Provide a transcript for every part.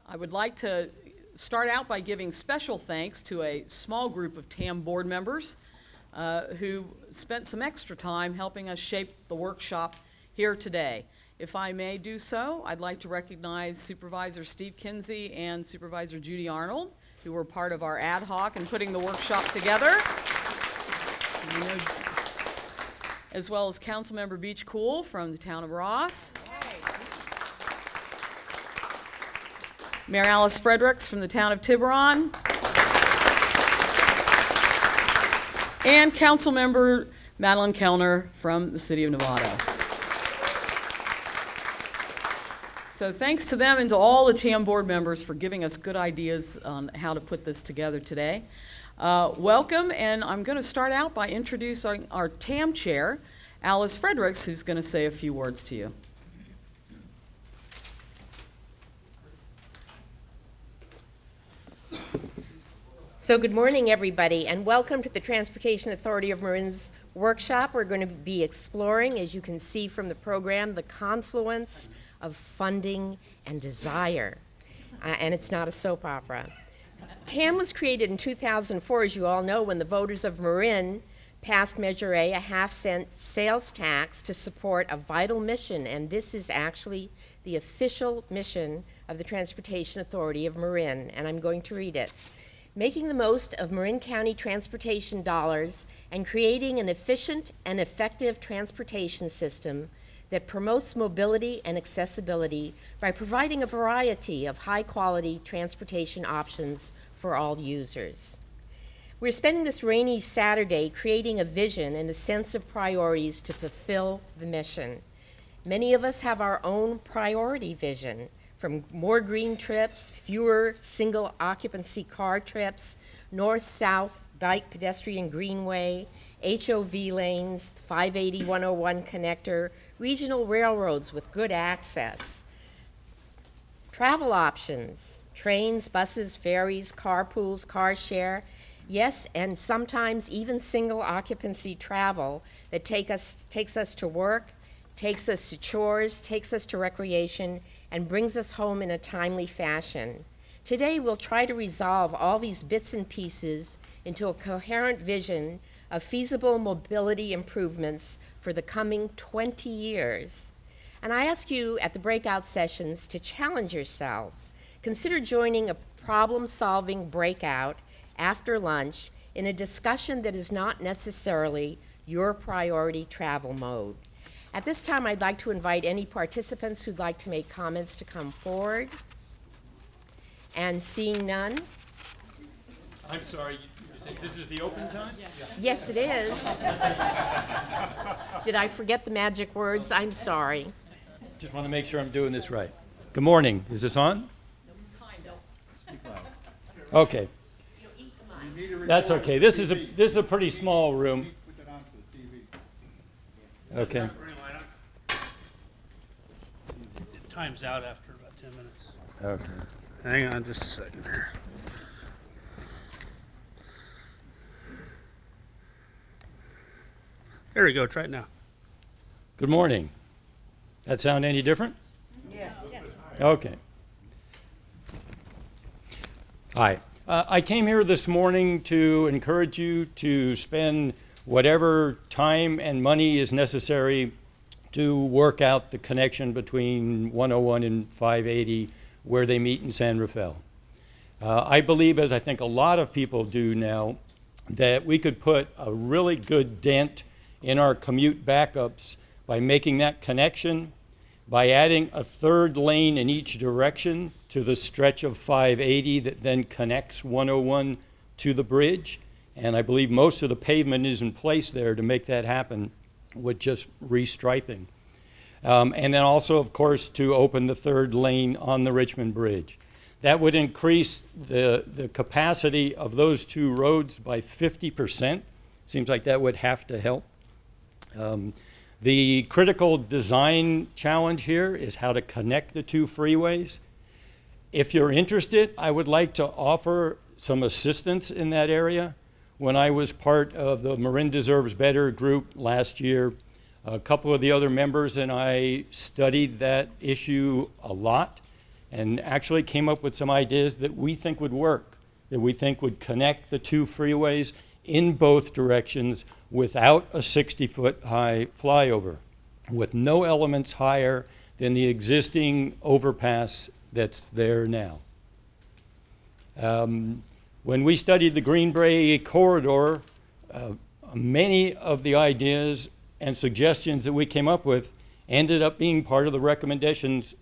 I would like to start out by giving special thanks to a small group of T.A.M board members who spent some extra time helping us shape the workshop here today. If I may do so, I'd like to recognize Supervisor Steve Kinsey and Supervisor Judy Arnold, who were part of our ad hoc in putting the workshop together, as well as Councilmember Beach Cool from the town of Ross, Mayor Alice Fredericks from the town of Tiburon, and Councilmember Madeline Kellner from the city of Nevada. So thanks to them and to all the T.A.M board members for giving us good ideas on how to put this together today. Welcome, and I'm going to start out by introducing our T.A.M chair, Alice Fredericks, who's going to say a few words to you. So good morning, everybody, and welcome to the Transportation Authority of Marin's workshop. We're going to be exploring, as you can see from the program, the confluence of funding and desire. And it's not a soap opera. T.A.M was created in 2004, as you all know, when the voters of Marin passed Measure A, a half-cent sales tax to support a vital mission, and this is actually the official mission of the Transportation Authority of Marin, and I'm going to read it. Making the most of Marin County transportation dollars and creating an efficient and effective transportation system that promotes mobility and accessibility by providing a variety of high-quality transportation options for all users. We're spending this rainy Saturday creating a vision and a sense of priorities to fulfill the mission. Many of us have our own priority vision, from more green trips, fewer single occupancy car trips, north-south bike pedestrian greenway, HOV lanes, 580-101 connector, regional railroads with good access, travel options, trains, buses, ferries, carpools, car share, yes, and sometimes even single occupancy travel that takes us to work, takes us to chores, takes us to recreation, and brings us home in a timely fashion. Today, we'll try to resolve all these bits and pieces into a coherent vision of feasible mobility improvements for the coming 20 years. And I ask you at the breakout sessions to challenge yourselves. Consider joining a problem-solving breakout after lunch in a discussion that is not necessarily your priority travel mode. At this time, I'd like to invite any participants who'd like to make comments to come forward. And seeing none. I'm sorry, you're saying this is the open time? Yes, it is. Did I forget the magic words? I'm sorry. Just want to make sure I'm doing this right. Good morning. Is this on? Okay. That's okay. This is a pretty small room. Okay. It times out after about 10 minutes. Okay. Hang on just a second here. There we go. Try it now. Good morning. That sound any different? Yeah. Okay. Hi. I came here this morning to encourage you to spend whatever time and money is necessary to work out the connection between 101 and 580 where they meet in San Rafael. I believe, as I think a lot of people do now, that we could put a really good dent in our commute backups by making that connection, by adding a third lane in each direction to the stretch of 580 that then connects 101 to the bridge. And I believe most of the pavement is in place there to make that happen with just restriping. And then also, of course, to open the third lane on the Richmond Bridge. That would increase the capacity of those two roads by 50%. Seems like that would have to help. The critical design challenge here is how to connect the two freeways. If you're interested, I would like to offer some assistance in that area. When I was part of the Marin Deserves Better group last year, a couple of the other members and I studied that issue a lot. and actually came up with some ideas that we think would work, that we think would connect the two freeways in both directions without a 60-foot high flyover, with no elements higher than the existing overpass that's there now. When we studied the Green Bay corridor, many of the ideas and suggestions that we came up with ended up being part of the recommendations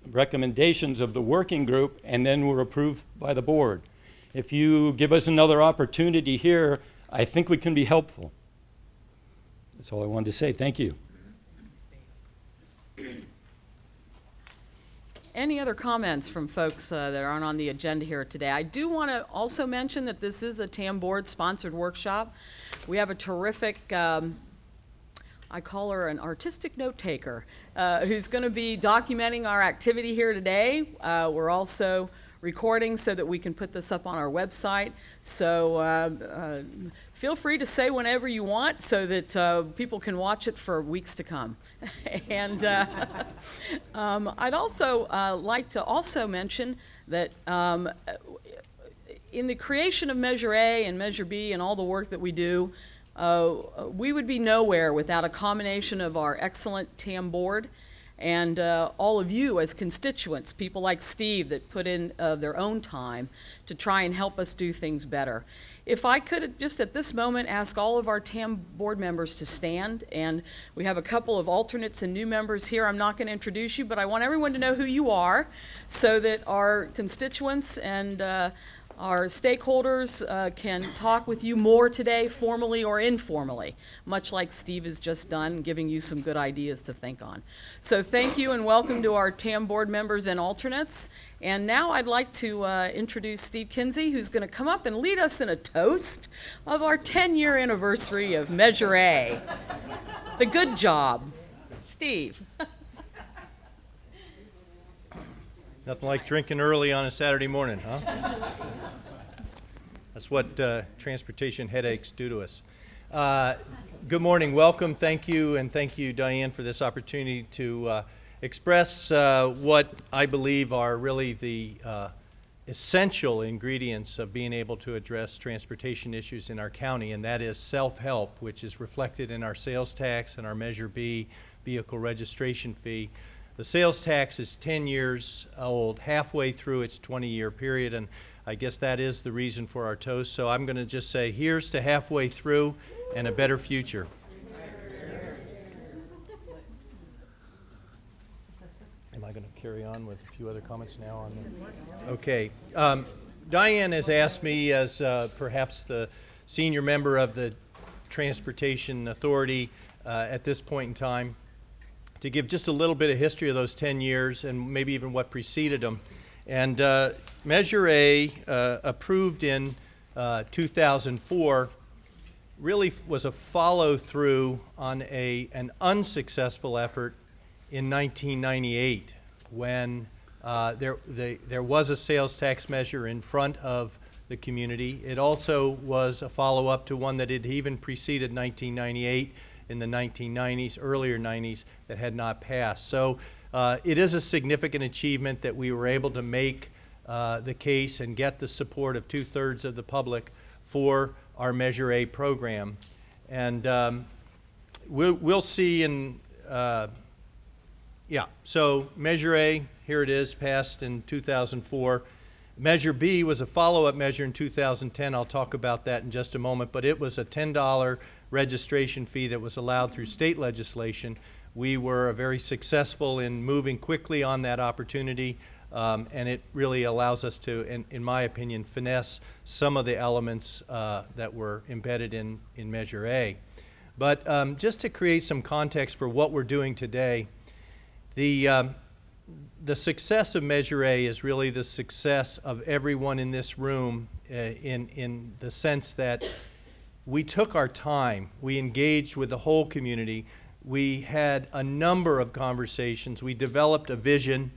of the working group and then were approved by the board. If you give us another opportunity here, I think we can be helpful. That's all I wanted to say. Thank you. Any other comments from folks that aren't on the agenda here today? I do want to also mention that this is a T.A.M. board-sponsored workshop. We have a terrific, I call her an artistic note-taker, who's going to be documenting our activity here today. We're also recording so that we can put this up on our website. So feel free to say whenever you want so that people can watch it for weeks to come. And I'd also like to also mention that in the creation of Measure A and Measure B and all the work that we do, we would be nowhere without a combination of our excellent T.A.M. board and all of you as constituents, people like Steve that put in their own time to try and help us do things better. If I could just at this moment ask all of our T.A.M. board members to stand, and we have a couple of alternates and new members here. I'm not going to introduce you, but I want everyone to know who you are so that our constituents and our stakeholders can talk with you more today, formally or informally, much like Steve has just done, giving you some good ideas to think on. So thank you and welcome to our T.A.M. board members and alternates. And now I'd like to introduce Steve Kinsey, who's going to come up and lead us in a toast of our 10-year anniversary of Measure A. The good job. Steve. Nothing like drinking early on a Saturday morning, huh? That's what transportation headaches do to us. Good morning, welcome, thank you, and thank you, Diane, for this opportunity to express what I believe are really the essential ingredients of being able to address transportation issues in our county, and that is self-help, which is reflected in our sales tax and our Measure B vehicle registration fee. The sales tax is 10 years old, halfway through its 20-year period, and I guess that is the reason for our toast. So I'm going to just say, here's to halfway through and a better future. Am I going to carry on with a few other comments now on the... Okay. Diane has asked me, as perhaps the senior member of the Transportation Authority at this point in time, to give just a little bit of history of those 10 years and maybe even what preceded them. And Measure A, approved in 2004, really was a follow-through on an unsuccessful effort in 1998 when there was a sales tax measure in front of the community. It also was a follow-up to one that had even preceded 1998 in the 1990s, earlier 90s, that had not passed. So it is a significant achievement that we were able to make the case and get the support of 2/3 of the public for our Measure A program. And we'll see in, so Measure A, here it is, passed in 2004. Measure B was a follow-up measure in 2010. I'll talk about that in just a moment, but it was a $10 registration fee that was allowed through state legislation. We were very successful in moving quickly on that opportunity, and it really allows us to, in my opinion, finesse some of the elements that were embedded in Measure A. But just to create some context for what we're doing today, the success of Measure A is really the success of everyone in this room in the sense that we took our time, we engaged with the whole community, we had a number of conversations, we developed a vision,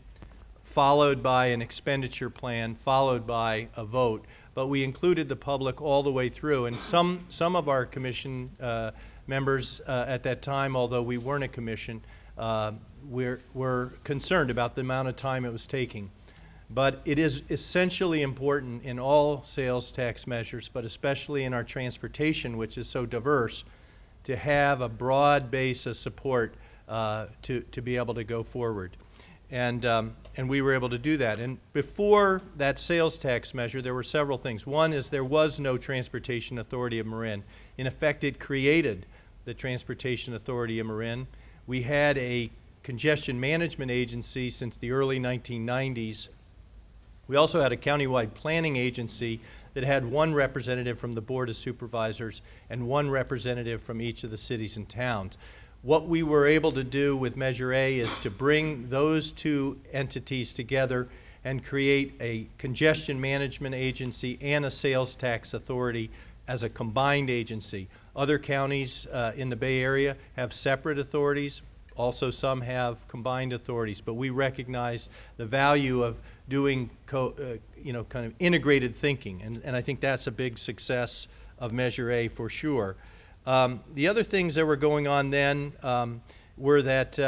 followed by an expenditure plan, followed by a vote, but we included the public all the way through, and some of our commission members at that time, although we weren't a commission, we're concerned about the amount of time it was taking. but it is essentially important in all sales tax measures, but especially in our transportation, which is so diverse, to have a broad base of support to be able to go forward. And we were able to do that. And before that sales tax measure, there were several things. One is there was no Transportation Authority of Marin. In effect, it created the Transportation Authority of Marin. We had a congestion management agency since the early 1990s. We also had a countywide planning agency that had one representative from the Board of Supervisors and one representative from each of the cities and towns. What we were able to do with Measure A is to bring those two entities together and create a congestion management agency and a sales tax authority as a combined agency. Other counties in the Bay Area have separate authorities. Also, some have combined authorities, but we recognize the value of doing kind of integrated thinking, and I think that's a big success of Measure A for sure. The other things that were going on then were that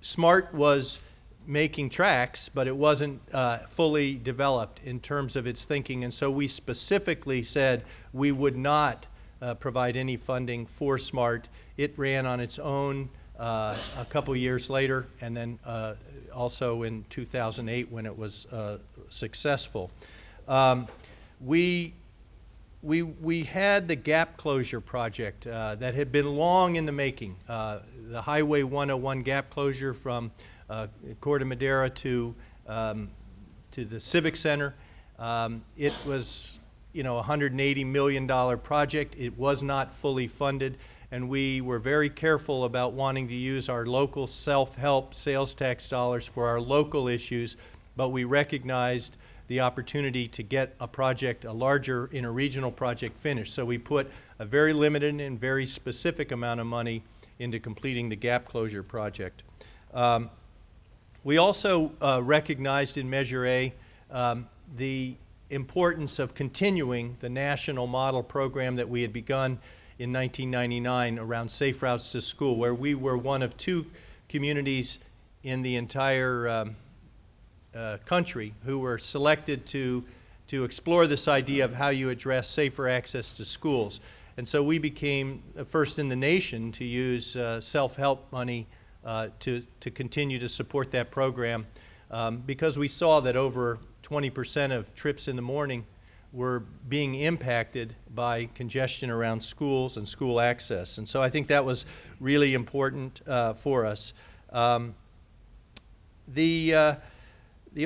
SMART was making tracks, but it wasn't fully developed in terms of its thinking, and so we specifically said we would not provide any funding for SMART. It ran on its own a couple years later, and then also in 2008 when it was successful. We had the gap closure project that had been long in the making. The Highway 101 gap closure from Corte Madera to the Civic Center. It was, a $180 million project. It was not fully funded, and we were very careful about wanting to use our local self-help sales tax dollars for our local issues, but we recognized the opportunity to get a project, a larger interregional project, finished. So we put a very limited and very specific amount of money into completing the gap closure project. We also recognized in Measure A the importance of continuing the national model program that we had begun in 1999 around Safe Routes to School, where we were one of two communities in the entire country who were selected to explore this idea of how you address safer access to schools. And so we became first in the nation to use self-help money to continue to support that program because we saw that over 20% of trips in the morning were being impacted by congestion around schools and school access. And so I think that was really important for us. The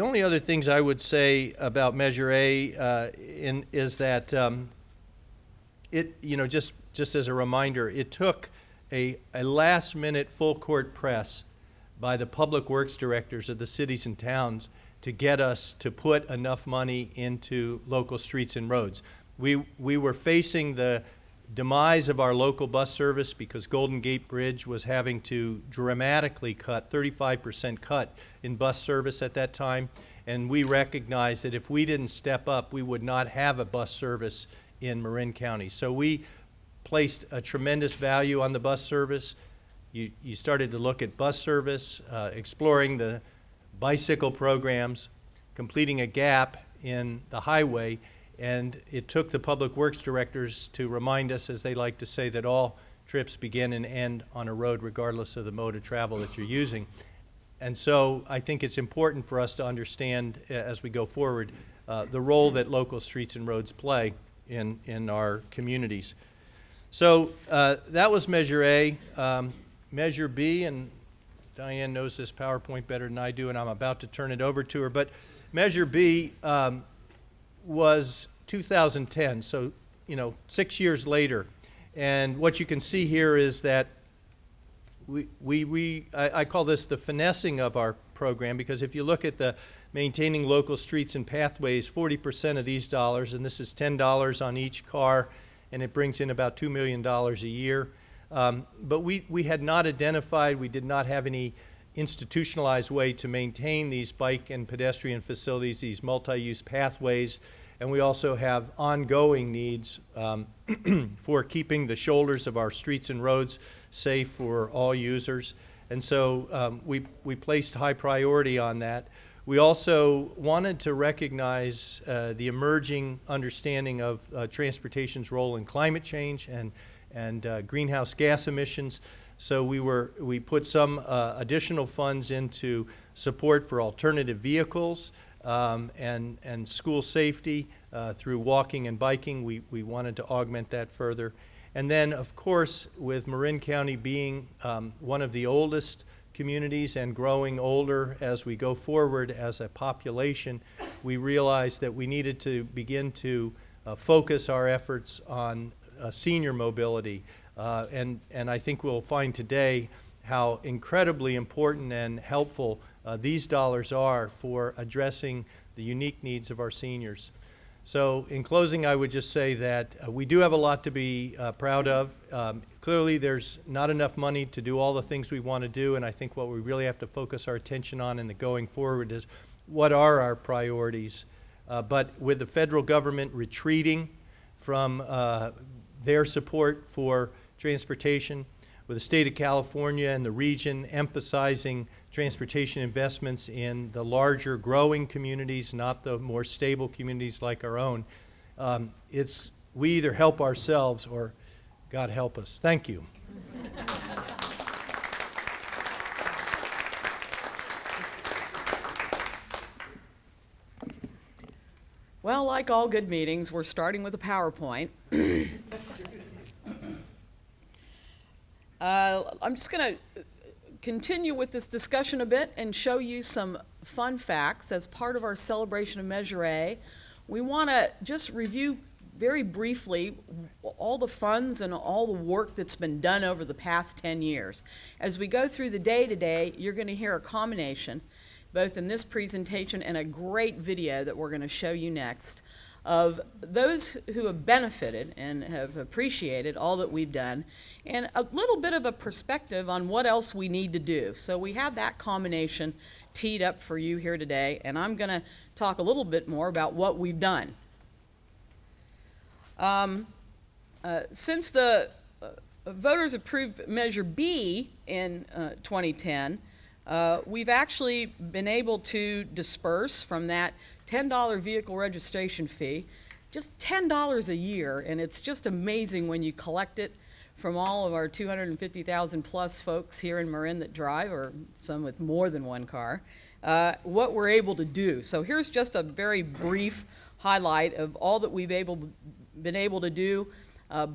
only other things I would say about Measure A is that just as a reminder, it took a last-minute full-court press by the public works directors of the cities and towns to get us to put enough money into local streets and roads. We were facing the demise of our local bus service because Golden Gate Bridge was having to dramatically cut, 35% cut in bus service at that time, and we recognized that if we didn't step up, we would not have a bus service in Marin County. So we placed a tremendous value on the bus service. You started to look at bus service, exploring the bicycle programs, completing a gap in the highway, and it took the public works directors to remind us, as they like to say, that all trips begin and end on a road regardless of the mode of travel that you're using. And so I think it's important for us to understand as we go forward the role that local streets and roads play in our communities. So that was Measure A. Measure B, and Diane knows this PowerPoint better than I do, and I'm about to turn it over to her, but Measure B was 2010, so 6 years later. And what you can see here is that I call this the finessing of our program, because if you look at the maintaining local streets and pathways, 40% of these dollars, and this is $10 on each car, and it brings in about $2 million a year. But we had not identified, we did not have any institutionalized way to maintain these bike and pedestrian facilities, these multi-use pathways, and we also have ongoing needs for keeping the shoulders of our streets and roads safe for all users. And so we placed high priority on that. We also wanted to recognize the emerging understanding of transportation's role in climate change and greenhouse gas emissions. So we put some additional funds into support for alternative vehicles and school safety through walking and biking. We wanted to augment that further. And then, of course, with Marin County being one of the oldest communities and growing older as we go forward as a population, we realized that we needed to begin to focus our efforts on senior mobility. And I think we'll find today how incredibly important and helpful these dollars are for addressing the unique needs of our seniors. So in closing, I would just say that we do have a lot to be proud of. Clearly, there's not enough money to do all the things we want to do, and I think what we really have to focus our attention on in the going forward is what are our priorities. But with the federal government retreating from their support for transportation, with the state of California and the region emphasizing transportation investments in the larger growing communities, not the more stable communities like our own, we either help ourselves or God help us. Thank you. Well, like all good meetings, we're starting with a PowerPoint. I'm just going to continue with this discussion a bit and show you some fun facts as part of our celebration of Measure A. We want to just review very briefly all the funds and all the work that's been done over the past 10 years. As we go through the day today, you're going to hear a combination, both in this presentation and a great video that we're going to show you next, of those who have benefited and have appreciated all that we've done, and a little bit of a perspective on what else we need to do. So we have that combination teed up for you here today, and I'm going to talk a little bit more about what we've done. Since the voters approved Measure B in 2010, we've actually been able to disperse from that $10 vehicle registration fee, just $10 a year, and it's just amazing when you collect it from all of our 250,000 plus folks here in Marin that drive, or some with more than one car, what we're able to do. So here's just a very brief highlight of all that we've been able to do.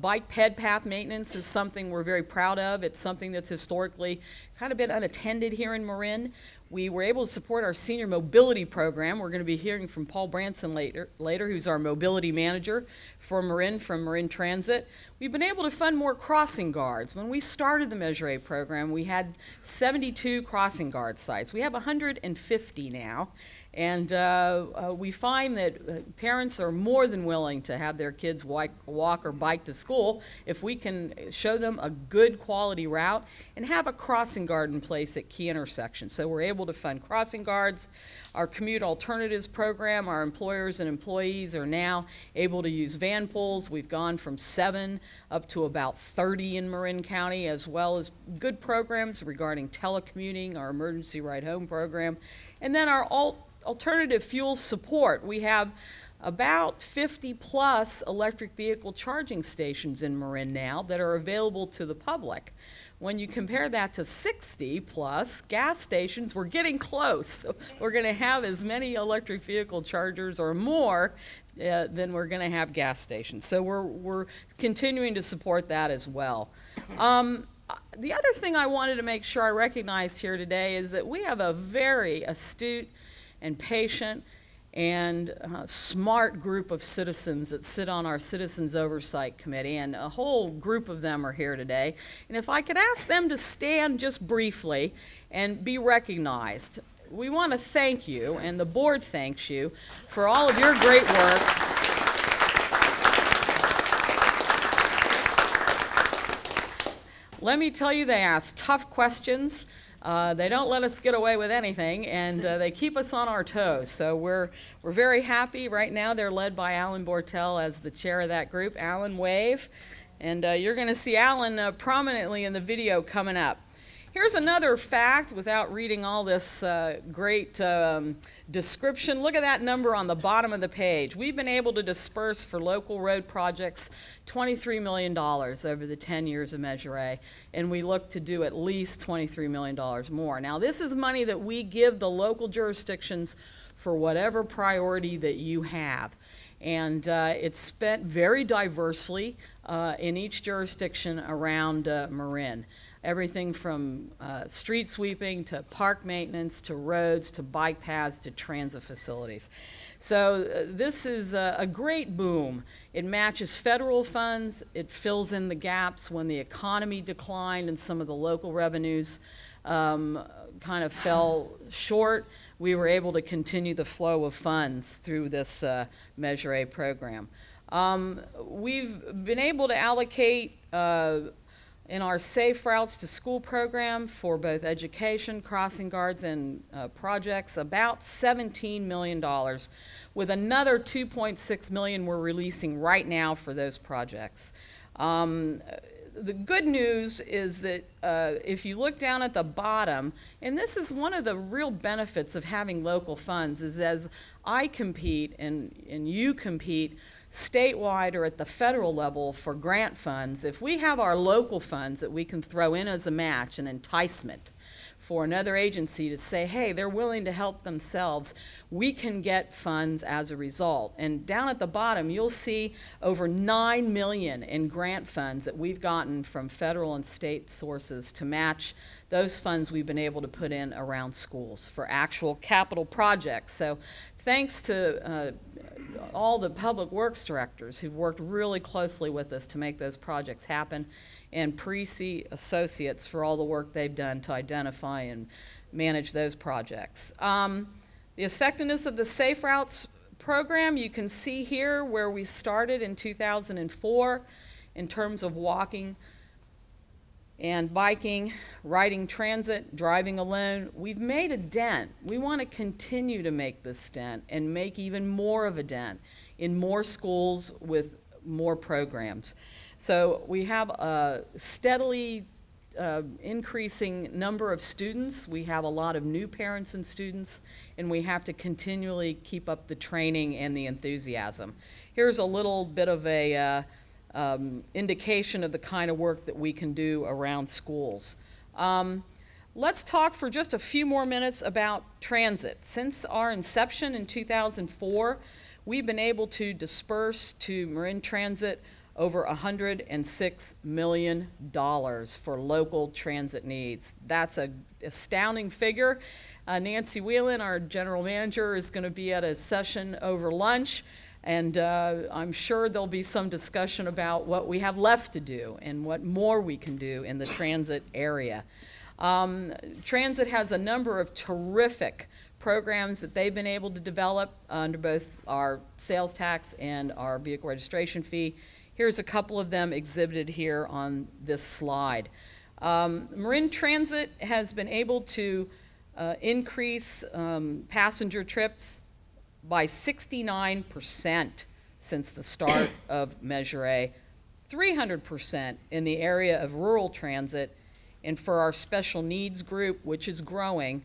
Bike ped path maintenance is something we're very proud of. It's something that's historically kind of been unattended here in Marin. We were able to support our senior mobility program. We're going to be hearing from Paul Branson later, who's our mobility manager for Marin from Marin Transit. We've been able to fund more crossing guards. When we started the Measure A program, we had 72 crossing guard sites. We have 150 now. And we find that parents are more than willing to have their kids walk or bike to school if we can show them a good quality route and have a crossing guard in place at key intersections. So we're able to fund crossing guards. Our commute alternatives program, our employers and employees are now able to use van pools. We've gone from 7 up to about 30 in Marin County, as well as good programs regarding telecommuting, our emergency ride home program, and then our alternative fuel support. We have about 50 plus electric vehicle charging stations in Marin now that are available to the public. When you compare that to 60 plus gas stations, we're getting close. We're going to have as many electric vehicle chargers or more than we're going to have gas stations. So we're continuing to support that as well. The other thing I wanted to make sure I recognized here today is that we have a very astute and patient and smart group of citizens that sit on our Citizens Oversight Committee, and a whole group of them are here today. And if I could ask them to stand just briefly and be recognized. We want to thank you, and the board thanks you, for all of your great work. Let me tell you, they ask tough questions. They don't let us get away with anything, and they keep us on our toes. So we're very happy. Right now they're led by Alan Bortel as the chair of that group. Alan, wave. And you're going to see Alan prominently in the video coming up. Here's another fact without reading all this great description. Look at that number on the bottom of the page. We've been able to disperse for local road projects $23 million over the 10 years of Measure A, and we look to do at least $23 million more. Now, this is money that we give the local jurisdictions for whatever priority that you have. And it's spent very diversely in each jurisdiction around Marin. Everything from street sweeping to park maintenance to roads to bike paths to transit facilities. So this is a great boom. It matches federal funds. It fills in the gaps when the economy declined and some of the local revenues kind of fell short. We were able to continue the flow of funds through this Measure A program. We've been able to allocate in our Safe Routes to School program for both education, crossing guards, and projects about $17 million, with another $2.6 million we're releasing right now for those projects. The good news is that if you look down at the bottom, and this is one of the real benefits of having local funds, is as I compete and you compete statewide or at the federal level for grant funds, if we have our local funds that we can throw in as a match, an enticement for another agency to say, hey, they're willing to help themselves, we can get funds as a result. And down at the bottom, you'll see over $9 million in grant funds that we've gotten from federal and state sources to match those funds we've been able to put in around schools for actual capital projects. So thanks to all the public works directors who've worked really closely with us to make those projects happen, and Parisi Associates for all the work they've done to identify and manage those projects. The effectiveness of the Safe Routes program, you can see here where we started in 2004 in terms of walking and biking, riding transit, driving alone. We've made a dent. We want to continue to make this dent and make even more of a dent in more schools with more programs. So we have a steadily increasing number of students. We have a lot of new parents and students, and we have to continually keep up the training and the enthusiasm. Here's a little bit of a indication of the kind of work that we can do around schools. Let's talk for just a few more minutes about transit. Since our inception in 2004, we've been able to disperse to Marin Transit over $106 million for local transit needs. That's an astounding figure. Nancy Whelan, our general manager, is going to be at a session over lunch, and I'm sure there'll be some discussion about what we have left to do and what more we can do in the transit area. Transit has a number of terrific programs that they've been able to develop under both our sales tax and our vehicle registration fee. Here's a couple of them exhibited here on this slide. Marin Transit has been able to increase passenger trips by 69% since the start of Measure A, 300% in the area of rural transit, and for our special needs group, which is growing,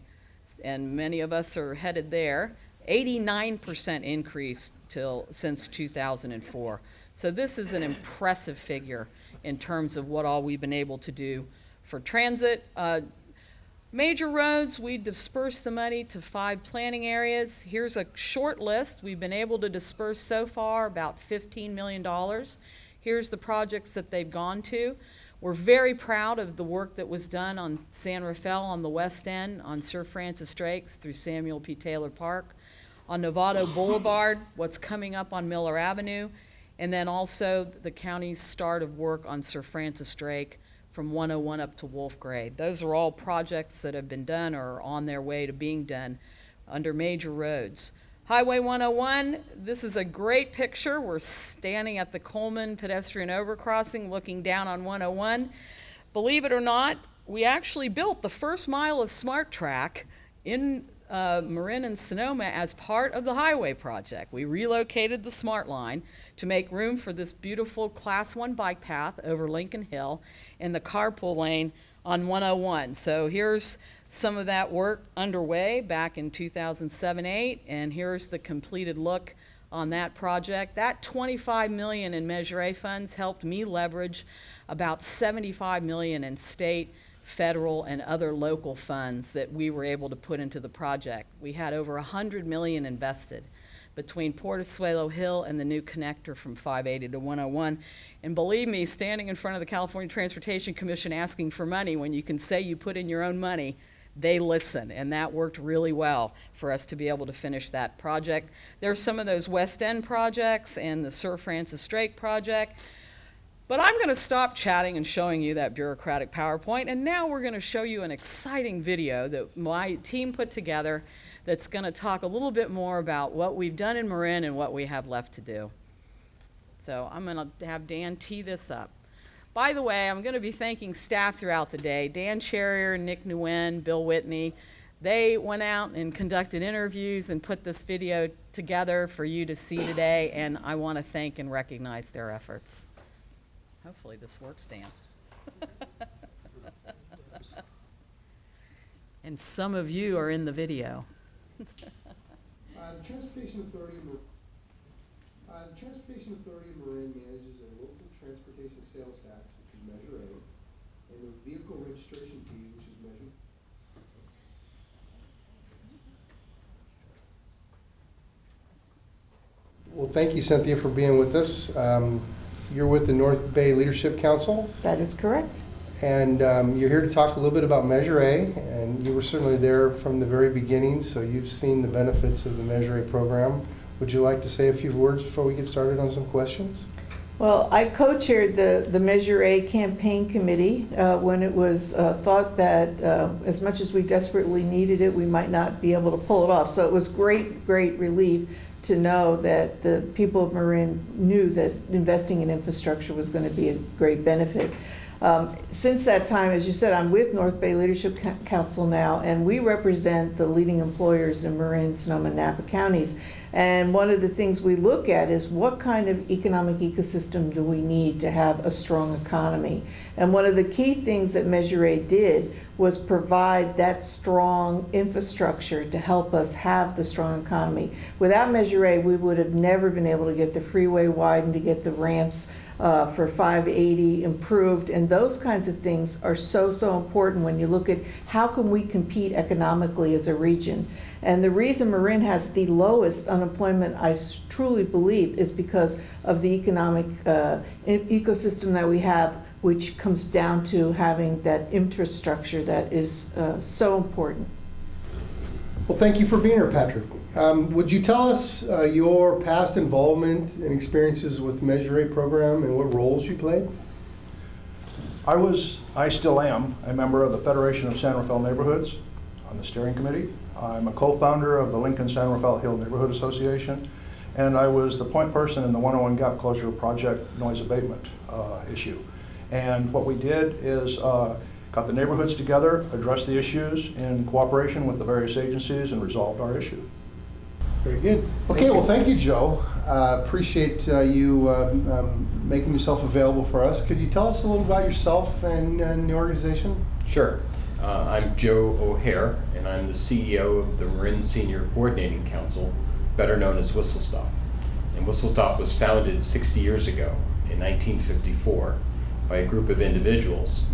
and many of us are headed there, 89% increase since 2004. So this is an impressive figure in terms of what all we've been able to do for transit. Major roads, we disperse the money to 5 planning areas. Here's a short list. We've been able to disperse so far about $15 million. Here's the projects that they've gone to. We're very proud of the work that was done on San Rafael on the west end, on Sir Francis Drake's through Samuel P. Taylor Park, on Novato Boulevard, what's coming up on Miller Avenue, and then also the county's start of work on Sir Francis Drake from 101 up to Wolf Grade. Those are all projects that have been done or are on their way to being done under major roads. Highway 101, this is a great picture. We're standing at the Coleman pedestrian overcrossing looking down on 101. Believe it or not, we actually built the first mile of Smart Track in Marin and Sonoma as part of the highway project. We relocated the Smart Line to make room for this beautiful Class 1 bike path over Lincoln Hill and the carpool lane on 101. So here's some of that work underway back in 2007-8, and here's the completed look on that project. That $25 million in Measure A funds helped me leverage about $75 million in state, federal, and other local funds that we were able to put into the project. We had over $100 million invested between Portezuelo Hill and the new connector from 580 to 101. And believe me, standing in front of the California Transportation Commission asking for money, when you can say you put in your own money, they listen, and that worked really well for us to be able to finish that project. There's some of those West End projects and the Sir Francis Drake project, but I'm going to stop chatting and showing you that bureaucratic PowerPoint, and now we're going to show you an exciting video that my team put together that's going to talk a little bit more about what we've done in Marin and what we have left to do. So I'm going to have Dan tee this up. By the way, I'm going to be thanking staff throughout the day. Dan Cherrier, Nick Nguyen, Bill Whitney. They went out and conducted interviews and put this video together for you to see today, and I want to thank and recognize their efforts. Hopefully this works, Dan. And some of you are in the video. The Transportation Authority of Marin manages a local transportation sales tax, which is Measure A, and a vehicle registration fee, which is Measure. Well, thank you, Cynthia, for being with us. You're with the North Bay Leadership Council, That is correct. and you're here to talk a little bit about Measure A, and you were certainly there from the very beginning, so you've seen the benefits of the Measure A program. Would you like to say a few words before we get started on some questions? Well, I co-chaired the Measure A campaign committee when it was thought that as much as we desperately needed it, we might not be able to pull it off. So it was great relief to know that the people of Marin knew that investing in infrastructure was going to be a great benefit. Since that time, as you said, I'm with North Bay Leadership Council now, and we represent the leading employers in Marin, Sonoma, and Napa counties. And one of the things we look at is what kind of economic ecosystem do we need to have a strong economy? And one of the key things that Measure A did was provide that strong infrastructure to help us have the strong economy. Without Measure A, we would have never been able to get the freeway widened, to get the ramps for 580 improved, and those kinds of things are so important when you look at how can we compete economically as a region. And the reason Marin has the lowest unemployment, I truly believe, is because of the economic ecosystem that we have, which comes down to having that infrastructure that is so important. Well, thank you for being here, Patrick. Would you tell us your past involvement and experiences with Measure A program and what roles you played? I still am a member of the Federation of San Rafael Neighborhoods on the steering committee. I'm a co-founder of the Lincoln San Rafael Hill Neighborhood Association, and I was the point person in the 101 Gap Closure Project noise abatement issue. And what we did is got the neighborhoods together, addressed the issues in cooperation with the various agencies, and resolved our issue. Very good. Okay, well, thank you, Joe. Appreciate you making yourself available for us. Could you tell us a little about yourself and the organization? Sure. I'm Joe O'Hare, and I'm the CEO of the Marin Senior Coordinating Council, better known as Whistle Stop. And Whistle Stop was founded 60 years ago in 1954 by a group of individuals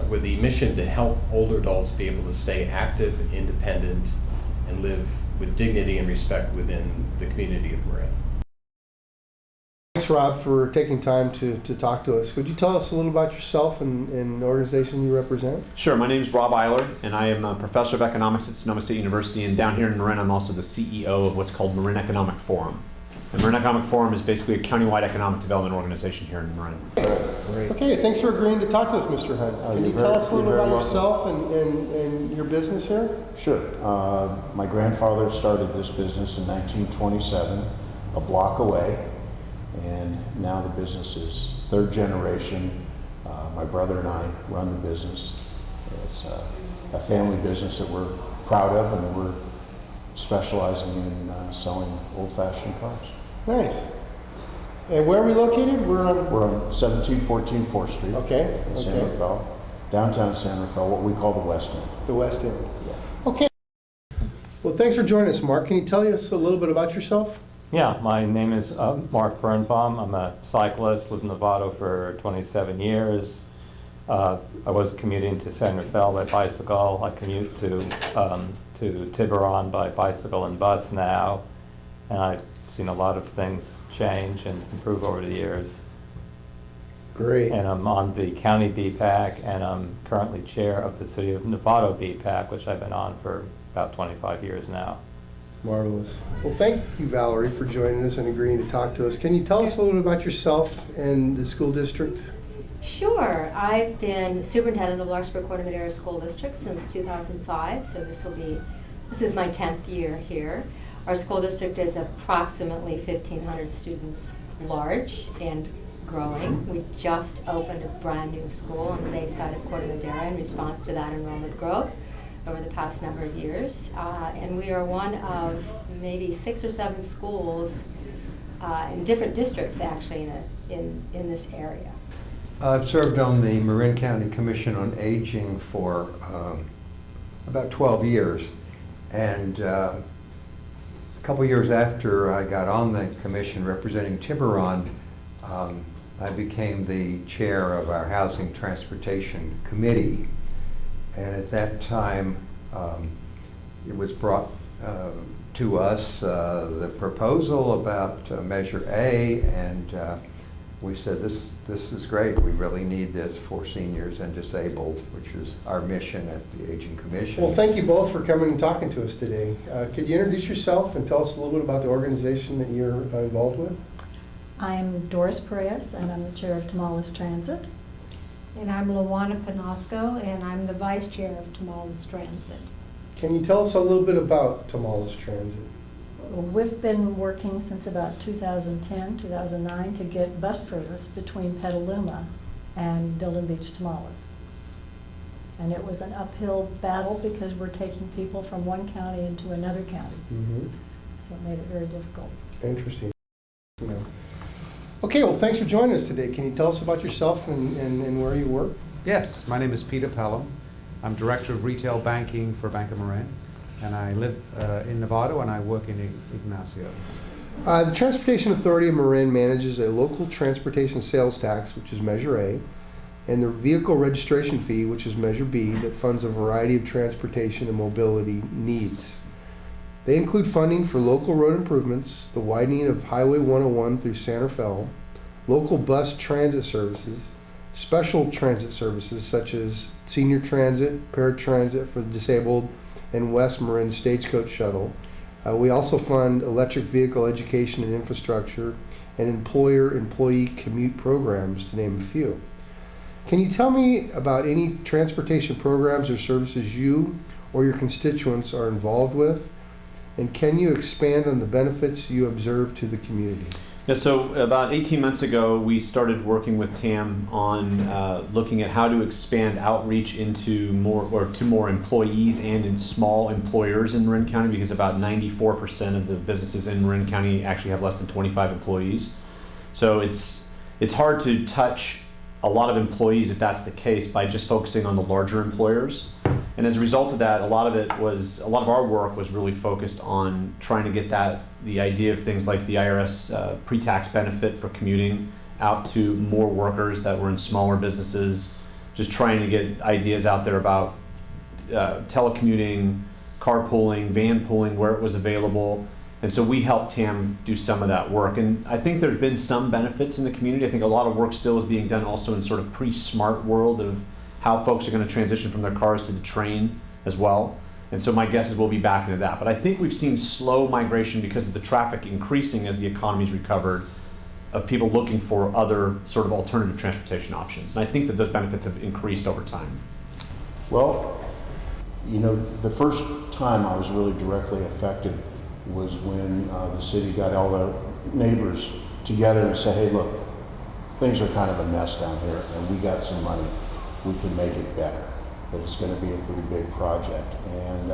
with the mission to help older adults be able to stay active, independent, and live with dignity and respect within the community of Marin. Thanks, Rob, for taking time to talk to us. Could you tell us a little about yourself and the organization you represent? Sure. My name is Rob Eiler, and I am a professor of economics at Sonoma State University. And down here in Marin, I'm also the CEO of what's called Marin Economic Forum. The Marin Economic Forum is basically a countywide economic development organization here in Marin. Great. Okay, thanks for agreeing to talk to us, Mr. Hunt. Can you tell us a little about yourself and your business here? Sure. My grandfather started this business in 1927, a block away, and now the business is third generation. My brother and I run the business. It's a family business that we're proud of, and we're specializing in selling old-fashioned cars. Nice. And where are we located? We're on 1714 4th Street in San Rafael. downtown San Rafael, what we call the West End. The West End. Okay. Well, thanks for joining us, Mark. Can you tell us a little bit about yourself? Yeah, my name is Mark Birnbaum. I'm a cyclist, lived in Novato for 27 years. I was commuting to San Rafael by bicycle. I commute to Tiburon by bicycle and bus now. And I've seen a lot of things change and improve over the years. Great. And I'm on the county BPAC, and I'm currently chair of the City of Novato BPAC, which I've been on for about 25 years now. Marvelous. Well, thank you, Valerie, for joining us and agreeing to talk to us. Can you tell us a little bit about yourself and the school district? Sure. I've been superintendent of Larkspur-Corner Area School District since 2005, so this is my 10th year here. Our school district is approximately 1,500 students large and growing. We just opened a brand new school on the bay side of Corte Madera in response to that enrollment growth over the past number of years. And we are one of maybe 6 or 7 schools in different districts actually in this area. I've served on the Marin County Commission on Aging for about 12 years. And a couple years after I got on the commission representing Tiburon, I became the chair of our Housing Transportation Committee. And at that time, it was brought to us the proposal about Measure A, and we said, this is great. We really need this for seniors and disabled, which is our mission at the Aging Commission. Well, thank you both for coming and talking to us today. Could you introduce yourself and tell us a little bit about the organization that you're involved with? I'm Doris Perez, and I'm the chair of Tamales Transit. And I'm Luana Panasco, and I'm the vice chair of Tamales Transit. Can you tell us a little bit about Tamales Transit? We've been working since about 2010, 2009 to get bus service between Petaluma and Dillon Beach Tamales. And it was an uphill battle because we're taking people from one county into another county. Mm-hmm. So it made it very difficult. Interesting. Yeah. Okay, well, thanks for joining us today. Can you tell us about yourself and where you work? Yes, my name is Peter Pelham. I'm Director of Retail Banking for Bank of Marin, and I live in Novato, and I work in Ignacio. The Transportation Authority of Marin manages a local transportation sales tax, which is Measure A, and the vehicle registration fee, which is Measure B, that funds a variety of transportation and mobility needs. They include funding for local road improvements, the widening of Highway 101 through San Rafael, local bus transit services, special transit services such as senior transit, paratransit for the disabled, and West Marin Stagecoach Shuttle. We also fund electric vehicle education and infrastructure and employer-employee commute programs, to name a few. Can you tell me about any transportation programs or services you or your constituents are involved with? And can you expand on the benefits you observe to the community? Yeah, so about 18 months ago, we started working with T.A.M on looking at how to expand outreach into more employees and in small employers in Marin County, because about 94% of the businesses in Marin County actually have less than 25 employees. So it's hard to touch a lot of employees, if that's the case, by just focusing on the larger employers. And as a result of that, a lot of our work was really focused on trying to get the idea of things like the IRS pre-tax benefit for commuting out to more workers that were in smaller businesses, just trying to get ideas out there about telecommuting, carpooling, van pooling where it was available. And so we helped T.A.M do some of that work. And I think there's been some benefits in the community. I think a lot of work still is being done also in sort of pre-smart world of how folks are going to transition from their cars to the train as well. And so my guess is we'll be back into that. But I think we've seen slow migration because of the traffic increasing as the economy's recovered, of people looking for other sort of alternative transportation options. And I think that those benefits have increased over time. Well, you know, the first time I was really directly affected was when the city got all the neighbors together and said, hey, look, things are kind of a mess down here, and we got some money. We can make it better, but it's going to be a pretty big project. And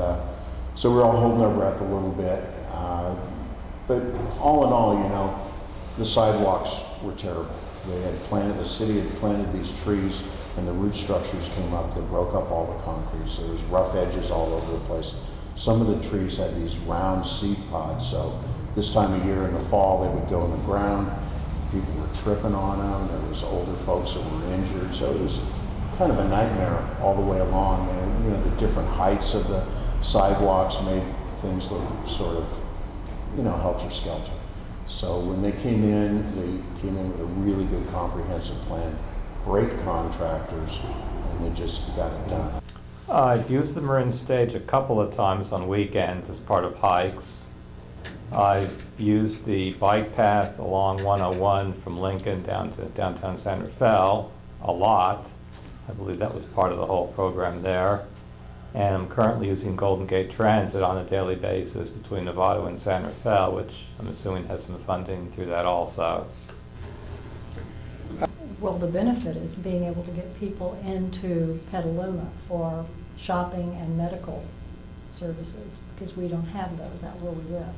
so we're all holding our breath a little bit. But all in all, you know, the sidewalks were terrible. The city had planted these trees, and the root structures came up that broke up all the concrete, so there's rough edges all over the place. Some of the trees had these round seed pods, so this time of year in the fall they would go in the ground. People were tripping on them. There was older folks that were injured, so it was kind of a nightmare all the way along. And the different heights of the sidewalks made things look sort of, helter-skelter. So when they came in with a really good comprehensive plan, great contractors, and they just got it done. I've used the Marin stage a couple of times on weekends as part of hikes. I've used the bike path along 101 from Lincoln down to downtown San Rafael a lot. I believe that was part of the whole program there. And I'm currently using Golden Gate Transit on a daily basis between Novato and San Rafael, which I'm assuming has some funding through that also. Well, the benefit is being able to get people into Petaluma for shopping and medical services, because we don't have those out where we live.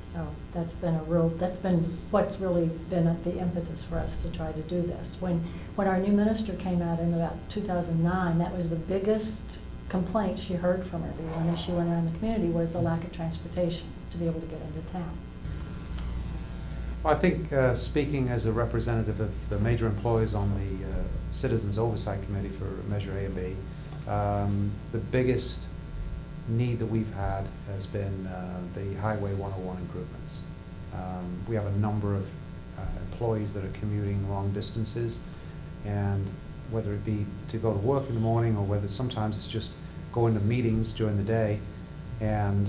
So that's been what's really been the impetus for us to try to do this. When our new minister came out in about 2009, that was the biggest complaint she heard from everyone as she went around the community, was the lack of transportation to be able to get into town. Well, I think speaking as a representative of the major employers on the Citizens Oversight Committee for Measure A and B, the biggest need that we've had has been the Highway 101 improvements. We have a number of employees that are commuting long distances, and whether it be to go to work in the morning or whether sometimes it's just going to meetings during the day, and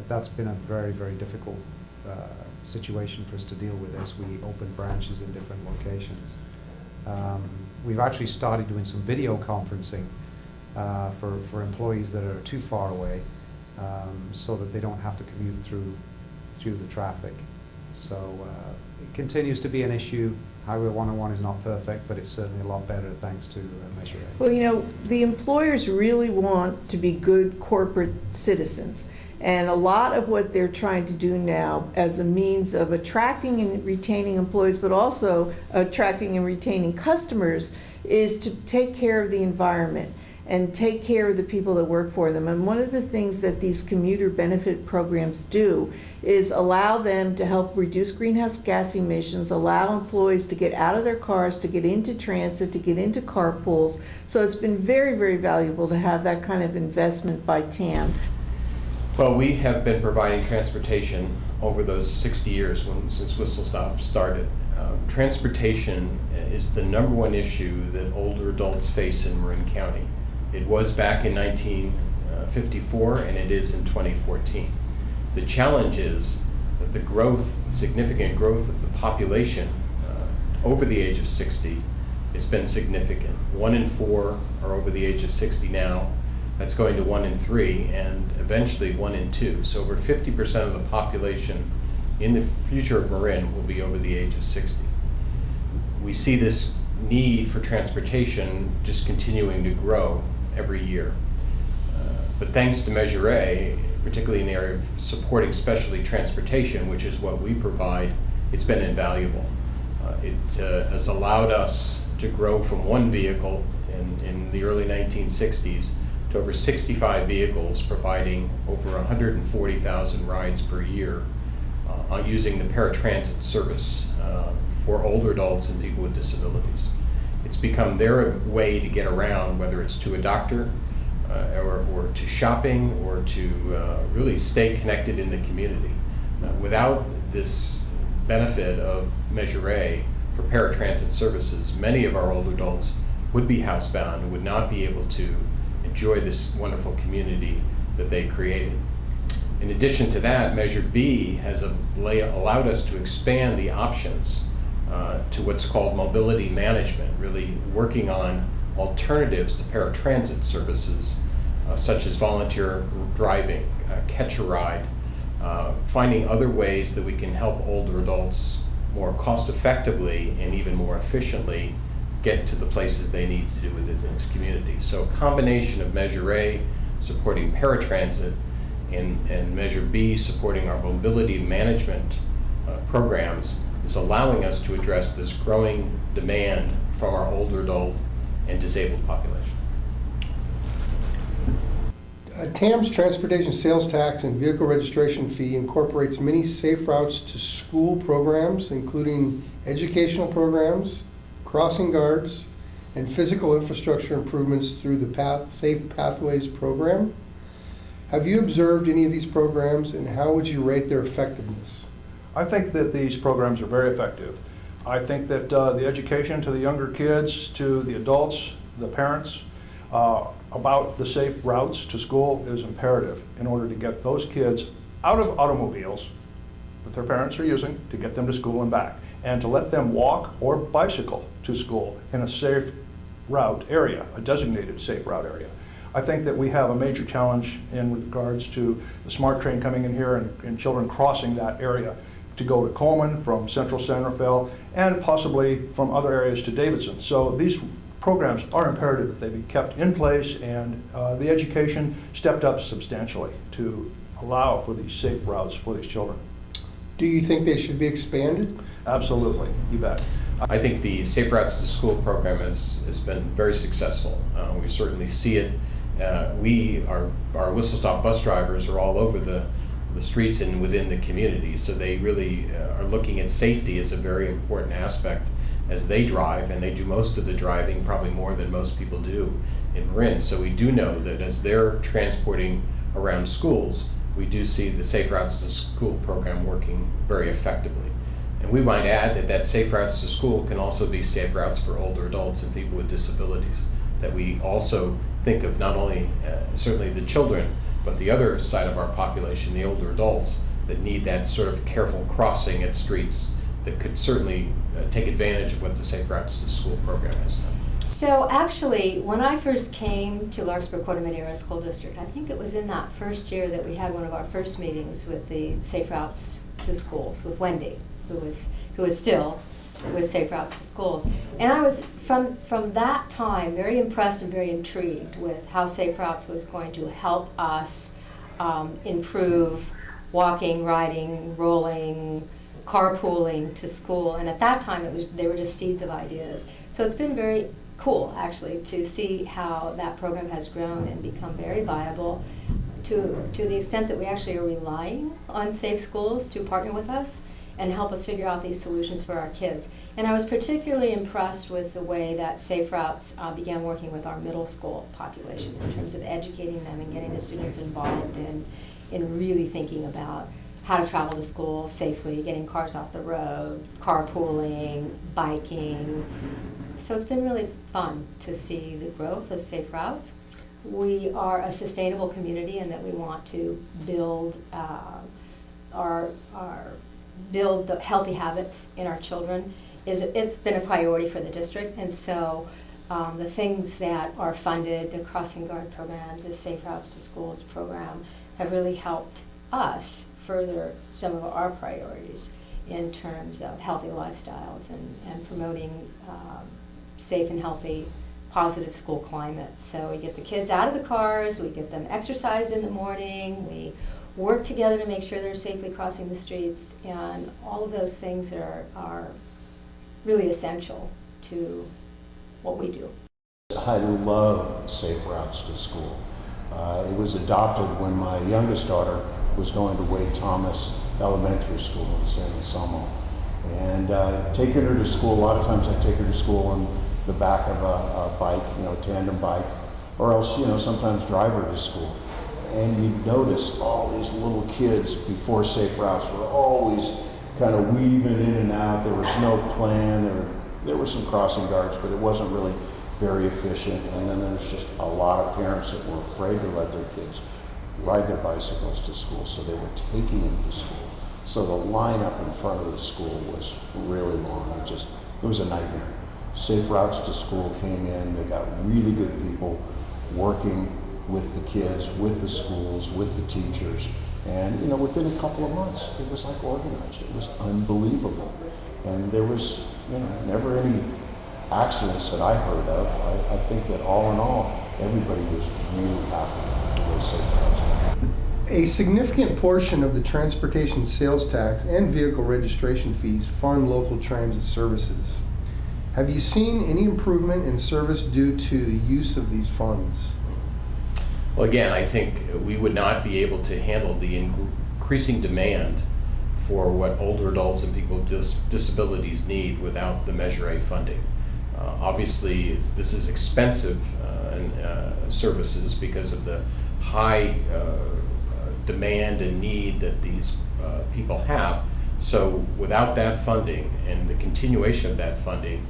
that's been a very, very difficult situation for us to deal with as we open branches in different locations. We've actually started doing some video conferencing for employees that are too far away, so that they don't have to commute through the traffic. So it continues to be an issue. Highway 101 is not perfect, but it's certainly a lot better thanks to Measure A. Well, the employers really want to be good corporate citizens. And a lot of what they're trying to do now as a means of attracting and retaining employees, but also attracting and retaining customers, is to take care of the environment and take care of the people that work for them. And one of the things that these commuter benefit programs do is allow them to help reduce greenhouse gas emissions, allow employees to get out of their cars, to get into transit, to get into carpools. So it's been very, very valuable to have that kind of investment by T.A.M. Well, we have been providing transportation over those 60 years since Whistle Stop started. Transportation is the #1 issue that older adults face in Marin County. It was back in 1954, and it is in 2014. The challenge is that the significant growth of the population over the age of 60 has been significant. 1 in 4 are over the age of 60 now. That's going to 1 in 3, and eventually 1 in 2. So over 50% of the population in the future of Marin will be over the age of 60. We see this need for transportation just continuing to grow every year. But thanks to Measure A, particularly in the area of supporting specialty transportation, which is what we provide, it's been invaluable. It has allowed us to grow from 1 vehicle in the early 1960s to over 65 vehicles, providing over 140,000 rides per year using the paratransit service for older adults and people with disabilities. It's become their way to get around, whether it's to a doctor or to shopping or to really stay connected in the community. Without this benefit of Measure A for paratransit services, many of our older adults would be housebound and would not be able to enjoy this wonderful community that they created. In addition to that, Measure B has allowed us to expand the options to what's called mobility management, really working on alternatives to paratransit services such as volunteer driving, catch a ride, finding other ways that we can help older adults more cost effectively and even more efficiently get to the places they need to do within this community. So a combination of Measure A supporting paratransit and Measure B supporting our mobility management programs is allowing us to address this growing demand from our older adult and disabled population. T.A.M.'s transportation sales tax and vehicle registration fee incorporates many safe routes to school programs, including educational programs, crossing guards, and physical infrastructure improvements through the Safe Pathways program. Have you observed any of these programs, and how would you rate their effectiveness? I think that these programs are very effective. I think that the education to the younger kids, to the adults, the parents, about the safe routes to school is imperative in order to get those kids out of automobiles that their parents are using to get them to school and back, and to let them walk or bicycle to school in a safe route area, a designated safe route area. I think that we have a major challenge in regards to the SMART train coming in here and children crossing that area to go to Coleman from central San Rafael and possibly from other areas to Davidson. So these programs are imperative that they be kept in place, and the education stepped up substantially to allow for these safe routes for these children. Do you think they should be expanded? Absolutely, you bet. I think the Safe Routes to School program has been very successful. We certainly see it. Our whistle-stop bus drivers are all over the streets and within the community, so they really are looking at safety as a very important aspect as they drive, and they do most of the driving, probably more than most people do in Marin. So we do know that as they're transporting around schools, we do see the Safe Routes to School program working very effectively. And we might add that Safe Routes to School can also be safe routes for older adults and people with disabilities, that we also think of not only certainly the children, but the other side of our population, the older adults, that need that sort of careful crossing at streets that could certainly take advantage of what the Safe Routes to School program has done. So actually, when I first came to Larkspur-Corte-Madera School District, I think it was in that first year that we had one of our first meetings with the Safe Routes to Schools with Wendy, who was still with Safe Routes to Schools. And I was, from that time, very impressed and very intrigued with how Safe Routes was going to help us improve walking, riding, rolling, carpooling to school. And at that time, they were just seeds of ideas. So it's been very cool, actually, to see how that program has grown and become very viable to the extent that we actually are relying on Safe Schools to partner with us and help us figure out these solutions for our kids. And I was particularly impressed with the way that Safe Routes began working with our middle school population in terms of educating them and getting the students involved in really thinking about how to travel to school safely, getting cars off the road, carpooling, biking. So it's been really fun to see the growth of Safe Routes. We are a sustainable community in that we want to build build the healthy habits in our children. It's been a priority for the district, and so the things that are funded, the crossing guard programs, the Safe Routes to Schools program, have really helped us further some of our priorities in terms of healthy lifestyles and promoting safe and healthy, positive school climates. So we get the kids out of the cars, we get them exercised in the morning, we work together to make sure they're safely crossing the streets, and all of those things are really essential to what we do. I love Safe Routes to School. It was adopted when my youngest daughter was going to Wade Thomas Elementary School in San Anselmo. And taking her to school, a lot of times I take her to school on the back of a bike, a tandem bike, or else, sometimes drive her to school. And you notice all these little kids before Safe Routes were always kind of weaving in and out. There was no plan. There were some crossing guards, but it wasn't really very efficient. And then there's just a lot of parents that were afraid to let their kids ride their bicycles to school, so they were taking them to school. So the lineup in front of the school was really long. It was a nightmare. Safe Routes to School came in. They got really good people working with the kids, with the schools, with the teachers. And, within a couple of months, it was like organized. It was unbelievable. And there was, never any accidents that I heard of. I think that all in all, everybody was really happy with Safe Routes. A significant portion of the transportation sales tax and vehicle registration fees fund local transit services. Have you seen any improvement in service due to the use of these funds? Well, again, I think we would not be able to handle the increasing demand for what older adults and people with disabilities need without the Measure A funding. Obviously, this is expensive services because of the high demand and need that these people have. So without that funding and the continuation of that funding,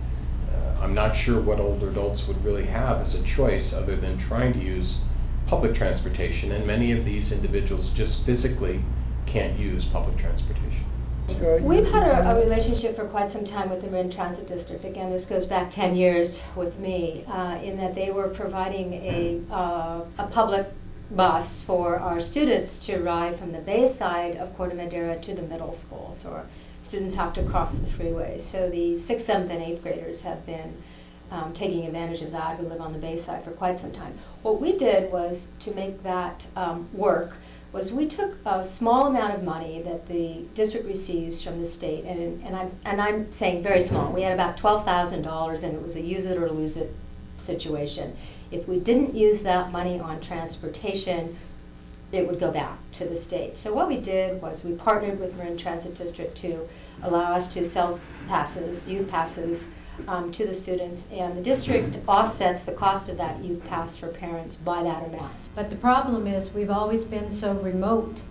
I'm not sure what older adults would really have as a choice other than trying to use public transportation, and many of these individuals just physically can't use public transportation. We've had a relationship for quite some time with the Marin Transit District. Again, this goes back 10 years with me, in that they were providing a public bus for our students to ride from the bay side of Corte Madera to the middle school. So our students have to cross the freeway. So the 6th, 7th, and 8th graders have been taking advantage of that, who live on the bay side, for quite some time. What we did was, to make that work, was we took a small amount of money that the district receives from the state, and I'm saying very small. We had about $12,000, and it was a use it or lose it situation. If we didn't use that money on transportation, it would go back to the state. So what we did was we partnered with Marin Transit District to allow us to sell passes, youth passes, to the students, and the district offsets the cost of that youth pass for parents by that amount. But the problem is, we've always been so remote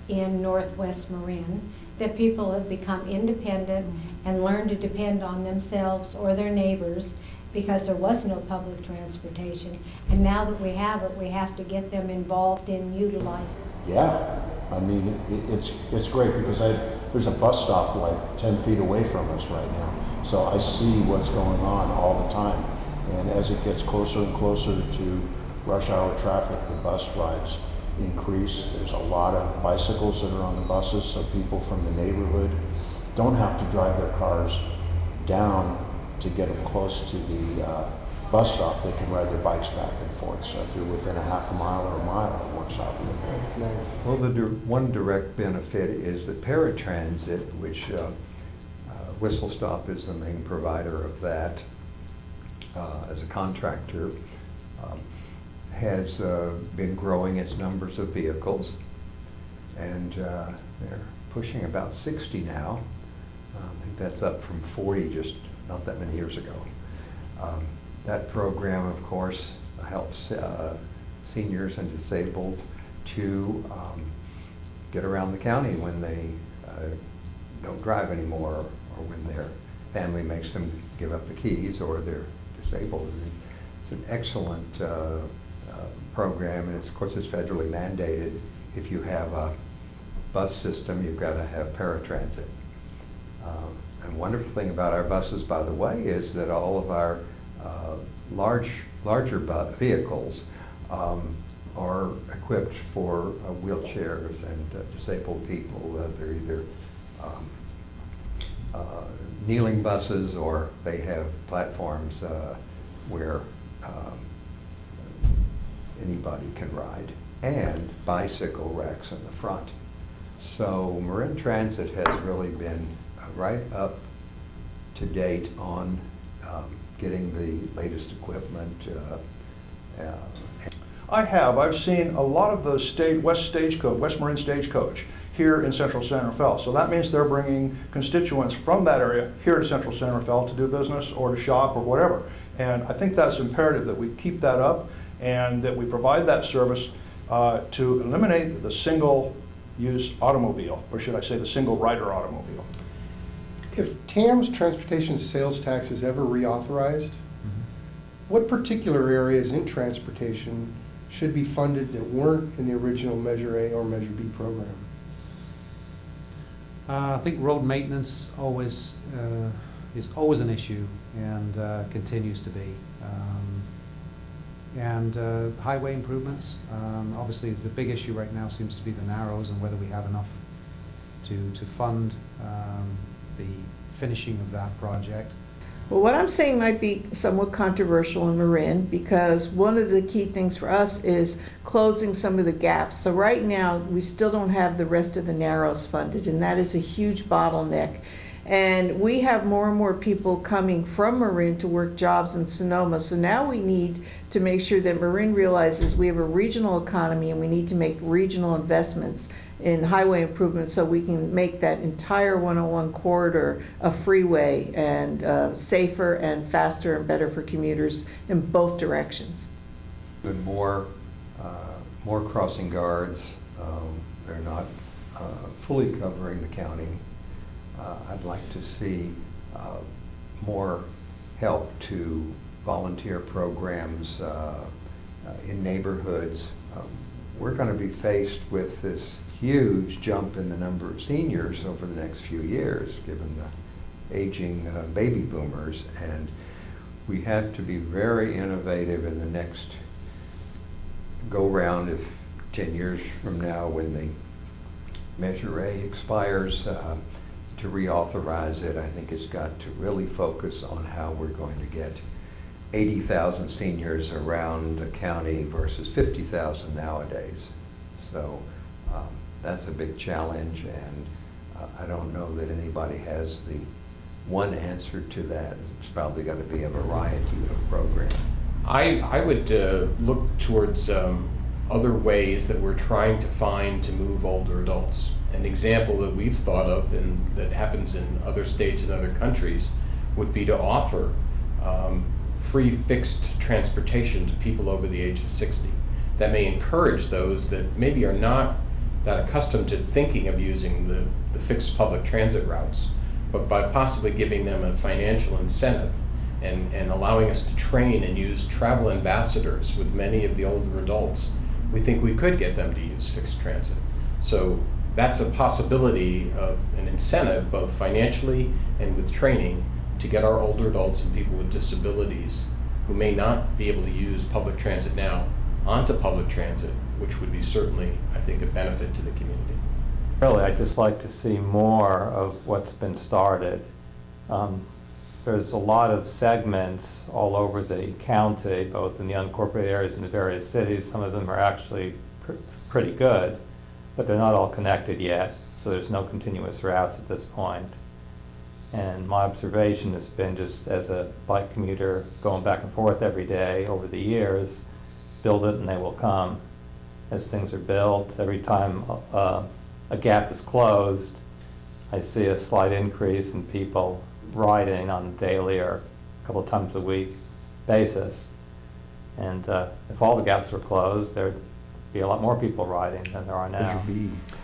in Northwest Marin that people have become independent and learned to depend on themselves or their neighbors because there was no public transportation. And now that we have it, we have to get them involved in utilizing it. Yeah, I mean, it's great because there's a bus stop like 10 feet away from us right now. So I see what's going on all the time. And as it gets closer and closer to rush hour traffic, the bus rides increase. There's a lot of bicycles that are on the buses, so people from the neighborhood don't have to drive their cars down to get them close to the bus stop. They can ride their bikes back and forth. So if you're within a half a mile or a mile, it works out really good. Nice. Well, the one direct benefit is that paratransit, which Whistle Stop is the main provider of that as a contractor, has been growing its numbers of vehicles, and they're pushing about 60 now. I think that's up from 40 just not that many years ago. That program, of course, helps seniors and disabled to get around the county when they don't drive anymore, or when their family makes them give up the keys, or they're disabled. And it's an excellent program, and of course it's federally mandated. If you have a bus system, you've got to have paratransit. And wonderful thing about our buses, by the way, is that all of our larger vehicles are equipped for wheelchairs and disabled people. They're either kneeling buses, or they have platforms where anybody can ride, and bicycle racks in the front. So Marin Transit has really been right up to date on getting the latest equipment. I've seen a lot of the West Marin Stagecoach here in Central San Rafael. So that means they're bringing constituents from that area here to Central San Rafael to do business or to shop or whatever. And I think that's imperative that we keep that up and that we provide that service to eliminate the single-use automobile, or should I say the single-rider automobile. If TAM's transportation sales tax is ever reauthorized, what particular areas in transportation should be funded that weren't in the original Measure A or Measure B program? I think road maintenance is always an issue, and continues to be. And highway improvements. Obviously, the big issue right now seems to be the narrows and whether we have enough to fund the finishing of that project. Well, what I'm saying might be somewhat controversial in Marin, because one of the key things for us is closing some of the gaps. So right now, we still don't have the rest of the Narrows funded, and that is a huge bottleneck. And we have more and more people coming from Marin to work jobs in Sonoma. So now we need to make sure that Marin realizes we have a regional economy and we need to make regional investments in highway improvements so we can make that entire 101 corridor a freeway and safer and faster and better for commuters in both directions. And more crossing guards. They're not fully covering the county. I'd like to see more help to volunteer programs in neighborhoods. We're going to be faced with this huge jump in the number of seniors over the next few years, given the aging baby boomers, and we have to be very innovative in the next go-round. If 10 years from now, when the Measure A expires, to reauthorize it, I think it's got to really focus on how we're going to get 80,000 seniors around the county versus 50,000 nowadays. So that's a big challenge, and I don't know that anybody has the one answer to that. It's probably got to be a variety of programs. I would look towards other ways that we're trying to find to move older adults. An example that we've thought of and that happens in other states and other countries would be to offer free fixed transportation to people over the age of 60. That may encourage those that maybe are not that accustomed to thinking of using the fixed public transit routes, but by possibly giving them a financial incentive and allowing us to train and use travel ambassadors with many of the older adults, we think we could get them to use fixed transit. So that's a possibility of an incentive, both financially and with training, to get our older adults and people with disabilities who may not be able to use public transit now onto public transit, which would be certainly, I think, a benefit to the community. Really, I'd just like to see more of what's been started. There's a lot of segments all over the county, both in the unincorporated areas and the various cities. Some of them are actually pretty good, but they're not all connected yet, so there's no continuous routes at this point. And my observation has been, just as a bike commuter going back and forth every day over the years, build it and they will come. As things are built, every time a gap is closed, I see a slight increase in people riding on a daily or a couple of times a week basis. And if all the gaps were closed, there'd be a lot more people riding than there are now.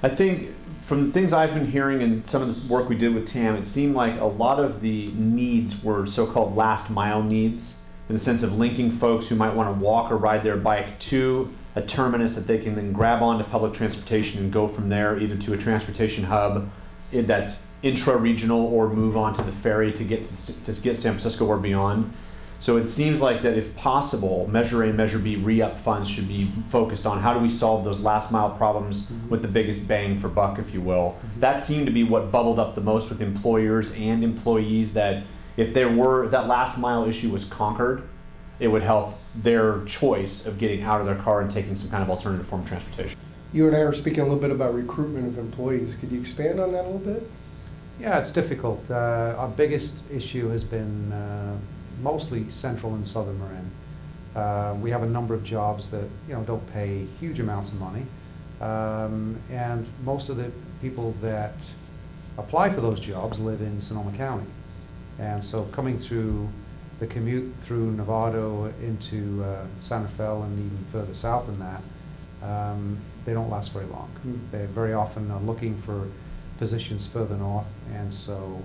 I think from the things I've been hearing and some of this work we did with T.A.M, it seemed like a lot of the needs were so-called last mile needs, in the sense of linking folks who might want to walk or ride their bike to a terminus that they can then grab onto public transportation and go from there either to a transportation hub that's intra-regional or move on to the ferry to get to San Francisco or beyond. So it seems like that if possible, Measure A and Measure B re-up funds should be focused on how do we solve those last mile problems with the biggest bang for buck, if you will. That seemed to be what bubbled up the most with employers and employees, that if there were, that last mile issue was conquered, it would help their choice of getting out of their car and taking some kind of alternative form of transportation. You and I were speaking a little bit about recruitment of employees. Could you expand on that a little bit? Yeah, it's difficult. Our biggest issue has been mostly central and southern Marin. We have a number of jobs that don't pay huge amounts of money, and most of the people that apply for those jobs live in Sonoma County. And so coming through the commute through Novato into San Rafael and even further south than that, they don't last very long. They very often are looking for positions further north, and so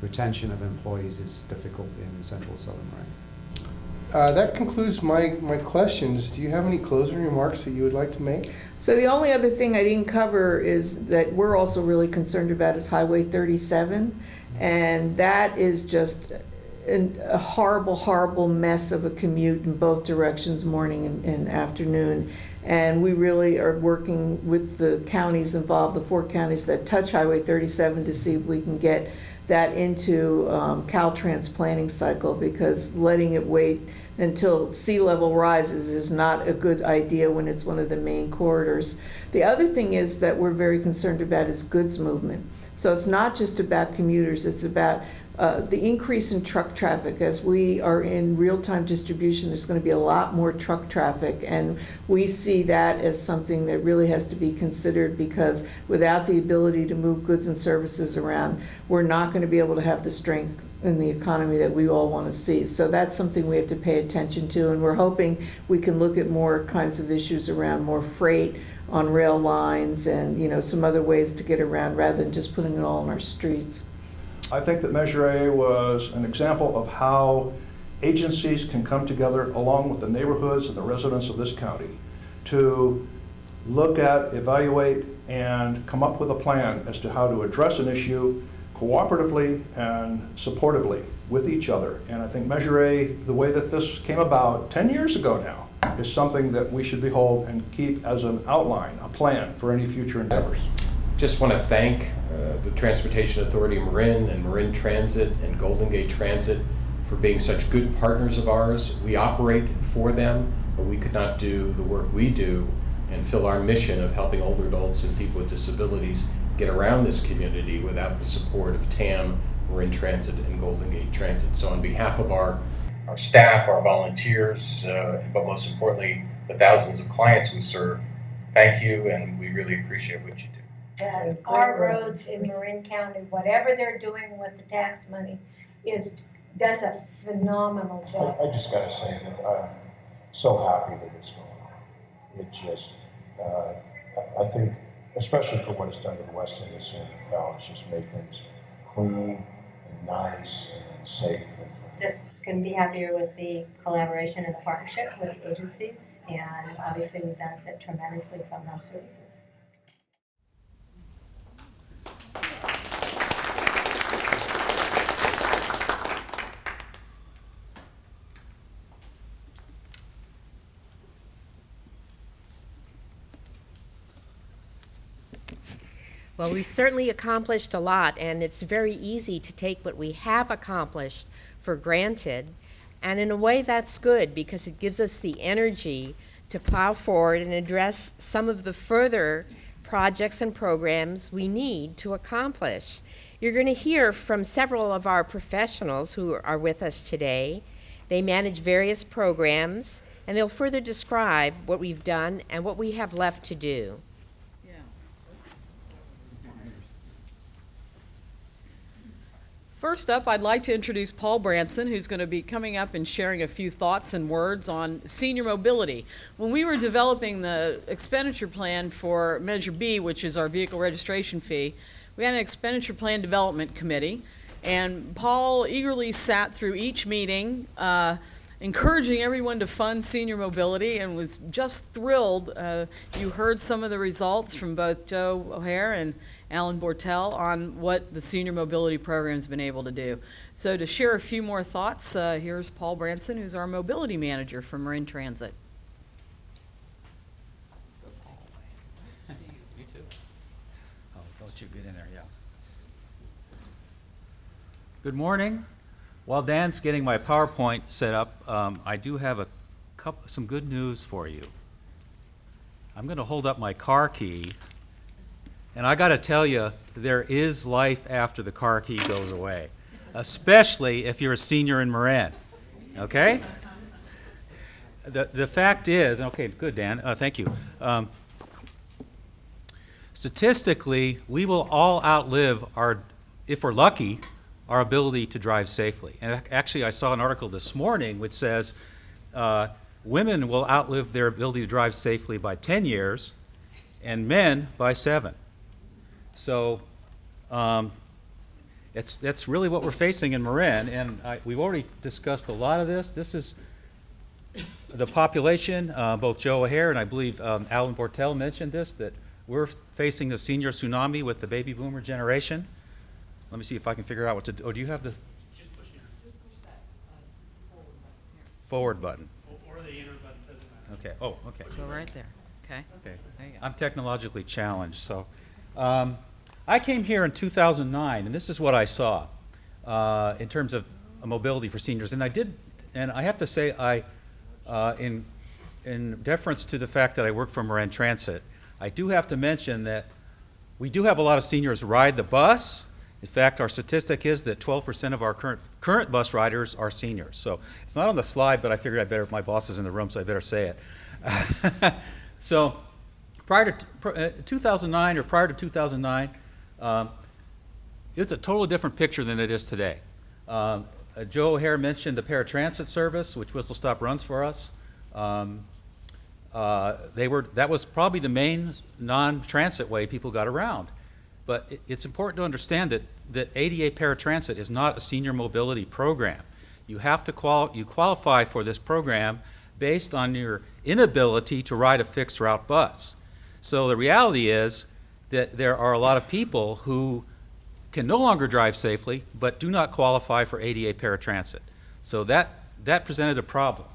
retention of employees is difficult in central southern Marin. That concludes my questions. Do you have any closing remarks that you would like to make? So the only other thing I didn't cover is that we're also really concerned about is Highway 37, and that is just a horrible, horrible mess of a commute in both directions, morning and afternoon. And we really are working with the counties involved, the 4 counties that touch Highway 37, to see if we can get that into Caltrans planning cycle, because letting it wait until sea level rises is not a good idea when it's one of the main corridors. The other thing is that we're very concerned about is goods movement. So it's not just about commuters, it's about the increase in truck traffic. As we are in real-time distribution, there's going to be a lot more truck traffic, and we see that as something that really has to be considered, because without the ability to move goods and services around, we're not going to be able to have the strength in the economy that we all want to see. So that's something we have to pay attention to, and we're hoping we can look at more kinds of issues around more freight on rail lines and, you know, some other ways to get around rather than just putting it all on our streets. I think that Measure A was an example of how agencies can come together along with the neighborhoods and the residents of this county to look at, evaluate, and come up with a plan as to how to address an issue cooperatively and supportively with each other. And I think Measure A, the way that this came about 10 years ago now, is something that we should behold and keep as an outline, a plan for any future endeavors. Just want to thank the Transportation Authority of Marin and Marin Transit and Golden Gate Transit for being such good partners of ours. We operate for them, but we could not do the work we do and fill our mission of helping older adults and people with disabilities get around this community without the support of T.A.M, Marin Transit, and Golden Gate Transit. So on behalf of our staff, our volunteers, but most importantly, the thousands of clients we serve, thank you, and we really appreciate what you do. And our roads in Marin County, whatever they're doing with the tax money, does a phenomenal job. I just gotta say that I'm so happy that it's going on. It just, I think, especially for what it's done to the west end of San Rafael, it's just made things clean and nice and safe and fun. Just couldn't be happier with the collaboration and the partnership with the agencies, and obviously we benefit tremendously from those services. Well, we've certainly accomplished a lot, and it's very easy to take what we have accomplished for granted. And in a way, that's good, because it gives us the energy to plow forward and address some of the further projects and programs we need to accomplish. You're going to hear from several of our professionals who are with us today. They manage various programs, and they'll further describe what we've done and what we have left to do. First up, I'd like to introduce Paul Branson, who's going to be coming up and sharing a few thoughts and words on senior mobility. When we were developing the expenditure plan for Measure B, which is our vehicle registration fee, we had an expenditure plan development committee, and Paul eagerly sat through each meeting, encouraging everyone to fund senior mobility, and was just thrilled. You heard some of the results from both Joe O'Hare and Alan Bortel on what the senior mobility program has been able to do. So to share a few more thoughts, here's Paul Branson, who's our mobility manager for Marin Transit. Nice to see you. You too. Oh, don't you get in there, yeah. Good morning. While Dan's getting my PowerPoint set up, I do have some good news for you. I'm going to hold up my car key. And I got to tell you, there is life after the car key goes away, especially if you're a senior in Marin, okay? The fact is, okay, good, Dan, thank you. Statistically, we will all outlive if we're lucky, our ability to drive safely. And actually, I saw an article this morning which says women will outlive their ability to drive safely by 10 years and men by 7. So that's really what we're facing in Marin, and we've already discussed a lot of this. This is the population. Both Joe O'Hare and I believe Alan Bortel mentioned this, that we're facing the senior tsunami with the baby boomer generation. Let me see if I can figure out what to do. Oh, do you have the Just push that forward button? Or the enter button, doesn't matter. Okay. Oh, okay. Go right there. Okay. Okay. There you go. I'm technologically challenged, so I came here in 2009, and this is what I saw. in terms of mobility for seniors. And I have to say, in deference to the fact that I work for Marin Transit, I do have to mention that we do have a lot of seniors ride the bus. In fact, our statistic is that 12% of our current bus riders are seniors. So it's not on the slide, but I figured my boss is in the room, so I better say it. So prior to 2009, or prior to 2009, it's a totally different picture than it is today. Joe O'Hare mentioned the paratransit service, which Whistle Stop runs for us. That was probably the main non-transit way people got around. But it's important to understand that ADA paratransit is not a senior mobility program. You have to qualify for this program based on your inability to ride a fixed route bus. So the reality is that there are a lot of people who can no longer drive safely but do not qualify for ADA paratransit. So that presented a problem.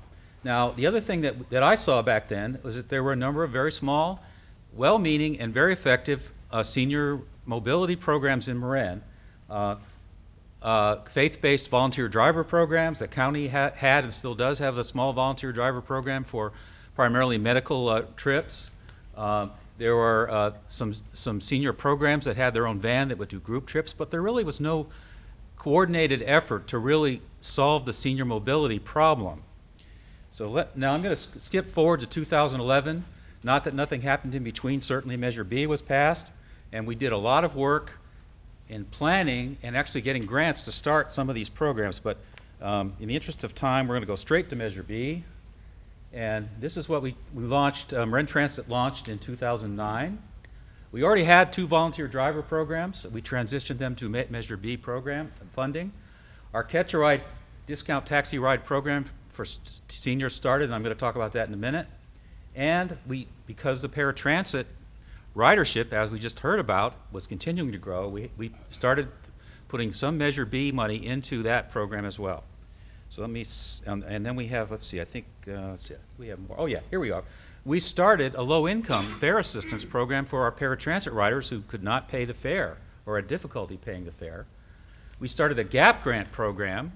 Now, the other thing that I saw back then was that there were a number of very small, well-meaning, and very effective senior mobility programs in Marin. Faith-based volunteer driver programs. The county had and still does have a small volunteer driver program for primarily medical trips. There were some senior programs that had their own van that would do group trips, but there really was no coordinated effort to really solve the senior mobility problem. So now I'm going to skip forward to 2011. Not that nothing happened in between. Certainly Measure B was passed, and we did a lot of work in planning and actually getting grants to start some of these programs. But in the interest of time, we're going to go straight to Measure B. And this is what we launched, Marin Transit launched in 2009. We already had 2 volunteer driver programs. We transitioned them to Measure B program funding. Our Catch a Ride discount taxi ride program for seniors started, and I'm going to talk about that in a minute. And because the paratransit ridership, as we just heard about, was continuing to grow, we started putting some Measure B money into that program as well. So let me, and then we have, let's see, I think, we have more. Oh yeah, here we are. We started a low-income fare assistance program for our paratransit riders who could not pay the fare or had difficulty paying the fare. We started a GAP grant program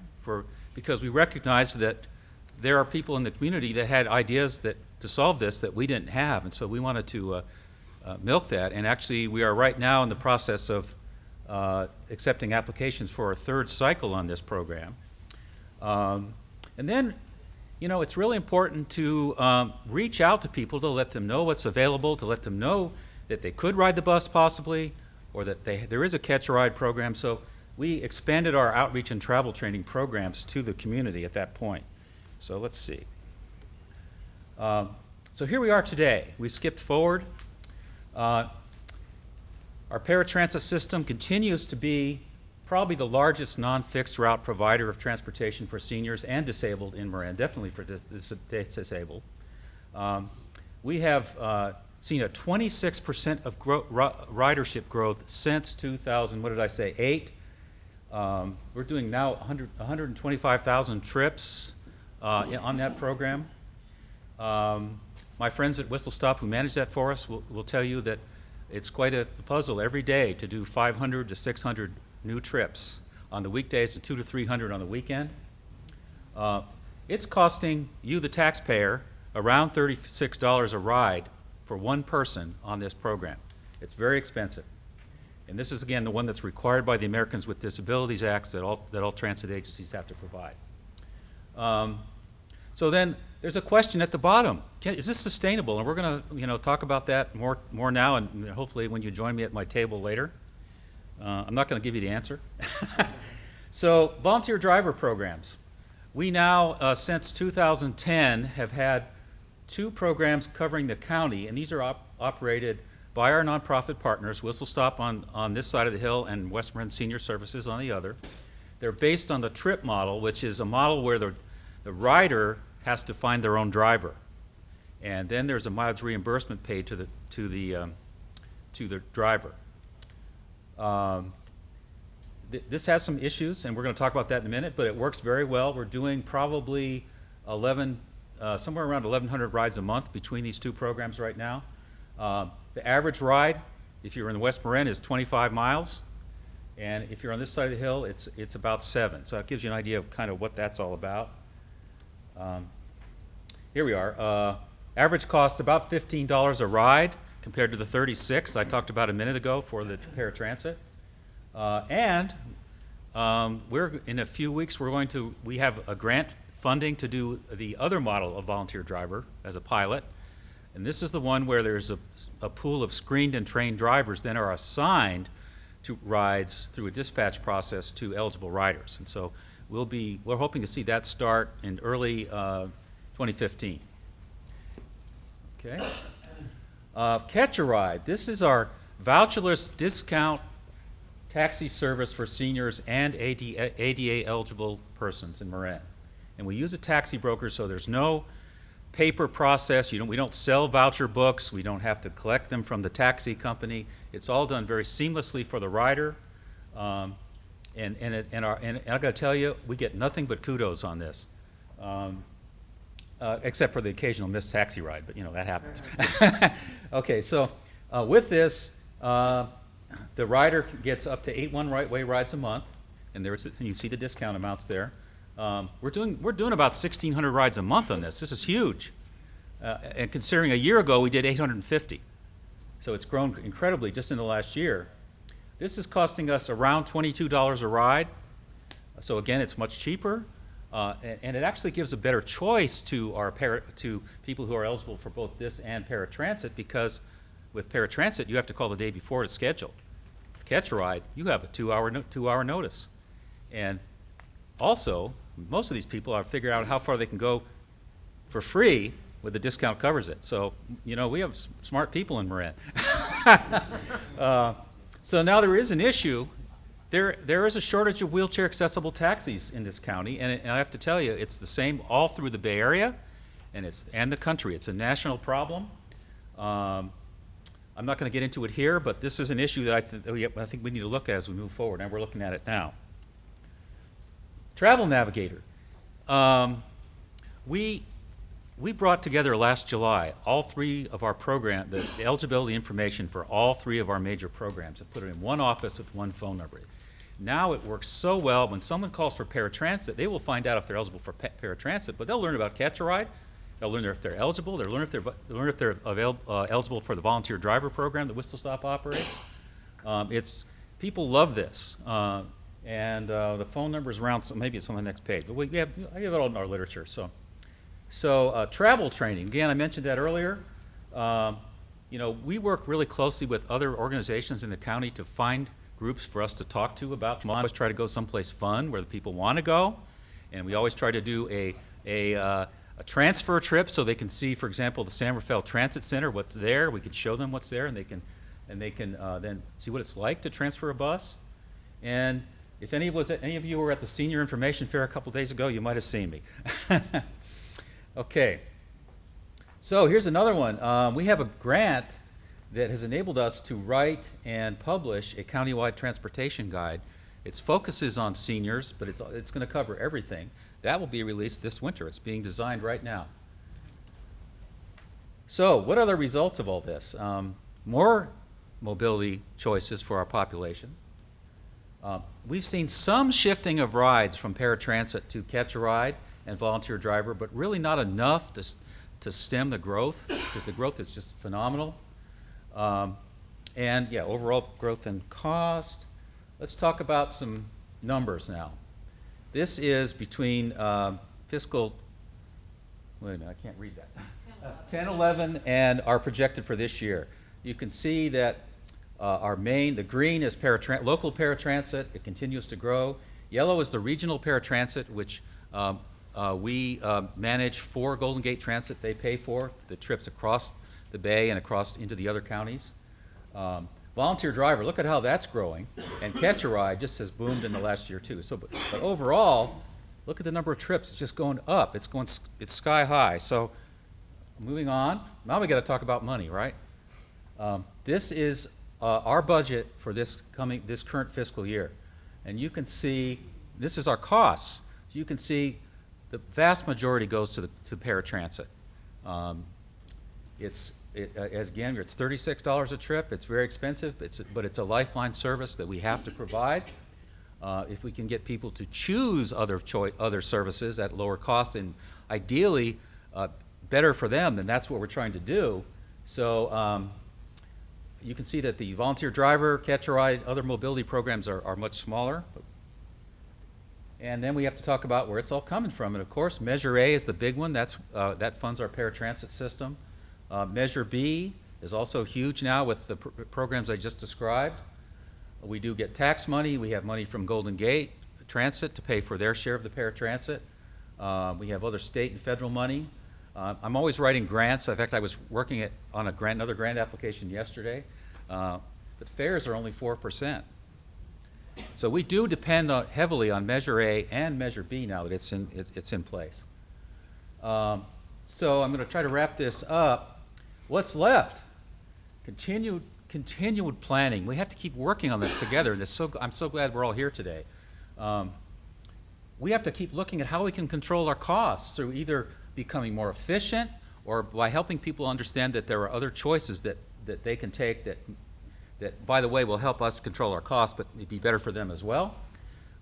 because we recognized that there are people in the community that had ideas to solve this that we didn't have, and so we wanted to milk that. And actually, we are right now in the process of accepting applications for a 3rd cycle on this program. And then, it's really important to reach out to people to let them know what's available, to let them know that they could ride the bus possibly, or that there is a catch-a-ride program. So we expanded our outreach and travel training programs to the community at that point. So let's see. So here we are today. We skipped forward. Our paratransit system continues to be probably the largest non-fixed route provider of transportation for seniors and disabled in Marin, definitely for disabled. We have seen a 26% of ridership growth since 8. We're doing now 125,000 trips on that program. My friends at Whistle Stop who manage that for us will tell you that it's quite a puzzle every day to do 500 to 600 new trips on the weekdays and 200 to 300 on the weekend. It's costing you, the taxpayer, around $36 a ride for one person on this program. It's very expensive. And this is, again, the one that's required by the Americans with Disabilities Act that all transit agencies have to provide. So then there's a question at the bottom. Is this sustainable? And we're going to talk about that more now, and hopefully when you join me at my table later. I'm not going to give you the answer. So volunteer driver programs. We now, since 2010, have had 2 programs covering the county, and these are operated by our nonprofit partners, Whistle Stop on this side of the hill and West Marin Senior Services on the other. They're based on the TRIP model, which is a model where the rider has to find their own driver, and then there's a mileage reimbursement paid to the driver. This has some issues, and we're going to talk about that in a minute, but it works very well. We're doing probably somewhere around 1,100 rides a month between these 2 programs right now. The average ride, if you're in the West Marin, is 25 miles, And if you're on this side of the hill, it's about 7. So that gives you an idea of kind of what that's all about. Here we are. Average cost about $15 a ride compared to the 36 I talked about a minute ago for the paratransit. We're in a few weeks we have a grant funding to do the other model of volunteer driver as a pilot. And this is the one where there's a pool of screened and trained drivers then are assigned to rides through a dispatch process to eligible riders. And so we're hoping to see that start in early 2015. Okay. Catch a Ride. This is our voucherless discount taxi service for seniors and ADA eligible persons in Marin. And we use a taxi broker, so there's no paper process. We don't sell voucher books. We don't have to collect them from the taxi company. It's all done very seamlessly for the rider. And I got to tell you, we get nothing but kudos on this, except for the occasional missed taxi ride. But that happens. Okay, so with this, the rider gets up to 8 one-way rides a month, and you see the discount amounts there. We're doing about 1,600 rides a month on this. This is huge. And considering a year ago we did 850. So it's grown incredibly just in the last year. This is costing us around $22 a ride. So again, it's much cheaper. And it actually gives a better choice to to people who are eligible for both this and paratransit, because with paratransit you have to call the day before to schedule. With Catch a Ride, you have a 2-hour notice. And also, most of these people are figuring out how far they can go for free with the discount covers it. So, we have smart people in Marin. So now there is an issue. There is a shortage of wheelchair accessible taxis in this county, and I have to tell you, it's the same all through the Bay Area and the country. It's a national problem. I'm not going to get into it here, but this is an issue that I think we need to look at as we move forward, and we're looking at it now. Travel Navigator. We brought together last July all 3 of our programs, the eligibility information for all 3 of our major programs, and put it in one office with one phone number. Now it works so well, when someone calls for paratransit, they will find out if they're eligible for paratransit, but they'll learn about Catch a Ride, they'll learn if they're eligible, they'll learn if they're eligible for the volunteer driver program that Whistle Stop operates. People love this. And the phone number is around, maybe it's on the next page, but I have it all in our literature. So travel training, again, I mentioned that earlier. We work really closely with other organizations in the county to find groups for us to talk to about. We always try to go someplace fun where the people want to go, and we always try to do a transfer trip so they can see, for example, the San Rafael Transit Center, what's there. We can show them what's there, and they can then see what it's like to transfer a bus. And if any of you were at the Senior Information Fair a couple days ago, you might have seen me. Okay, so here's another one. We have a grant that has enabled us to write and publish a countywide transportation guide. Its focus is on seniors, but it's going to cover everything. That will be released this winter. It's being designed right now. So what are the results of all this? More mobility choices for our population. We've seen some shifting of rides from paratransit to Catch a Ride and volunteer driver, but really not enough to stem the growth, because the growth is just phenomenal. And yeah, overall growth in cost. Let's talk about some numbers now. This is between fiscal, wait a minute, I can't read that. 10-11 and our projected for this year. You can see that the green is local paratransit. It continues to grow. Yellow is the regional paratransit, which we manage for Golden Gate Transit. They pay for the trips across the bay and across into the other counties. Volunteer driver, look at how that's growing. And Catch a Ride just has boomed in the last year too. So, but overall, look at the number of trips. It's just going up. It's sky high. So moving on. Now we got to talk about money, right? This is our budget for this current fiscal year. And you can see, this is our costs. You can see the vast majority goes to paratransit. It's As again, it's $36 a trip. It's very expensive, but it's a lifeline service that we have to provide. If we can get people to choose other services at lower cost, and ideally better for them, then that's what we're trying to do. So you can see that the volunteer driver, catch-a-ride, other mobility programs are much smaller. And then we have to talk about where it's all coming from. And of course, Measure A is the big one. That funds our paratransit system. Measure B is also huge now with the programs I just described. We do get tax money. We have money from Golden Gate Transit to pay for their share of the paratransit. We have other state and federal money. I'm always writing grants. In fact, I was working on another grant application yesterday. But fares are only 4%. So we do depend heavily on Measure A and Measure B now that it's in place. So I'm going to try to wrap this up. What's left? Continued planning. We have to keep working on this together, and I'm so glad we're all here today. We have to keep looking at how we can control our costs through either becoming more efficient or by helping people understand that there are other choices that they can take that, by the way, will help us control our costs, but it'd be better for them as well.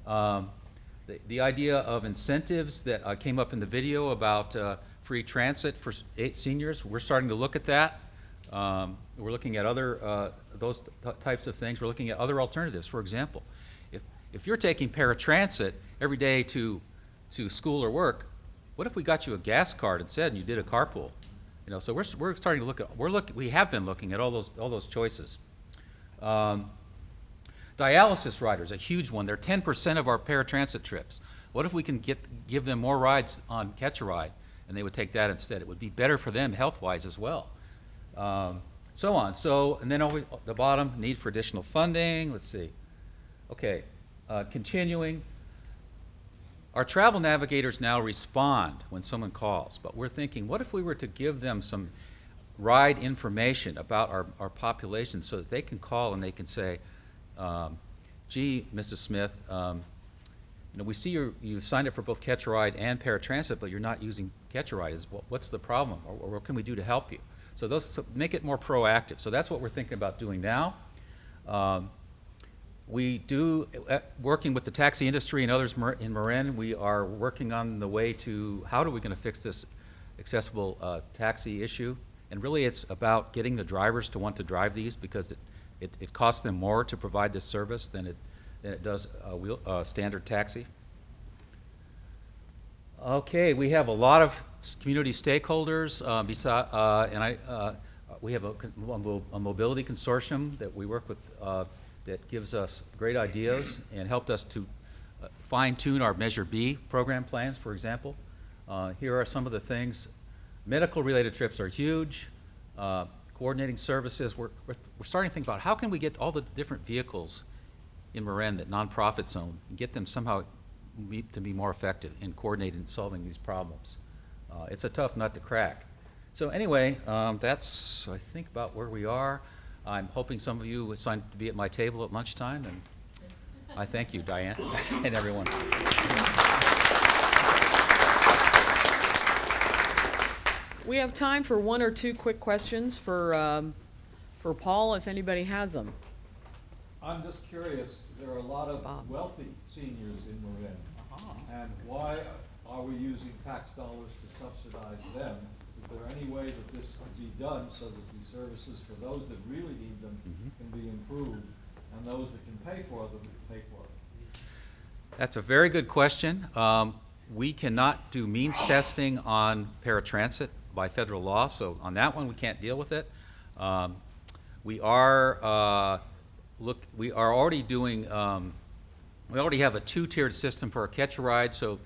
The idea of incentives that came up in the video about free transit for seniors, we're starting to look at that. We're looking at other those types of things. We're looking at other alternatives. For example, if you're taking paratransit every day to school or work, what if we got you a gas card instead and you did a carpool? You know, so we're starting to look at we have been looking at all those choices. Dialysis riders, a huge one. They're 10% of our paratransit trips. What if we can give them more rides on Catch-a-Ride and they would take that instead? It would be better for them health-wise as well. So on. So, and then always the bottom, need for additional funding. Let's see. Okay, continuing. Our travel navigators now respond when someone calls, but we're thinking, what if we were to give them some ride information about our population so that they can call and they can say, gee, Mrs. Smith, you know, we see you've signed up for both Catch-a-Ride and paratransit, but you're not using Catch-a-Ride. What's the problem, or what can we do to help you? So make it more proactive. So that's what we're thinking about doing now. We do, working with the taxi industry and others in Marin, we are working on the way to how are we going to fix this accessible taxi issue. And really it's about getting the drivers to want to drive these because it costs them more to provide this service than it does a standard taxi. Okay, we have a lot of community stakeholders. We have a mobility consortium that we work with that gives us great ideas and helped us to fine-tune our Measure B program plans, for example. Here are some of the things. Medical-related trips are huge. Coordinating services. We're starting to think about how can we get all the different vehicles in Marin that nonprofits own and get them somehow to be more effective in coordinating and solving these problems. It's a tough nut to crack. So anyway, that's, I think, about where we are. I'm hoping some of you would sign to be at my table at lunchtime, and I thank you, Diane, and everyone. We have time for one or two quick questions for Paul, if anybody has them. I'm just curious, there are a lot of wealthy seniors in Marin, and why are we using tax dollars to subsidize them? Is there any way that this could be done so that the services for those that really need them can be improved, and those that can pay for them pay for it? That's a very good question. We cannot do means testing on paratransit by federal law, so on that one we can't deal with it. We are already doing. We already have a two-tiered system for a Catch-a-Ride, so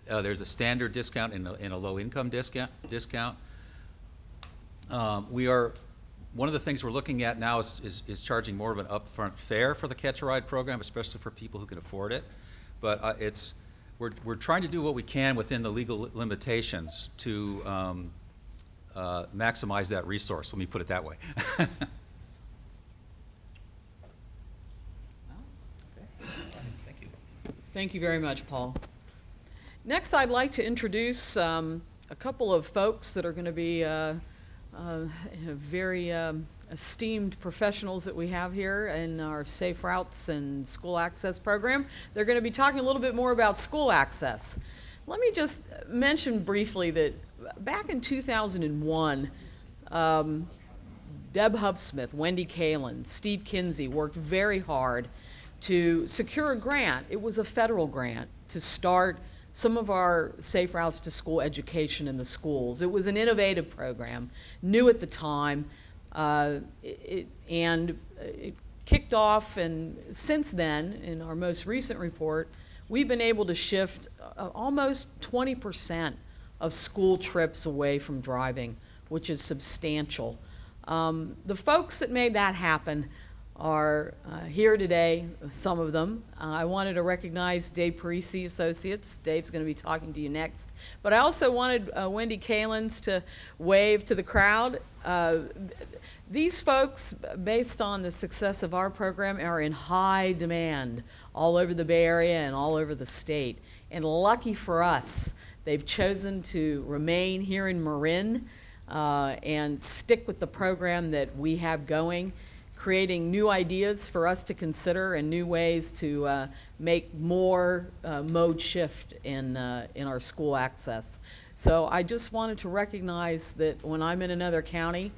there's a standard discount and a low-income discount. One of the things we're looking at now is charging more of an upfront fare for the Catch-a-Ride program, especially for people who can afford it. But we're trying to do what we can within the legal limitations to maximize that resource. Let me put it that way. Thank you very much, Paul. Next, I'd like to introduce a couple of folks that are going to be very esteemed professionals that we have here in our Safe Routes and School Access program. They're going to be talking a little bit more about school access. Let me just mention briefly that back in 2001, Deb Hubsmith, Wendy Kalin, Steve Kinsey worked very hard to secure a grant. It was a federal grant to start some of our Safe Routes to School education in the schools. It was an innovative program, new at the time, and it kicked off, and since then, in our most recent report, we've been able to shift almost 20% of school trips away from driving, which is substantial. The folks that made that happen are here today, some of them. I wanted to recognize Dave Parisi Associates. Dave's going to be talking to you next. But I also wanted Wendy Kalins to wave to the crowd. These folks, based on the success of our program, are in high demand all over the Bay Area and all over the state. And lucky for us, they've chosen to remain here in Marin and stick with the program that we have going, creating new ideas for us to consider and new ways to make more mode shift in our school access. So I just wanted to recognize that when I'm in another county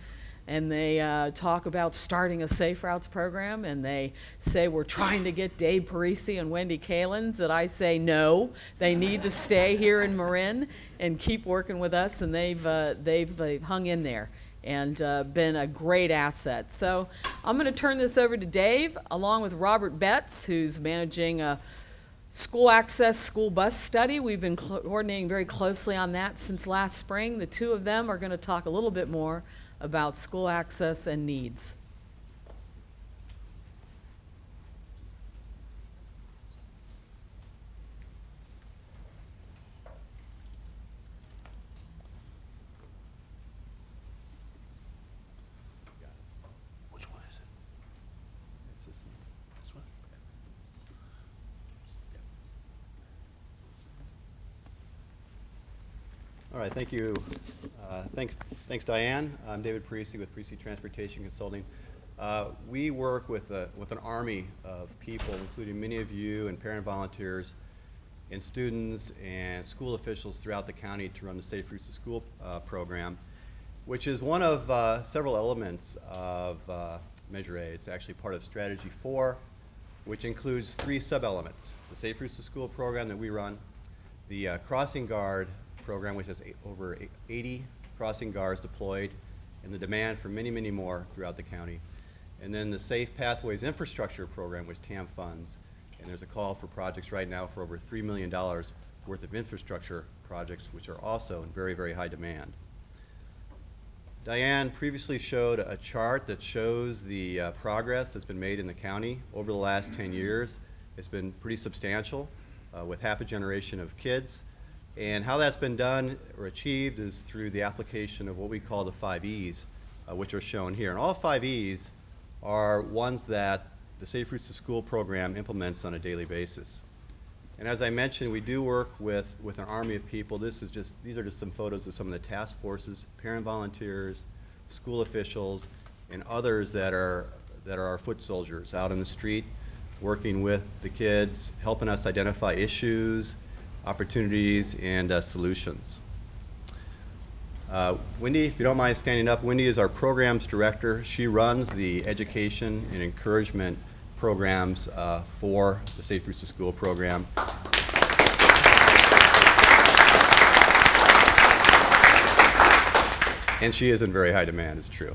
and they talk about starting a Safe Routes program and they say we're trying to get Dave Parisi and Wendy Kalins, that I say no, they need to stay here in Marin and keep working with us, and they've hung in there and been a great asset. So I'm going to turn this over to Dave, along with Robert Betts, who's managing a school access school bus study. We've been coordinating very closely on that since last spring. The two of them are going to talk a little bit more about school access and needs. All right, thank you. Thanks, Diane. I'm David Parisi with Parisi Transportation Consulting. We work with an army of people, including many of you and parent volunteers and students and school officials throughout the county to run the Safe Routes to School program, which is one of several elements of Measure A. It's actually part of Strategy 4, which includes 3 sub-elements: the Safe Routes to School program that we run, the Crossing Guard program, which has over 80 crossing guards deployed, and the demand for many, many more throughout the county. And then the Safe Pathways Infrastructure program, which T.A.M funds, and there's a call for projects right now for over $3 million worth of infrastructure projects, which are also in very, very high demand. Diane previously showed a chart that shows the progress that's been made in the county over the last 10 years. It's been pretty substantial, with half a generation of kids. And how that's been done or achieved is through the application of what we call the 5 E's, which are shown here. And all 5 E's are ones that the Safe Routes to School program implements on a daily basis. And as I mentioned, we do work with an army of people. These are just some photos of some of the task forces, parent volunteers, school officials, and others that are our foot soldiers out in the street, working with the kids, helping us identify issues, opportunities, and solutions. Wendy, if you don't mind standing up, Wendy is our programs director. She runs the education and encouragement programs for the Safe Routes to School program. And she is in very high demand, it's true.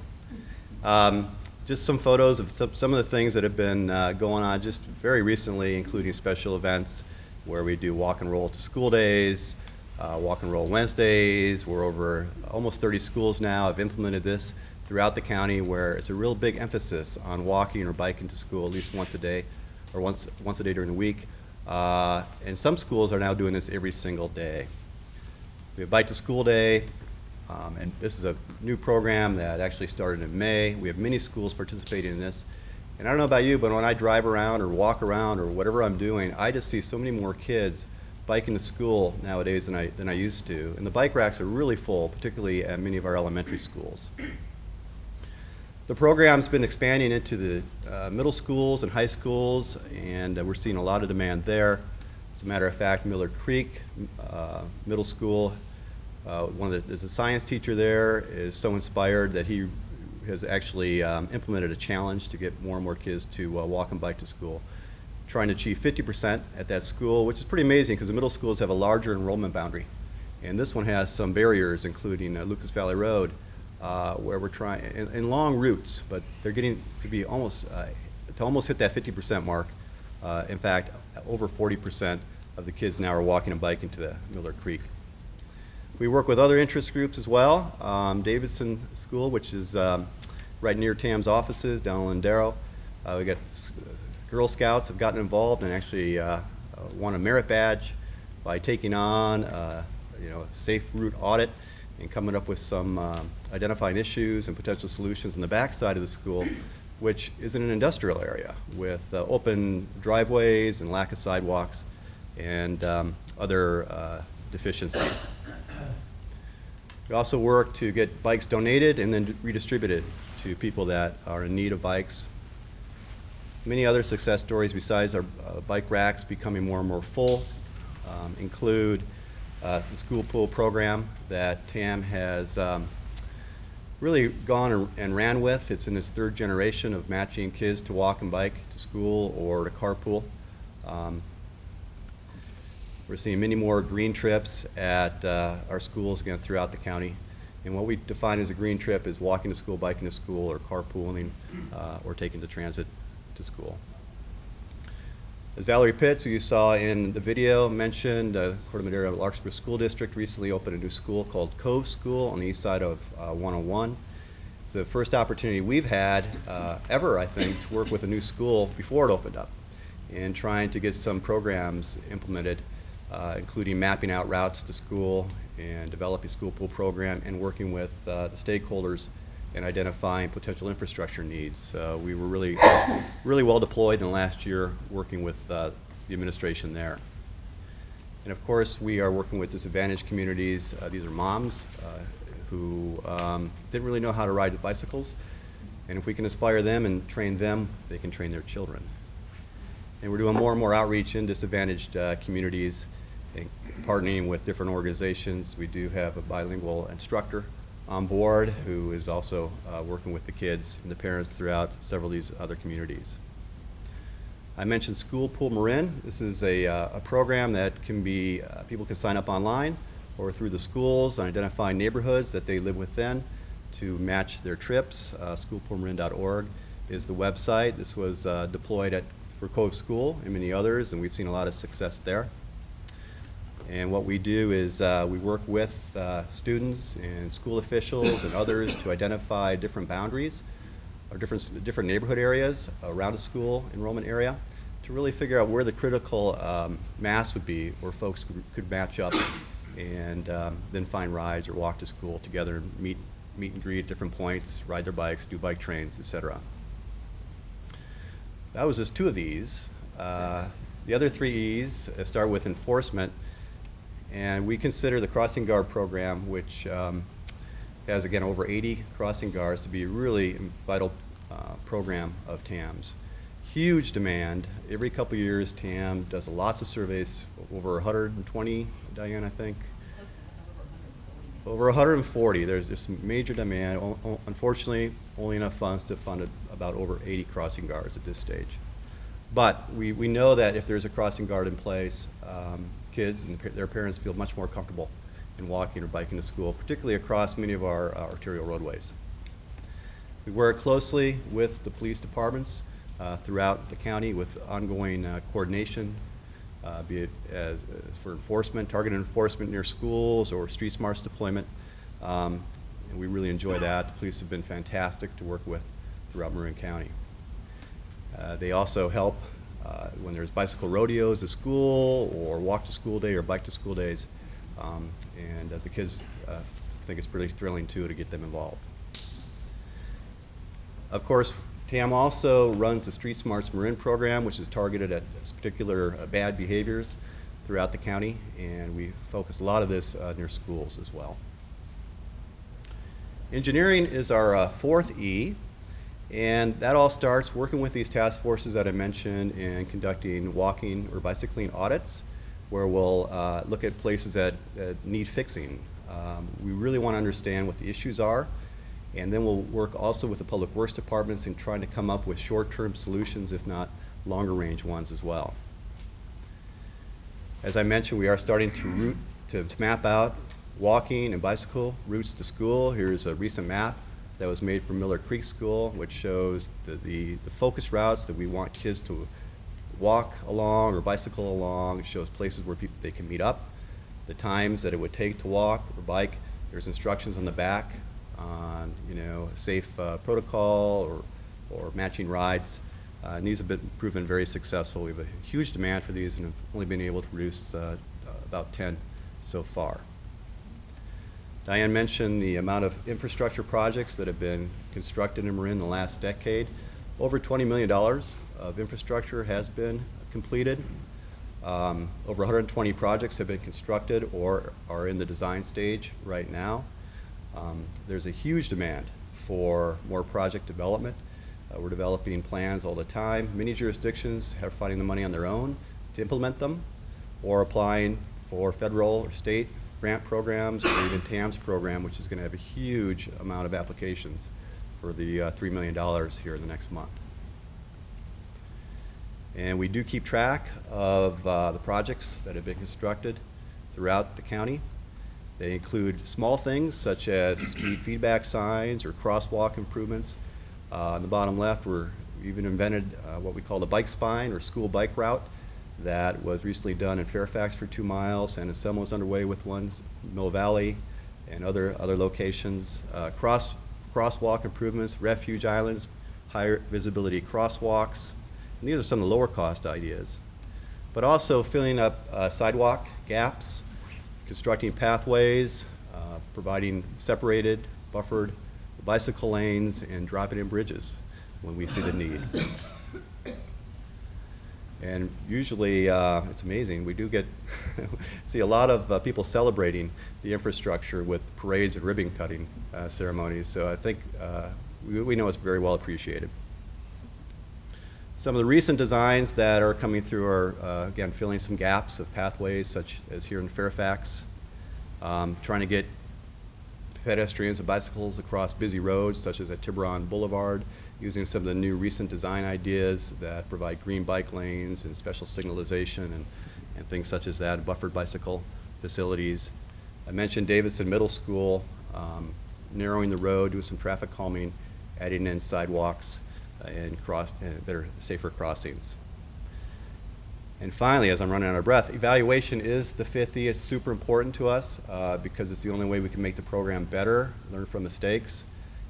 Just some photos of some of the things that have been going on just very recently, including special events where we do walk and roll to school days, walk and roll Wednesdays. We're over almost 30 schools now have implemented this throughout the county, where it's a real big emphasis on walking or biking to school at least once a day, or once a day during the week. And some schools are now doing this every single day. We have Bike to School Day, and this is a new program that actually started in May. We have many schools participating in this. And I don't know about you, but when I drive around or walk around or whatever I'm doing, I just see so many more kids biking to school nowadays than I used to. And the bike racks are really full, particularly at many of our elementary schools. The program's been expanding into the middle schools and high schools, and we're seeing a lot of demand there. As a matter of fact, Miller Creek Middle School, there's a science teacher there, is so inspired that he has actually implemented a challenge to get more and more kids to walk and bike to school, trying to achieve 50% at that school, which is pretty amazing because the middle schools have a larger enrollment boundary. And this one has some barriers, including Lucas Valley Road, where we're trying, in long routes, but they're getting to be almost hit that 50% mark. In fact, over 40% of the kids now are walking and biking to the Miller Creek. We work with other interest groups as well. Davidson School, which is right near TAM's offices down in Lindero. We got Girl Scouts have gotten involved and actually won a merit badge by taking on a safe route audit and coming up with some identifying issues and potential solutions in the back side of the school, which is in an industrial area with open driveways and lack of sidewalks and other deficiencies. We also work to get bikes donated and then redistributed to people that are in need of bikes. Many other success stories besides our bike racks becoming more and more full include the school pool program that T.A.M has really gone and ran with. It's in its third generation of matching kids to walk and bike to school or to carpool. We're seeing many more green trips at our schools again throughout the county. And what we define as a green trip is walking to school, biking to school, or carpooling, or taking the transit to school. As Valerie Pitts, who you saw in the video, mentioned, Corte Madera Larkspur School District recently opened a new school called Cove School on the east side of 101. It's the first opportunity we've had ever, I think, to work with a new school before it opened up and trying to get some programs implemented, including mapping out routes to school and developing a school pool program and working with the stakeholders and identifying potential infrastructure needs. We were really well deployed in the last year working with the administration there. And of course, we are working with disadvantaged communities. These are moms who didn't really know how to ride bicycles. And if we can inspire them and train them, they can train their children. And we're doing more and more outreach in disadvantaged communities and partnering with different organizations. We do have a bilingual instructor on board who is also working with the kids and the parents throughout several of these other communities. I mentioned School Pool Marin. This is a program that can be, people can sign up online or through the schools and identify neighborhoods that they live within to match their trips. Schoolpoolmarin.org is the website. This was deployed for Cove School and many others, and we've seen a lot of success there. And what we do is we work with students and school officials and others to identify different boundaries or different neighborhood areas around a school enrollment area to really figure out where the critical mass would be where folks could match up and then find rides or walk to school together and meet and greet at different points, ride their bikes, do bike trains, etc. That was just two of these. The other three E's start with enforcement. And we consider the crossing guard program, which has, again, over 80 crossing guards, to be a really vital program of T.A.M's. Huge demand. Every couple of years, T.A.M does lots of surveys, over 120, Diane, I think. Over 140. There's this major demand. Unfortunately, only enough funds to fund about over 80 crossing guards at this stage. But we know that if there's a crossing guard in place, kids and their parents feel much more comfortable in walking or biking to school, particularly across many of our arterial roadways. We work closely with the police departments throughout the county with ongoing coordination, be it as for enforcement, targeted enforcement near schools or street smarts deployment. And we really enjoy that. The police have been fantastic to work with throughout Marin County. They also help when there's bicycle rodeos at school or walk to school day or bike to school days. And the kids think it's pretty thrilling too to get them involved. Of course, T.A.M also runs the Street Smarts Marin program, which is targeted at particular bad behaviors. throughout the county, and we focus a lot of this near schools as well. Engineering is our fourth E, and that all starts working with these task forces that I mentioned and conducting walking or bicycling audits, where we'll look at places that need fixing. We really want to understand what the issues are, and then we'll work also with the public works departments in trying to come up with short-term solutions, if not longer range ones as well. As I mentioned, we are starting to map out walking and bicycle routes to school. Here's a recent map that was made for Miller Creek School, which shows the focus routes that we want kids to walk along or bicycle along. It shows places where they can meet up, the times that it would take to walk or bike. There's instructions on the back on, safe protocol or matching rides. And these have been proven very successful. We have a huge demand for these and have only been able to produce about 10 so far. Diane mentioned the amount of infrastructure projects that have been constructed in Marin in the last decade. Over $20 million of infrastructure has been completed. Over 120 projects have been constructed or are in the design stage right now. There's a huge demand for more project development. We're developing plans all the time. Many jurisdictions are finding the money on their own to implement them or applying for federal or state grant programs or even T.A.M.'s program, which is going to have a huge amount of applications for the $3 million here in the next month. And we do keep track of the projects that have been constructed throughout the county. They include small things such as speed feedback signs or crosswalk improvements. On the bottom left, we even invented what we call the bike spine or school bike route that was recently done in Fairfax for 2 miles, and San was underway with ones in Mill Valley and other locations. Crosswalk improvements, refuge islands, higher visibility crosswalks. And these are some of the lower cost ideas. But also filling up sidewalk gaps, constructing pathways, providing separated, buffered bicycle lanes, and dropping in bridges when we see the need. And usually, it's amazing, we do get see a lot of people celebrating the infrastructure with parades and ribbon cutting ceremonies, so I think we know it's very well appreciated. Some of the recent designs that are coming through are, again, filling some gaps of pathways, such as here in Fairfax, trying to get pedestrians and bicycles across busy roads, such as at Tiburon Boulevard, using some of the new recent design ideas that provide green bike lanes and special signalization and things such as that, buffered bicycle facilities. I mentioned Davidson Middle School, narrowing the road, doing some traffic calming, adding in sidewalks and better, safer crossings. And finally, as I'm running out of breath, evaluation is the fifth E. It's super important to us because it's the only way we can make the program better, learn from mistakes,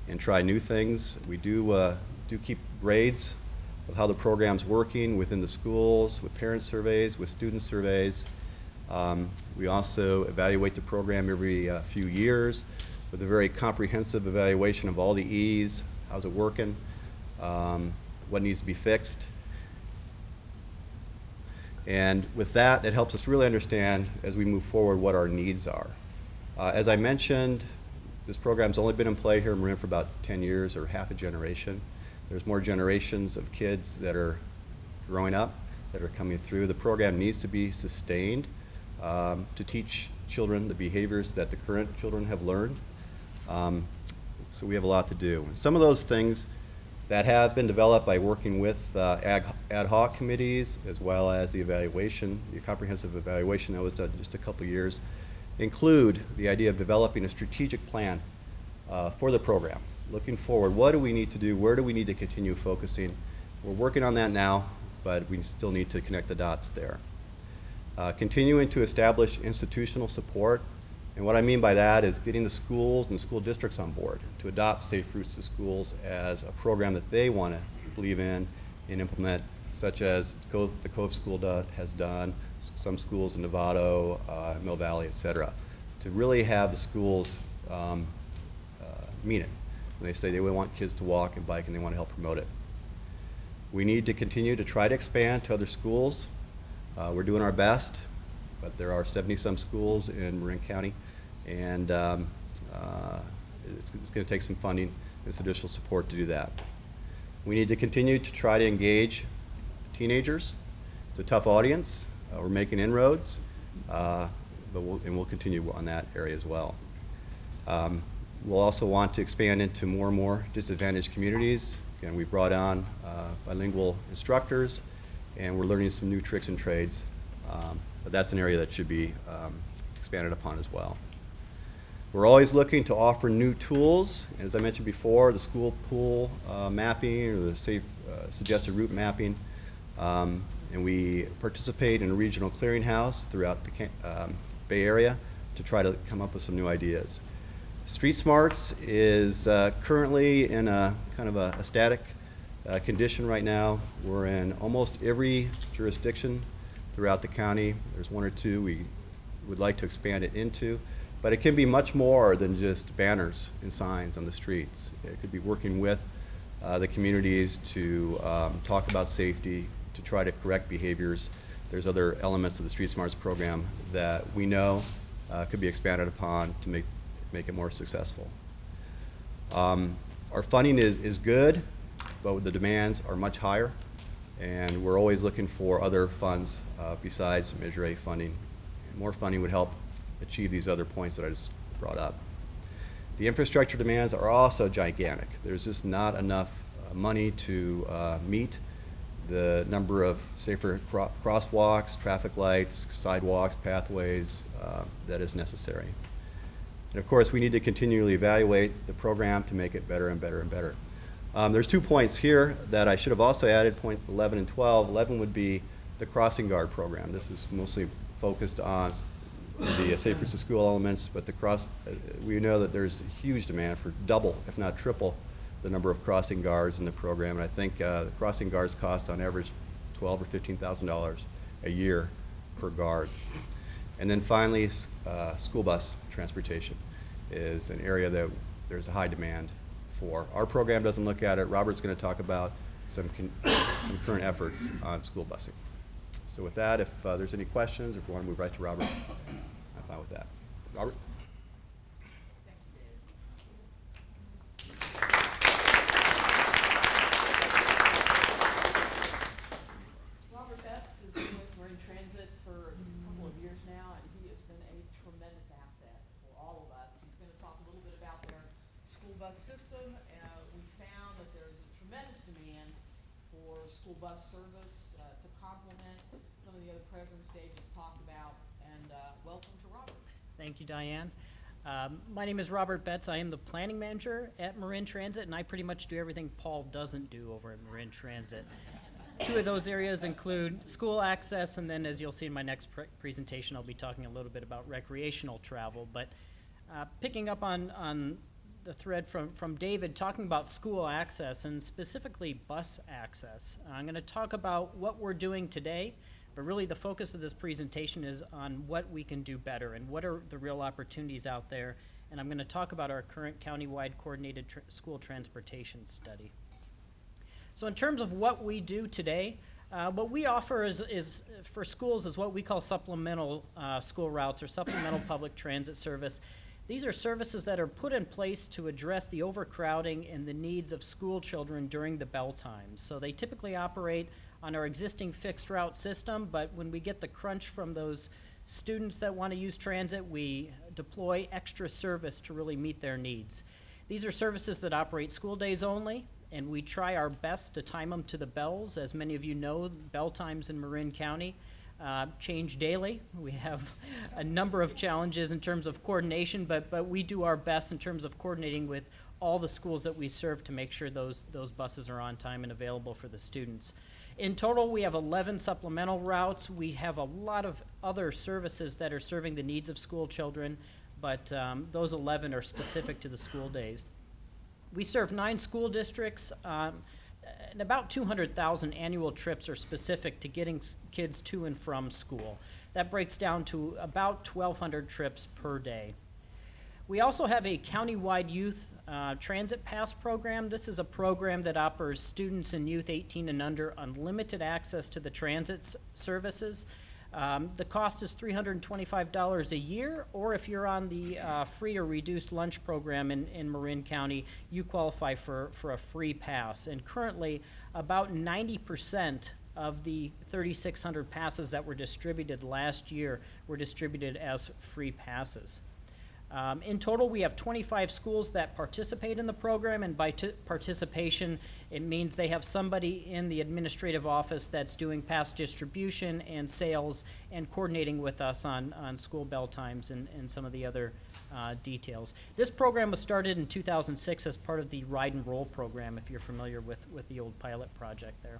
and try new things. We do keep grades of how the program's working within the schools, with parent surveys, with student surveys. We also evaluate the program every few years with a very comprehensive evaluation of all the E's, how's it working, what needs to be fixed. And with that, it helps us really understand as we move forward what our needs are. As I mentioned, this program's only been in play here in Marin for about 10 years or half a generation. There's more generations of kids that are growing up, that are coming through. The program needs to be sustained to teach children the behaviors that the current children have learned. So we have a lot to do. Some of those things that have been developed by working with ad hoc committees, as well as the evaluation, the comprehensive evaluation that was done just a couple years, include the idea of developing a strategic plan for the program. Looking forward, what do we need to do? Where do we need to continue focusing? We're working on that now, but we still need to connect the dots there. Continuing to establish institutional support. And what I mean by that is getting the schools and the school districts on board to adopt Safe Routes to Schools as a program that they want to believe in and implement, such as the Cove School has done, some schools in Novato, Mill Valley, et cetera, to really have the schools mean it. When they say they want kids to walk and bike and they want to help promote it. We need to continue to try to expand to other schools. We're doing our best. but there are 70-some schools in Marin County, and it's going to take some funding and some additional support to do that. We need to continue to try to engage teenagers. It's a tough audience. We're making inroads, but we'll continue on that area as well. We'll also want to expand into more and more disadvantaged communities. Again, we brought on bilingual instructors, and we're learning some new tricks and trades, but that's an area that should be expanded upon as well. We're always looking to offer new tools. As I mentioned before, the school pool mapping or the safe suggested route mapping. And we participate in a regional clearinghouse throughout the Bay Area to try to come up with some new ideas. Street Smarts is currently in a kind of a static condition right now. We're in almost every jurisdiction throughout the county. There's one or two we would like to expand it into. But it can be much more than just banners and signs on the streets. It could be working with the communities to talk about safety, to try to correct behaviors. There's other elements of the Street Smarts program that we know could be expanded upon to make it more successful. Our funding is good, but the demands are much higher, and we're always looking for other funds besides Measure A funding. More funding would help achieve these other points that I just brought up. The infrastructure demands are also gigantic. There's just not enough money to meet the number of safer crosswalks, traffic lights, sidewalks, pathways that is necessary. And of course, we need to continually evaluate the program to make it better and better and better. There's 2 points here that I should have also added, point 11 and 12. 11 would be the crossing guard program. This is mostly focused on the safe routes to school elements, but we know that there's a huge demand for double, if not triple, the number of crossing guards in the program. And I think the crossing guards cost on average $12,000 or $15,000 a year per guard. And then finally, school bus transportation is an area that there's a high demand for. Our program doesn't look at it. Robert's going to talk about some current efforts on school busing. So with that, if there's any questions, or if you want to move right to Robert, I'm fine with that. Robert? Robert Betts has been with Marin Transit for a couple of years now, and he has been a tremendous asset for all of us. He's going to talk a little bit about their school bus system. We found that there's a tremendous demand for school bus service to complement some of the other programs Dave just talked about. And welcome to Robert. Thank you, Diane. My name is Robert Betts. I am the planning manager at Marin Transit, and I pretty much do everything Paul doesn't do over at Marin Transit. 2 of those areas include school access, and then as you'll see in my next presentation, I'll be talking a little bit about recreational travel. But picking up on the thread from David, talking about school access, and specifically bus access, I'm going to talk about what we're doing today, but really the focus of this presentation is on what we can do better and what are the real opportunities out there. And I'm going to talk about our current countywide coordinated school transportation study. So in terms of what we do today, what we offer is for schools is what we call supplemental school routes or supplemental public transit service. These are services that are put in place to address the overcrowding and the needs of school children during the bell times. So they typically operate on our existing fixed route system, but when we get the crunch from those students that want to use transit, we deploy extra service to really meet their needs. These are services that operate school days only, and we try our best to time them to the bells. As many of you know, bell times in Marin County change daily. We have a number of challenges in terms of coordination, but we do our best in terms of coordinating with all the schools that we serve to make sure those buses are on time and available for the students. In total, we have 11 supplemental routes. We have a lot of other services that are serving the needs of school children, but those 11 are specific to the school days. We serve 9 school districts, and about 200,000 annual trips are specific to getting kids to and from school. That breaks down to about 1,200 trips per day. We also have a countywide youth transit pass program. This is a program that offers students and youth 18 and under unlimited access to the transit services. The cost is $325 a year, or if you're on the free or reduced lunch program in Marin County, you qualify for a free pass. And currently, about 90% of the 3,600 passes that were distributed last year were distributed as free passes. In total, we have 25 schools that participate in the program, and by participation, it means they have somebody in the administrative office that's doing pass distribution and sales and coordinating with us on school bell times and some of the other details. This program was started in 2006 as part of the Ride and Roll program, if you're familiar with the old pilot project there.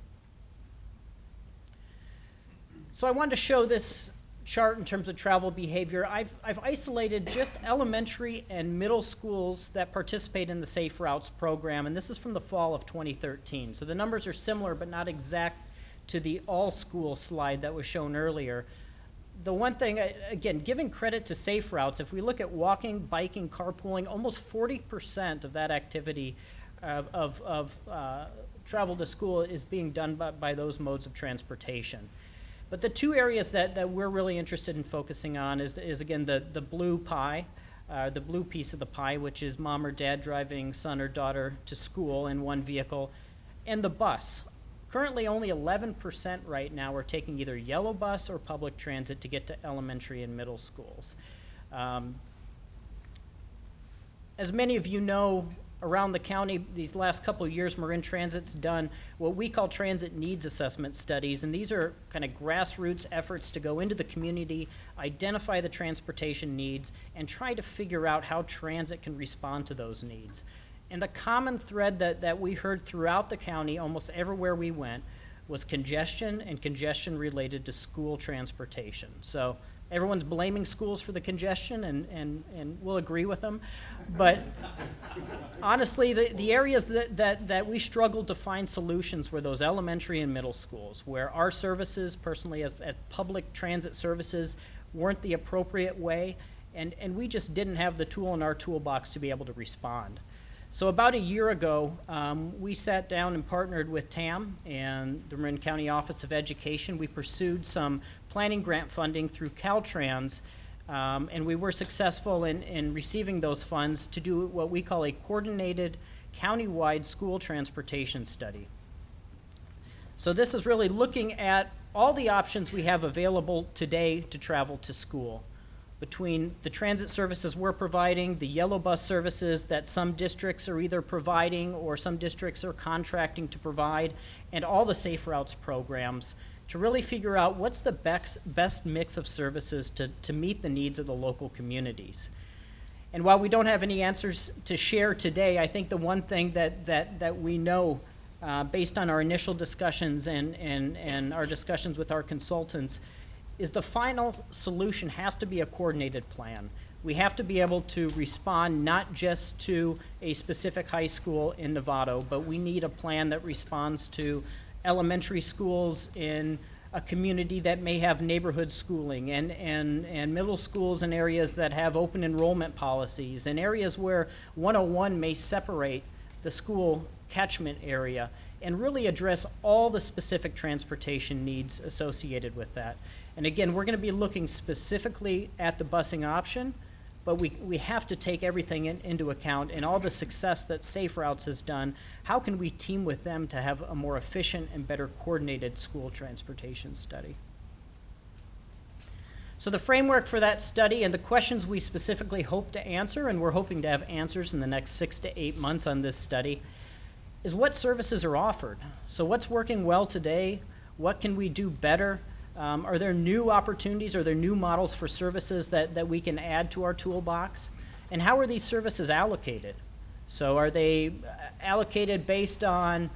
So I wanted to show this chart in terms of travel behavior. I've isolated just elementary and middle schools that participate in the Safe Routes program, and this is from the fall of 2013. So the numbers are similar but not exact to the all-school slide that was shown earlier. The one thing, again, giving credit to Safe Routes, if we look at walking, biking, carpooling, almost 40% of that activity of travel to school is being done by those modes of transportation. But the two areas that we're really interested in focusing on is again, the blue pie, the blue piece of the pie, which is mom or dad driving son or daughter to school in one vehicle, and the bus. Currently, only 11% right now are taking either yellow bus or public transit to get to elementary and middle schools. As many of you know, around the county, these last couple of years, Marin Transit's done what we call transit needs assessment studies, and these are kind of grassroots efforts to go into the community, identify the transportation needs, and try to figure out how transit can respond to those needs. And the common thread that we heard throughout the county, almost everywhere we went, was congestion and congestion related to school transportation. So everyone's blaming schools for the congestion, and we'll agree with them. But honestly, the areas that we struggled to find solutions were those elementary and middle schools, where our services, personally as public transit services, weren't the appropriate way, and we just didn't have the tool in our toolbox to be able to respond. So about a year ago, we sat down and partnered with T.A.M. and the Marin County Office of Education. We pursued some planning grant funding through Caltrans, and we were successful in receiving those funds to do what we call a coordinated countywide school transportation study. So this is really looking at all the options we have available today to travel to school, between the transit services we're providing, the yellow bus services that some districts are either providing or some districts are contracting to provide, and all the Safe Routes programs, to really figure out what's the best mix of services to meet the needs of the local communities. And while we don't have any answers to share today, I think the one thing that we know based on our initial discussions and our discussions with our consultants is the final solution has to be a coordinated plan. We have to be able to respond not just to a specific high school in Novato, but we need a plan that responds to elementary schools in a community that may have neighborhood schooling, and middle schools in areas that have open enrollment policies, and areas where 101 may separate the school catchment area, and really address all the specific transportation needs associated with that. And again, we're going to be looking specifically at the busing option, but we have to take everything into account, and all the success that Safe Routes has done. How can we team with them to have a more efficient and better coordinated school transportation study? So the framework for that study and the questions we specifically hope to answer, and we're hoping to have answers in the next 6 to 8 months on this study, is what services are offered. So what's working well today? What can we do better? Are there new opportunities? Are there new models for services that we can add to our toolbox? And how are these services allocated? So are they allocated based on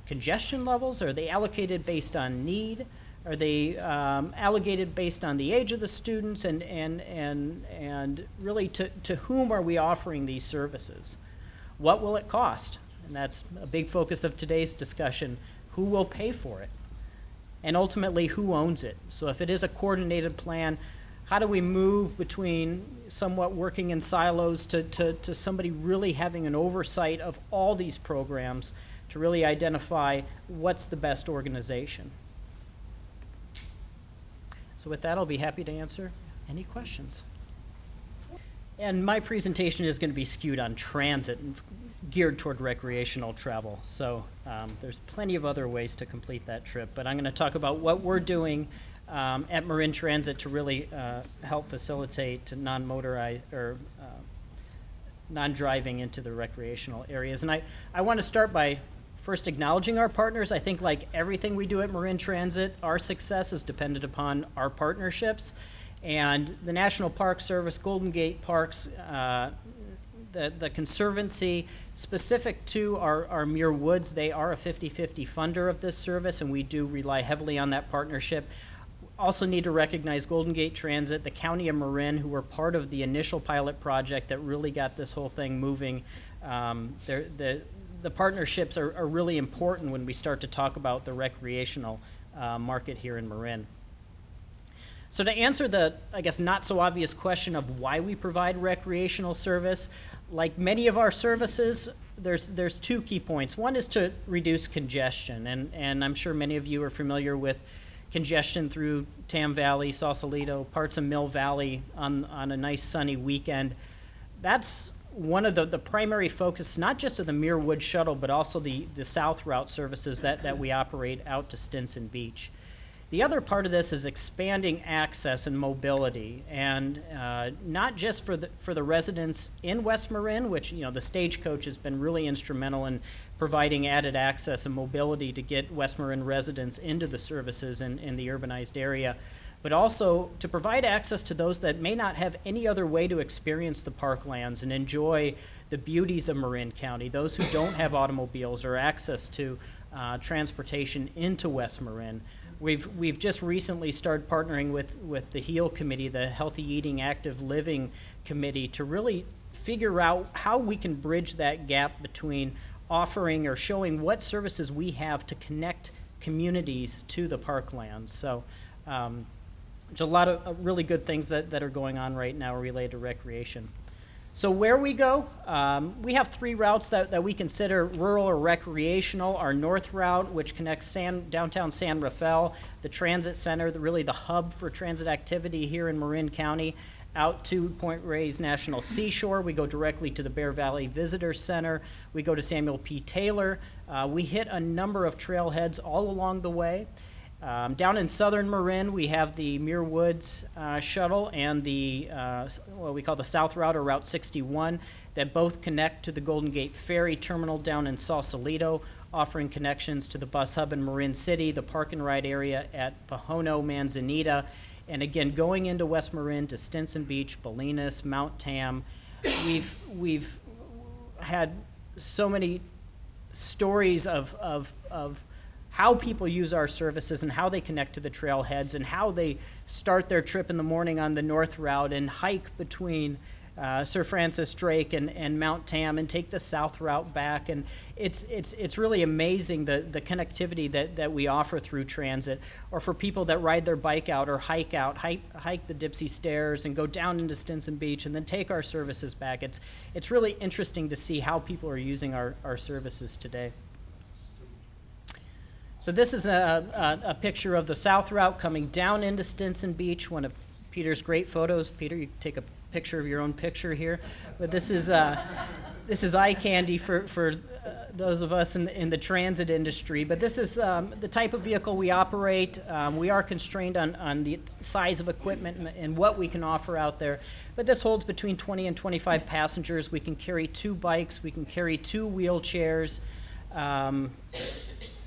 congestion levels? Are they allocated based on need? Are they allocated based on the age of the students? And really to whom are we offering these services? What will it cost? And that's a big focus of today's discussion. Who will pay for it? And ultimately, who owns it? So if it is a coordinated plan, how do we move between somewhat working in silos to somebody really having an oversight of all these programs to really identify what's the best organization? So with that, I'll be happy to answer any questions. And my presentation is going to be skewed on transit and geared toward recreational travel. So there's plenty of other ways to complete that trip, but I'm going to talk about what we're doing at Marin Transit to really help facilitate non-motorized or non-driving into the recreational areas. And I want to start by first acknowledging our partners. I think like everything we do at Marin Transit, our success is dependent upon our partnerships. And the National Park Service, Golden Gate Parks, the Conservancy, specific to our Muir Woods, they are a 50-50 funder of this service, and we do rely heavily on that partnership. Also need to recognize Golden Gate Transit, the County of Marin, who were part of the initial pilot project that really got this whole thing moving. The partnerships are really important when we start to talk about the recreational market here in Marin. So to answer the, I guess, not so obvious question of why we provide recreational service, like many of our services, there's two key points. One is to reduce congestion, and I'm sure many of you are familiar with congestion through T.A.M. Valley, Sausalito, parts of Mill Valley on a nice sunny weekend. That's one of the primary focus, not just of the Muir Woods shuttle, but also the South Route services that we operate out to Stinson Beach. The other part of this is expanding access and mobility, and not just for the residents in West Marin, which, you know, the Stagecoach has been really instrumental in providing added access and mobility to get West Marin residents into the services in the urbanized area, but also to provide access to those that may not have any other way to experience the parklands and enjoy the beauties of Marin County, those who don't have automobiles or access to transportation into West Marin. We've just recently started partnering with the HEAL committee, the Healthy Eating Active Living committee, to really figure out how we can bridge that gap between offering or showing what services we have to connect communities to the parklands. So there's a lot of really good things that are going on right now related to recreation. So where we go, we have three routes that we consider rural or recreational. Our north route, which connects downtown San Rafael, the transit center, really the hub for transit activity here in Marin County, out to Point Reyes National Seashore. We go directly to the Bear Valley Visitor Center. We go to Samuel P. Taylor. We hit a number of trailheads all along the way. Down in southern Marin, we have the Muir Woods shuttle and the what we call the South Route, or Route 61, that both connect to the Golden Gate Ferry Terminal down in Sausalito, offering connections to the bus hub in Marin City, the park and ride area at Pahono, Manzanita, and again, going into West Marin to Stinson Beach, Bolinas, Mount Tam. We've had so many stories of how people use our services and how they connect to the trailheads and how they start their trip in the morning on the north route and hike between Sir Francis Drake and Mount Tam and take the south route back. And it's really amazing the connectivity that we offer through transit, or for people that ride their bike out or hike the Dipsy Stairs and go down into Stinson Beach and then take our services back. It's really interesting to see how people are using our services today. So this is a picture of the South Route coming down into Stinson Beach, one of Peter's great photos. Peter, you take a picture of your own picture here. But this is eye candy for those of us in the transit industry. But this is the type of vehicle we operate. We are constrained on the size of equipment and what we can offer out there. But this holds between 20 and 25 passengers. We can carry 2 bikes. We can carry 2 wheelchairs.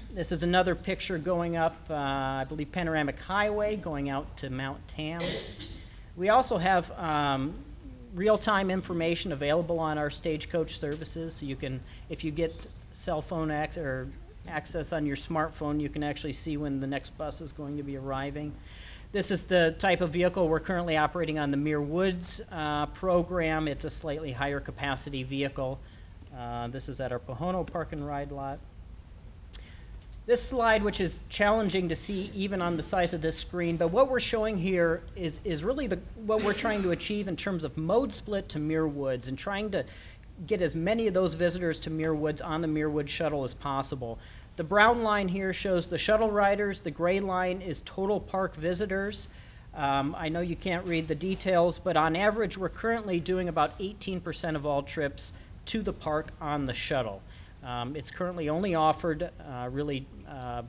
This is another picture going up, I believe, Panoramic Highway, going out to Mount Tam. We also have real-time information available on our Stagecoach services. So you can, if you get cell phone access on your smartphone, you can actually see when the next bus is going to be arriving. This is the type of vehicle we're currently operating on the Muir Woods program. It's a slightly higher capacity vehicle. This is at our Pahono Park and Ride lot. This slide, which is challenging to see even on the size of this screen, but what we're showing here is really what we're trying to achieve in terms of mode split to Muir Woods and trying to get as many of those visitors to Muir Woods on the Muir Woods shuttle as possible. The brown line here shows the shuttle riders. The gray line is total park visitors. I know you can't read the details, but on average, we're currently doing about 18% of all trips to the park on the shuttle. It's currently only offered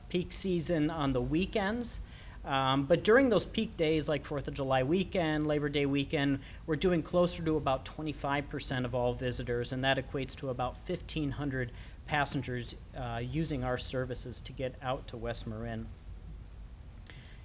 peak season on the weekends. But during those peak days, like 4th of July weekend, Labor Day weekend, we're doing closer to about 25% of all visitors, and that equates to about 1,500 passengers using our services to get out to West Marin.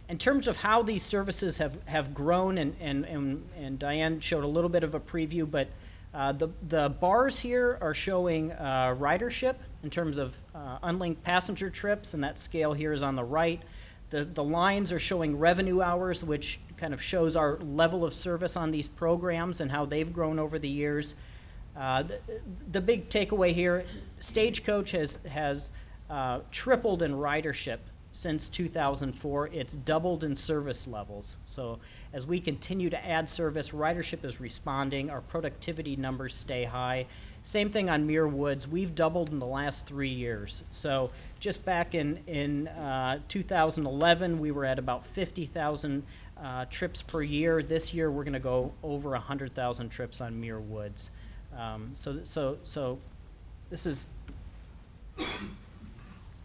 In terms of how these services have grown, and Diane showed a little bit of a preview, but the bars here are showing ridership in terms of unlinked passenger trips, and that scale here is on the right. The lines are showing revenue hours, which kind of shows our level of service on these programs and how they've grown over the years. The big takeaway here, Stagecoach has tripled in ridership since 2004. It's doubled in service levels. So as we continue to add service, ridership is responding. Our productivity numbers stay high. Same thing on Muir Woods. We've doubled in the last 3 years. So just back in 2011, we were at about 50,000 trips per year. This year, we're going to go over 100,000 trips on Muir Woods. So this is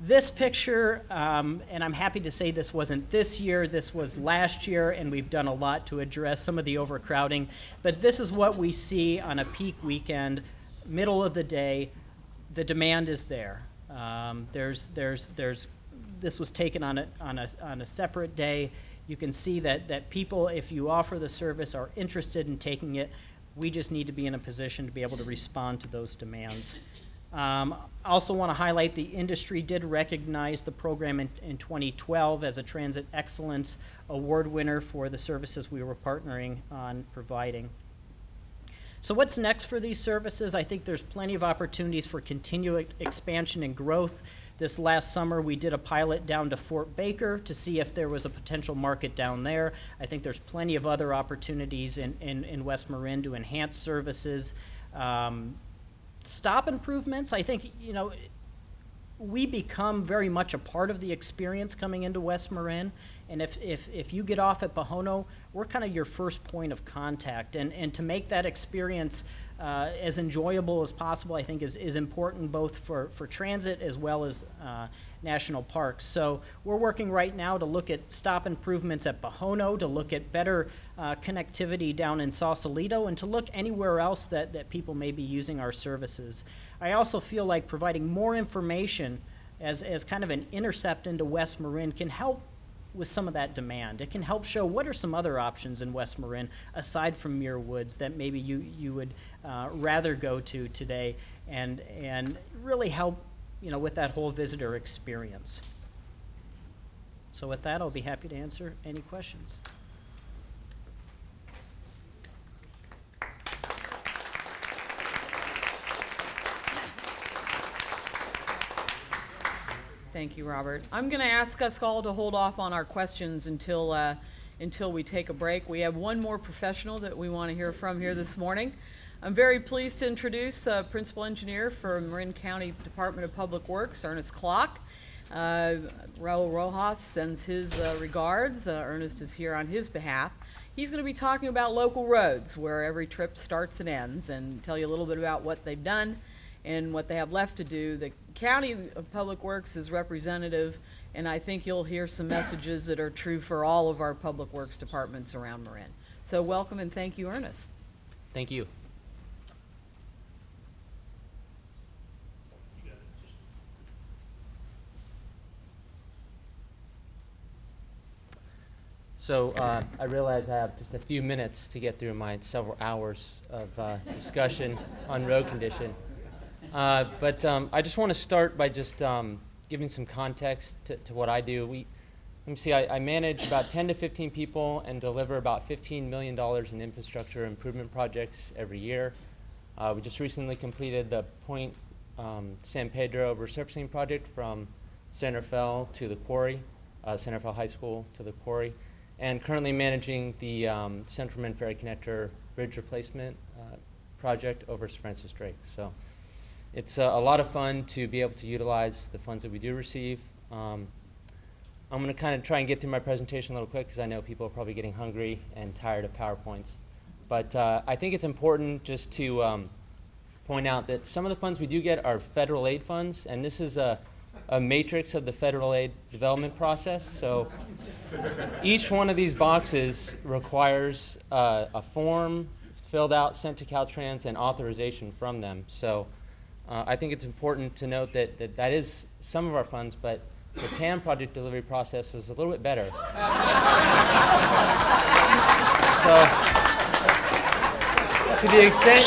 this picture, and I'm happy to say this wasn't this year, this was last year, and we've done a lot to address some of the overcrowding. But this is what we see on a peak weekend, middle of the day. The demand is there. This was taken on a separate day. You can see that people, if you offer the service, are interested in taking it. We just need to be in a position to be able to respond to those demands. I also want to highlight the industry did recognize the program in 2012 as a Transit Excellence Award winner for the services we were partnering on providing. So what's next for these services? I think there's plenty of opportunities for continued expansion and growth. This last summer, we did a pilot down to Fort Baker to see if there was a potential market down there. I think there's plenty of other opportunities in West Marin to enhance services. Stop improvements, I think, we become very much a part of the experience coming into West Marin. And if you get off at Pahono, we're kind of your first point of contact. And to make that experience as enjoyable as possible, I think is important both for transit as well as national parks. So we're working right now to look at stop improvements at Pahono, to look at better connectivity down in Sausalito, and to look anywhere else that people may be using our services. I also feel like providing more information as kind of an intercept into West Marin can help with some of that demand. It can help show what are some other options in West Marin aside from Muir Woods that maybe you would rather go to today, and really help with that whole visitor experience. So with that, I'll be happy to answer any questions. Thank you, Robert. I'm going to ask us all to hold off on our questions until we take a break. We have one more professional that we want to hear from here this morning. I'm very pleased to introduce Principal Engineer for Marin County Department of Public Works, Ernest Klock. Raul Rojas sends his regards. Ernest is here on his behalf. He's going to be talking about local roads, where every trip starts and ends, and tell you a little bit about what they've done and what they have left to do. The County of Public Works is representative, and I think you'll hear some messages that are true for all of our public works departments around Marin. So welcome and thank you, Ernest. Thank you. So I realize I have just a few minutes to get through my several hours of discussion on road condition. But I just want to start by just giving some context to what I do. Let me see, I manage about 10 to 15 people and deliver about $15 million in infrastructure improvement projects every year. We just recently completed the Point San Pedro resurfacing project from San Rafael to the quarry, San Rafael High School to the quarry, and currently managing the Central Marin Ferry Connector bridge replacement project over Francis Drake. So it's a lot of fun to be able to utilize the funds that we do receive. I'm going to kind of try and get through my presentation a little quick because I know people are probably getting hungry and tired of PowerPoints. But I think it's important just to point out that some of the funds we do get are federal aid funds, and this is a matrix of the federal aid development process. So each one of these boxes requires a form filled out, sent to Caltrans, and authorization from them. So I think it's important to note that is some of our funds, but the T.A.M project delivery process is a little bit better. So to the extent,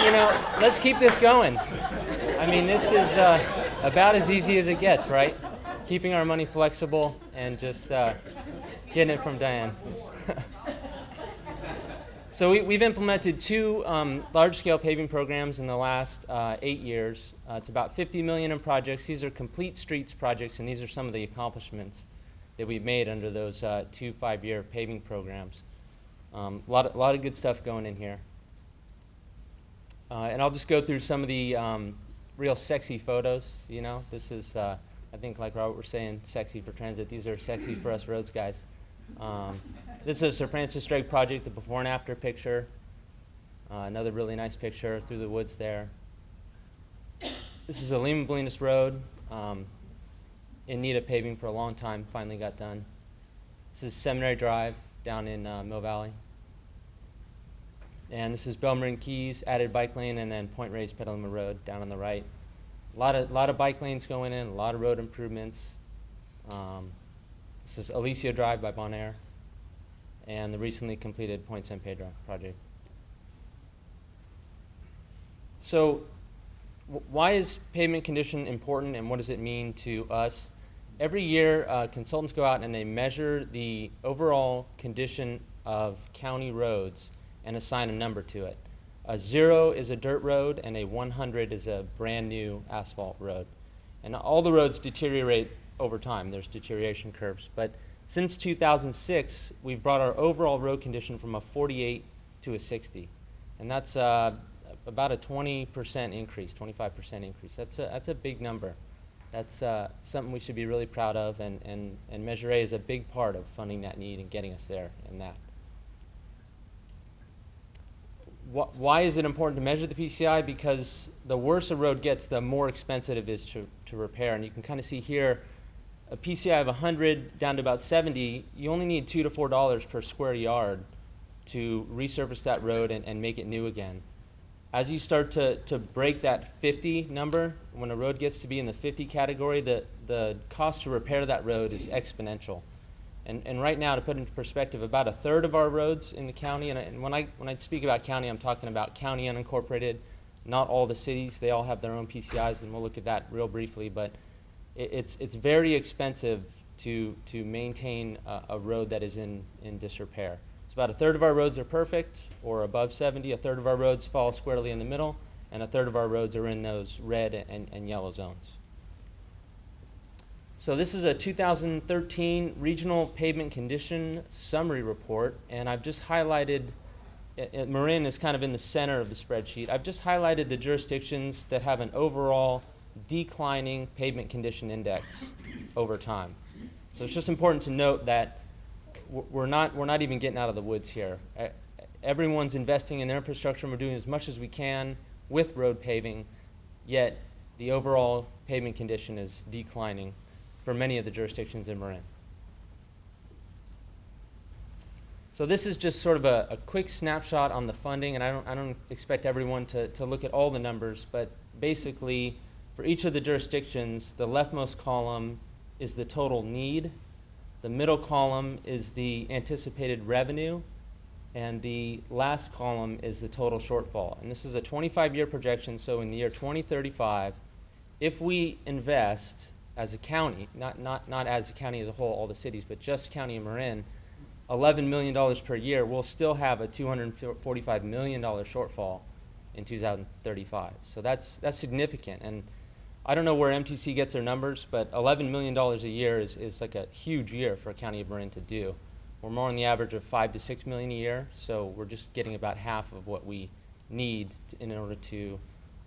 let's keep this going. I mean, this is about as easy as it gets, right? Keeping our money flexible and just getting it from Diane. So we've implemented 2 large-scale paving programs in the last 8 years. It's about $50 million in projects. These are complete streets projects, and these are some of the accomplishments that we've made under those 2 5-year paving programs. A lot of good stuff going in here. And I'll just go through some of the real sexy photos. This is, I think, like Robert was saying, sexy for transit. These are sexy for us roads guys. This is a Sir Francis Drake project, the before and after picture. Another really nice picture through the woods there. This is a Lima Bolinas Road, in need of paving for a long time, finally got done. This is Seminary Drive down in Mill Valley. And this is Belmarin Keys, added bike lane, and then Point Reyes Petaluma Road down on the right. A lot of bike lanes going in, a lot of road improvements. This is Alicia Drive by Bonaire, and the recently completed Point San Pedro project. So why is pavement condition important, and what does it mean to us? Every year, consultants go out and they measure the overall condition of county roads and assign a number to it. A 0 is a dirt road, and a 100 is a brand new asphalt road. And all the roads deteriorate over time. There's deterioration curves. But since 2006, we've brought our overall road condition from a 48 to a 60. And that's about a 20% increase, 25% increase. That's a big number. That's something we should be really proud of, and Measure A is a big part of funding that need and getting us there in that. Why is it important to measure the PCI? Because the worse a road gets, the more expensive it is to repair. And you can kind of see here, a PCI of 100 down to about 70, you only need $2 to $4 per square yard to resurface that road and make it new again. As you start to break that 50 number, when a road gets to be in the 50 category, the cost to repair that road is exponential. And right now, to put into perspective, about a third of our roads in the county, and when I speak about county, I'm talking about county unincorporated, not all the cities. They all have their own PCIs, and we'll look at that real briefly. But it's very expensive to maintain a road that is in disrepair. So about a third of our roads are perfect or above 70. A third of our roads fall squarely in the middle, and a third of our roads are in those red and yellow zones. So this is a 2013 Regional Pavement Condition Summary Report, and I've just highlighted, Marin is kind of in the center of the spreadsheet. I've just highlighted the jurisdictions that have an overall declining pavement condition index over time. So it's just important to note that we're not even getting out of the woods here. Everyone's investing in their infrastructure, and we're doing as much as we can with road paving, yet the overall pavement condition is declining for many of the jurisdictions in Marin. So this is just sort of a quick snapshot on the funding, and I don't expect everyone to look at all the numbers, but basically for each of the jurisdictions, the leftmost column is the total need, the middle column is the anticipated revenue, and the last column is the total shortfall. And this is a 25-year projection, so in the year 2035, if we invest as a county, not as a county as a whole, all the cities, but just County of Marin, $11 million per year, we'll still have a $245 million shortfall in 2035. So that's significant. And I don't know where MTC gets their numbers, but $11 million a year is like a huge year for a County of Marin to do. We're more on the average of $5 to $6 million a year, so we're just getting about half of what we need in order to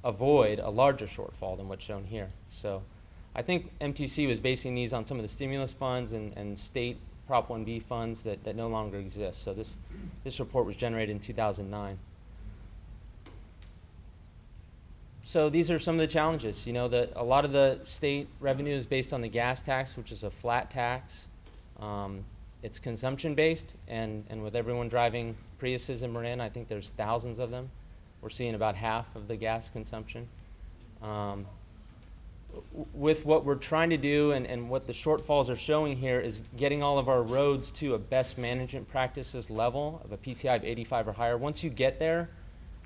avoid a larger shortfall than what's shown here. So I think MTC was basing these on some of the stimulus funds and state Prop 1B funds that no longer exist. So this report was generated in 2009. So these are some of the challenges. You know, that a lot of the state revenue is based on the gas tax, which is a flat tax. It's consumption-based, and with everyone driving Priuses in Marin, I think there's thousands of them. We're seeing about half of the gas consumption. With what we're trying to do and what the shortfalls are showing here is getting all of our roads to a best management practices level of a PCI of 85 or higher. Once you get there,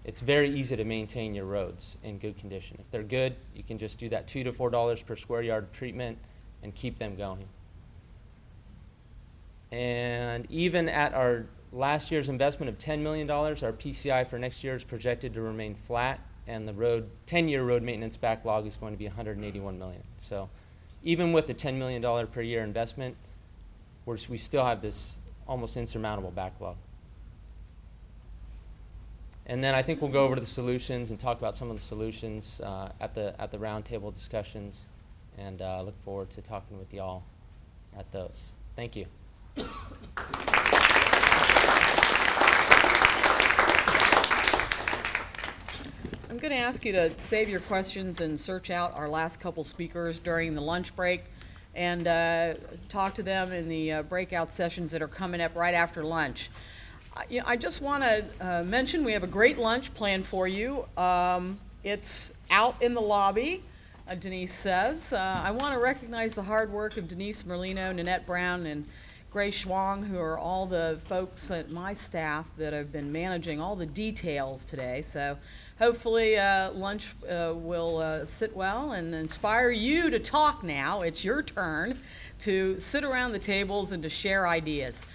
it's very easy to maintain your roads in good condition. If they're good, you can just do that $2 to $4 per square yard of treatment and keep them going. And even at our last year's investment of $10 million, our PCI for next year is projected to remain flat, and the 10-year road maintenance backlog is going to be $181 million. So even with the $10 million per year investment, we still have this almost insurmountable backlog. And then I think we'll go over to the solutions and talk about some of the solutions at the roundtable discussions, and look forward to talking with y'all at those. Thank you. I'm going to ask you to save your questions and search out our last couple speakers during the lunch break and talk to them in the breakout sessions that are coming up right after lunch. I just want to mention we have a great lunch planned for you. It's out in the lobby, Denise says. I want to recognize the hard work of Denise Merlino, Nanette Brown, and Grace Schwang, who are all the folks at my staff that have been managing all the details today. So hopefully lunch will sit well and inspire you to talk now. It's your turn to sit around the tables and to share ideas.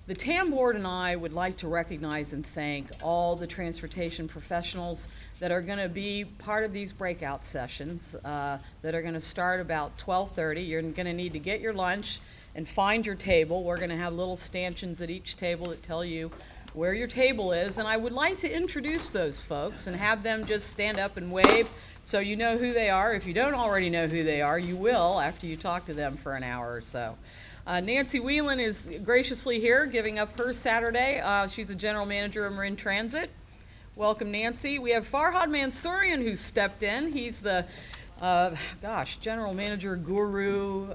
The T.A.M board and I would like to recognize and thank all the transportation professionals that are going to be part of these breakout sessions that are going to start about 12:30. You're going to need to get your lunch and find your table. We're going to have little stanchions at each table that tell you where your table is, and I would like to introduce those folks and have them just stand up and wave so you know who they are. If you don't already know who they are, you will after you talk to them for an hour or so. Nancy Whelan is graciously here giving up her Saturday. She's a general manager of Marin Transit. Welcome, Nancy. We have Farhad Mansourian who stepped in. He's the, general manager guru,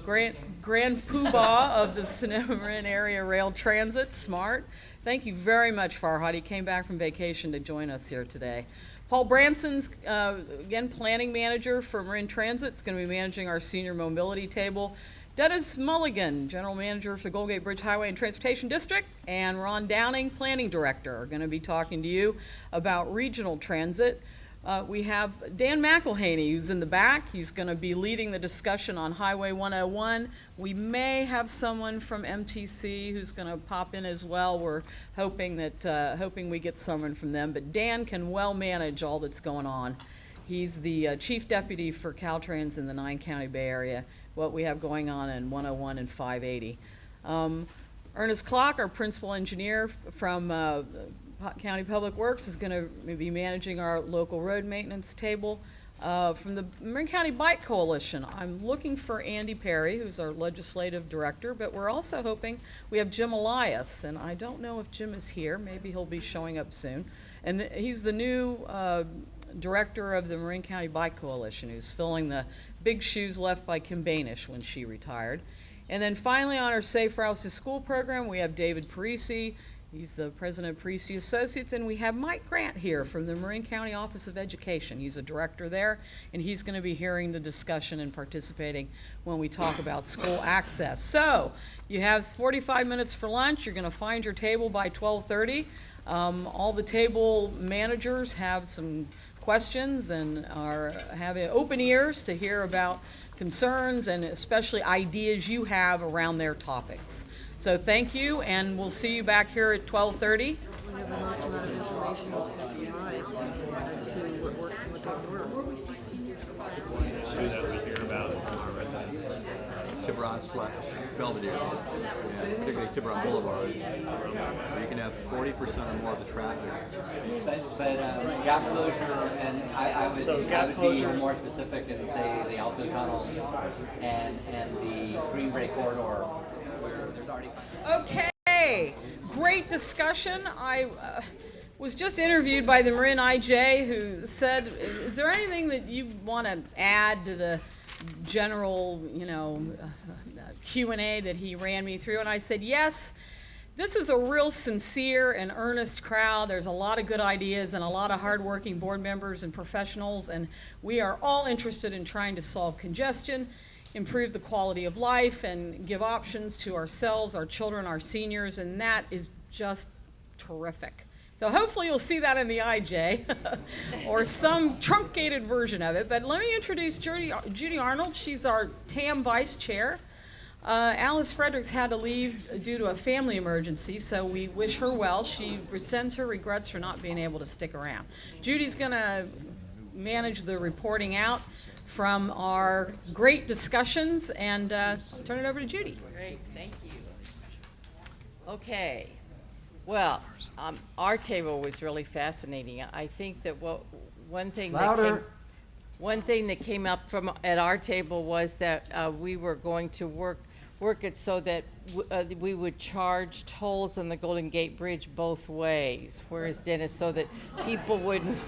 grand poobah of the Sonoma Marin Area Rail Transit. Smart. Thank you very much, Farhad. He came back from vacation to join us here today. Paul Branson's, again, planning manager for Marin Transit. Is going to be managing our senior mobility table. Dennis Mulligan, general manager for the Goldgate Bridge Highway and Transportation District, and Ron Downing, planning director, are going to be talking to you about regional transit. We have Dan McElhaney, who's in the back. He's going to be leading the discussion on Highway 101. We may have someone from MTC who's going to pop in as well. We're hoping we get someone from them, but Dan can well manage all that's going on. He's the chief deputy for Caltrans in the 9-county Bay Area, what we have going on in 101 and 580. Ernest Clock, our principal engineer from County Public Works, is going to be managing our local road maintenance table. From the Marin County Bike Coalition, I'm looking for Andy Perry, who's our legislative director, but we're also hoping we have Jim Elias, and I don't know if Jim is here. Maybe he'll be showing up soon. And he's the new director of the Marin County Bike Coalition, who's filling the big shoes left by Kim Banish when she retired. And then finally, on our Safe Routes to School program, we have David Parisi. He's the president of Parisi Associates, and we have Mike Grant here from the Marin County Office of Education. He's a director there, and he's going to be hearing the discussion and participating when we talk about school access. So you have 45 minutes for lunch. You're going to find your table by 12:30. All the table managers have some questions and are having open ears to hear about concerns and especially ideas you have around their topics. So thank you, and we'll see you back here at 12:30. We have the most amount of information to provide as to what works and what doesn't work. Where we see seniors. That we hear about from our residents. Tiburon/Belvedere, particularly Tiburon Boulevard, where you can have 40% or more of the traffic. But gap closure, and I would, So I gap would be closure. more specific and say the Alto Tunnel and the Green Bay corridor, where there's already. Okay, great discussion. I was just interviewed by the Marin IJ, who said, is there anything that you want to add to the general, Q&A that he ran me through? And I said, yes. This is a real sincere and earnest crowd. There's a lot of good ideas and a lot of hardworking board members and professionals, and we are all interested in trying to solve congestion, improve the quality of life, and give options to ourselves, our children, our seniors, and that is just terrific. So hopefully you'll see that in the IJ or some truncated version of it. But let me introduce Judy Arnold. She's our T.A.M. Vice Chair. Alice Fredericks had to leave due to a family emergency, so we wish her well. She sends her regrets for not being able to stick around. Judy's going to manage the reporting out from our great discussions, and turn it over to Judy. Great, thank you. Okay, well, our table was really fascinating. I think that one thing that came up at our table was that we were going to work it so that we would charge tolls on the Golden Gate Bridge both ways, whereas Dennis, so that people wouldn't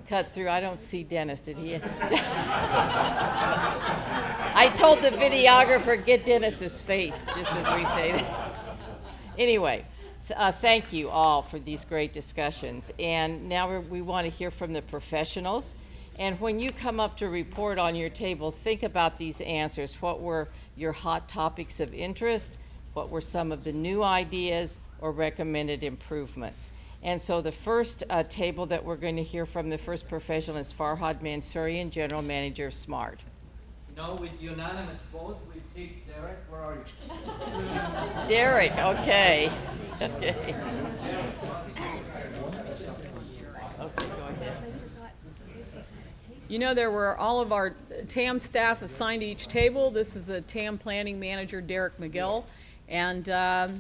cut through. I don't see Dennis, did he? I told the videographer, get Dennis's face, just as we say that. Anyway, thank you all for these great discussions. And now we want to hear from the professionals. And when you come up to report on your table, think about these answers. What were your hot topics of interest? What were some of the new ideas or recommended improvements? And so the first table that we're going to hear from, the first professional, is Farhad Mansourian, General Manager of SMART. No, with unanimous vote, we picked Derek. Where are you? Derek, okay. Okay. Okay, go ahead. You know, there were all of our T.A.M. staff assigned to each table. This is the T.A.M. Planning Manager, Derek McGill. And I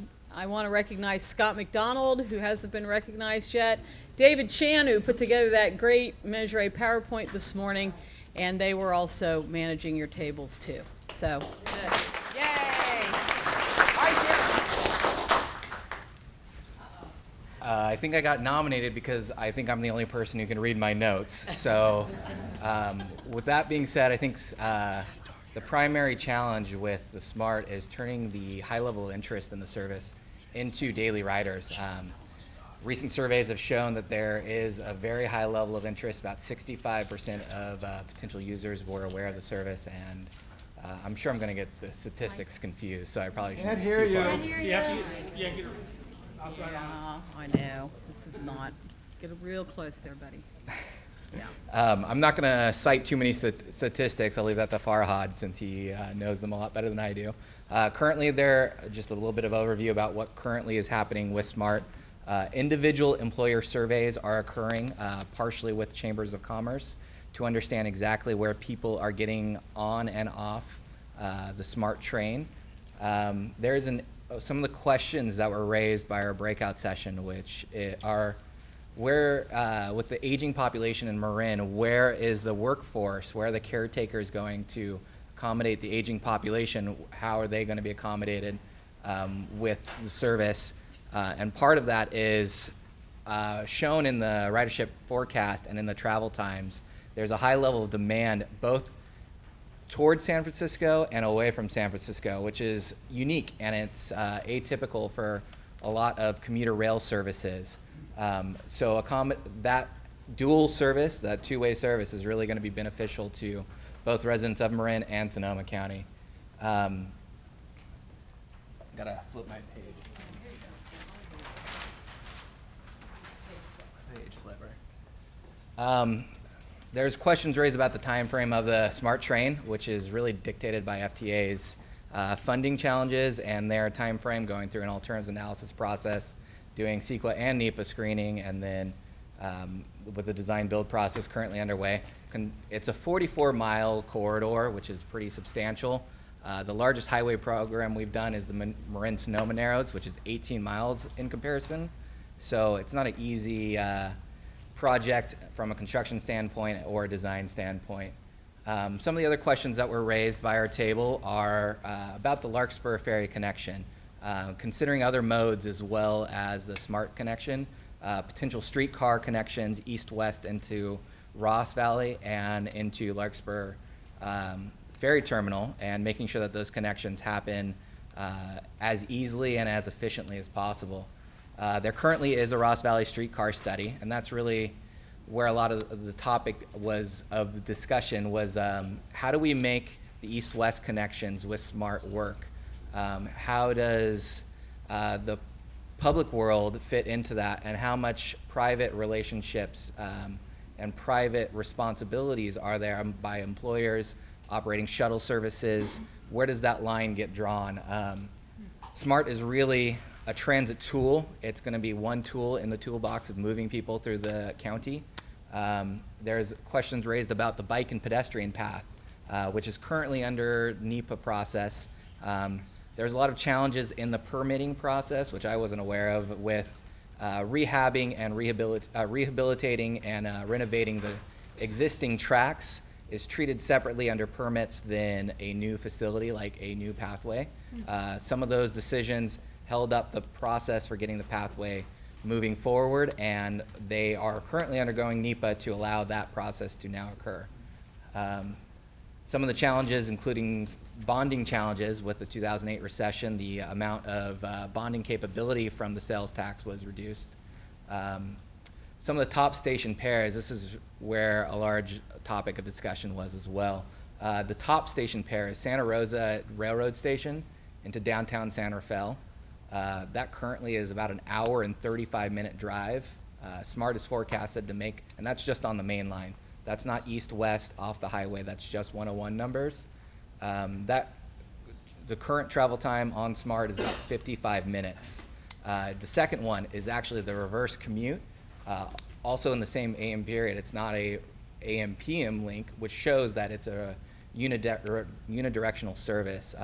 want to recognize Scott McDonald, who hasn't been recognized yet, David Chan, who put together that great Measure A PowerPoint this morning, and they were also managing your tables too. So, yay! I think I got nominated because I think I'm the only person who can read my notes. So with that being said, I think the primary challenge with the SMART is turning the high level of interest in the service into daily riders. Recent surveys have shown that there is a very high level of interest. About 65% of potential users were aware of the service, and I'm sure I'm going to get the statistics confused, so I probably shouldn't. Can't hear you. Can't hear you. Yeah, I know. This is not. Get real close there, buddy. Yeah. I'm not going to cite too many statistics. I'll leave that to Farhad since he knows them a lot better than I do. Currently, just a little bit of overview about what currently is happening with SMART. Individual employer surveys are occurring partially with chambers of commerce to understand exactly where people are getting on and off the SMART train. There's some of the questions that were raised by our breakout session, which are where, with the aging population in Marin, where is the workforce? Where are the caretakers going to accommodate the aging population? How are they going to be accommodated with the service? And part of that is shown in the ridership forecast and in the travel times. There's a high level of demand both towards San Francisco and away from San Francisco, which is unique, and it's atypical for a lot of commuter rail services. So that dual service, that two-way service, is really going to be beneficial to both residents of Marin and Sonoma County. Gotta flip my page. Page flipper. There's questions raised about the time frame of the SMART train, which is really dictated by FTA's funding challenges and their time frame, going through an alternatives analysis process, doing CEQA and NEPA screening, and then with the design build process currently underway. it's a 44-mile corridor, which is pretty substantial. The largest highway program we've done is the Marin Sonoma Narrows, which is 18 miles in comparison. So it's not an easy project from a construction standpoint or a design standpoint. Some of the other questions that were raised by our table are about the Larkspur Ferry connection, considering other modes as well as the SMART connection, potential streetcar connections east-west into Ross Valley and into Larkspur Ferry Terminal, and making sure that those connections happen as easily and as efficiently as possible. There currently is a Ross Valley streetcar study, and that's really where a lot of the topic of discussion was how do we make the east-west connections with SMART work? How does the public world fit into that, and how much private relationships and private responsibilities are there by employers operating shuttle services? Where does that line get drawn? SMART is really a transit tool. It's going to be one tool in the toolbox of moving people through the county. There's questions raised about the bike and pedestrian path, which is currently under NEPA process. There's a lot of challenges in the permitting process, which I wasn't aware of, with rehabbing and rehabilitating and renovating the existing tracks is treated separately under permits than a new facility like a new pathway. Some of those decisions held up the process for getting the pathway moving forward, and they are currently undergoing NEPA to allow that process to now occur. Some of the challenges, including bonding challenges with the 2008 recession, the amount of bonding capability from the sales tax was reduced. Some of the top station pairs, this is where a large topic of discussion was as well. The top station pair is Santa Rosa Railroad Station into downtown San Rafael. That currently is about an hour and 35-minute drive. SMART is forecasted to make, and that's just on the main line. That's not east-west off the highway, that's just 101 numbers. The current travel time on SMART is about 55 minutes. The second one is actually the reverse commute, also in the same AM period. It's not a AM-PM link, which shows that it's a unidirectional service.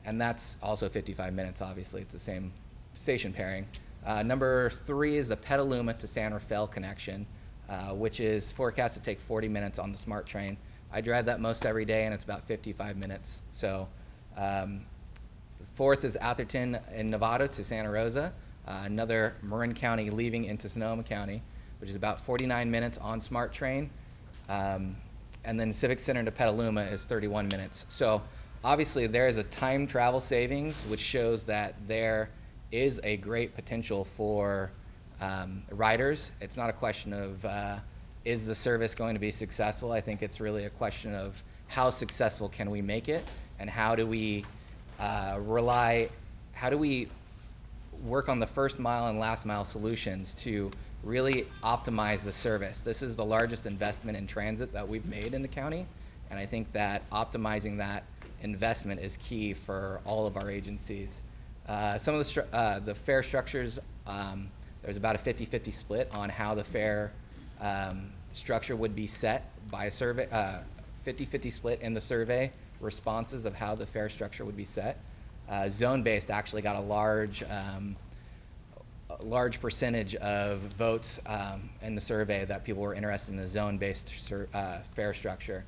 And that's also 55 minutes, obviously. It's the same station pairing. Number 3 is the Petaluma to San Rafael connection, which is forecast to take 40 minutes on the SMART train. I drive that most every day, and it's about 55 minutes. So the 4th is Atherton in Nevada to Santa Rosa, another Marin County leaving into Sonoma County, which is about 49 minutes on SMART train. And then Civic Center to Petaluma is 31 minutes. So obviously there is a time travel savings, which shows that there is a great potential for riders. It's not a question of is the service going to be successful. I think it's really a question of how successful can we make it, and how do we work on the first mile and last mile solutions to really optimize the service. This is the largest investment in transit that we've made in the county, and I think that optimizing that investment is key for all of our agencies. Some of the fare structures, there's about a 50-50 split on how the fare structure would be set by a survey, 50-50 split in the survey responses of how the fare structure would be set. Zone-based actually got a large percentage of votes in the survey that people were interested in the zone-based fare structure.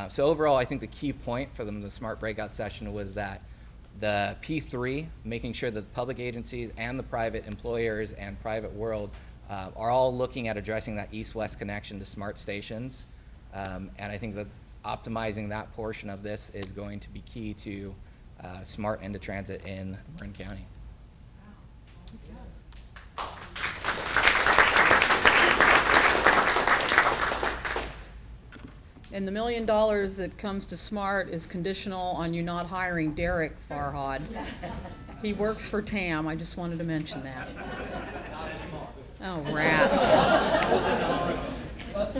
So overall, I think the key point for the SMART breakout session was that the P3, making sure that the public agencies and the private employers and private world are all looking at addressing that east-west connection to SMART stations. And I think that optimizing that portion of this is going to be key to SMART into transit in Marin County. And the $1 million that comes to SMART is conditional on you not hiring Derek Farhad. He works for T.A.M. I just wanted to mention that. Oh, rats.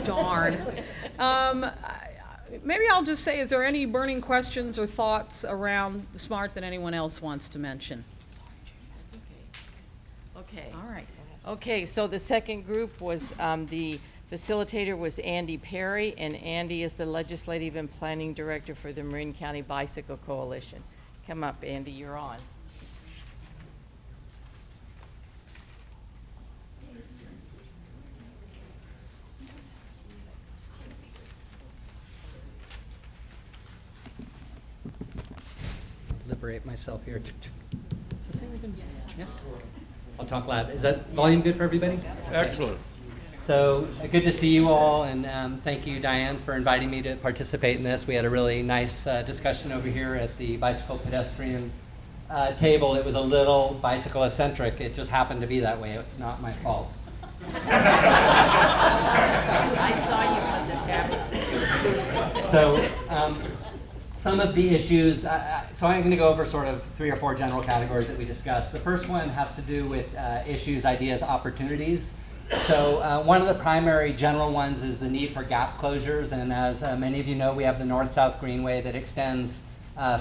Darn. Maybe I'll just say, is there any burning questions or thoughts around the SMART that anyone else wants to mention? Okay. All right. Okay, so the second group was the Facilitator was Andy Perry, and Andy is the Legislative and Planning Director for the Marin County Bicycle Coalition. Come up, Andy, you're on. Liberate myself here. Is this thing even? Yeah. I'll talk loud. Is that volume good for everybody? Excellent. So good to see you all, and thank you, Diane, for inviting me to participate in this. We had a really nice discussion over here at the bicycle pedestrian table. It was a little bicycle eccentric. It just happened to be that way. It's not my fault. I saw you on the tablets. So some of the issues, so I'm going to go over sort of 3 or 4 general categories that we discussed. The first one has to do with issues, ideas, opportunities. So one of the primary general ones is the need for gap closures, and as many of you know, we have the North-South Greenway that extends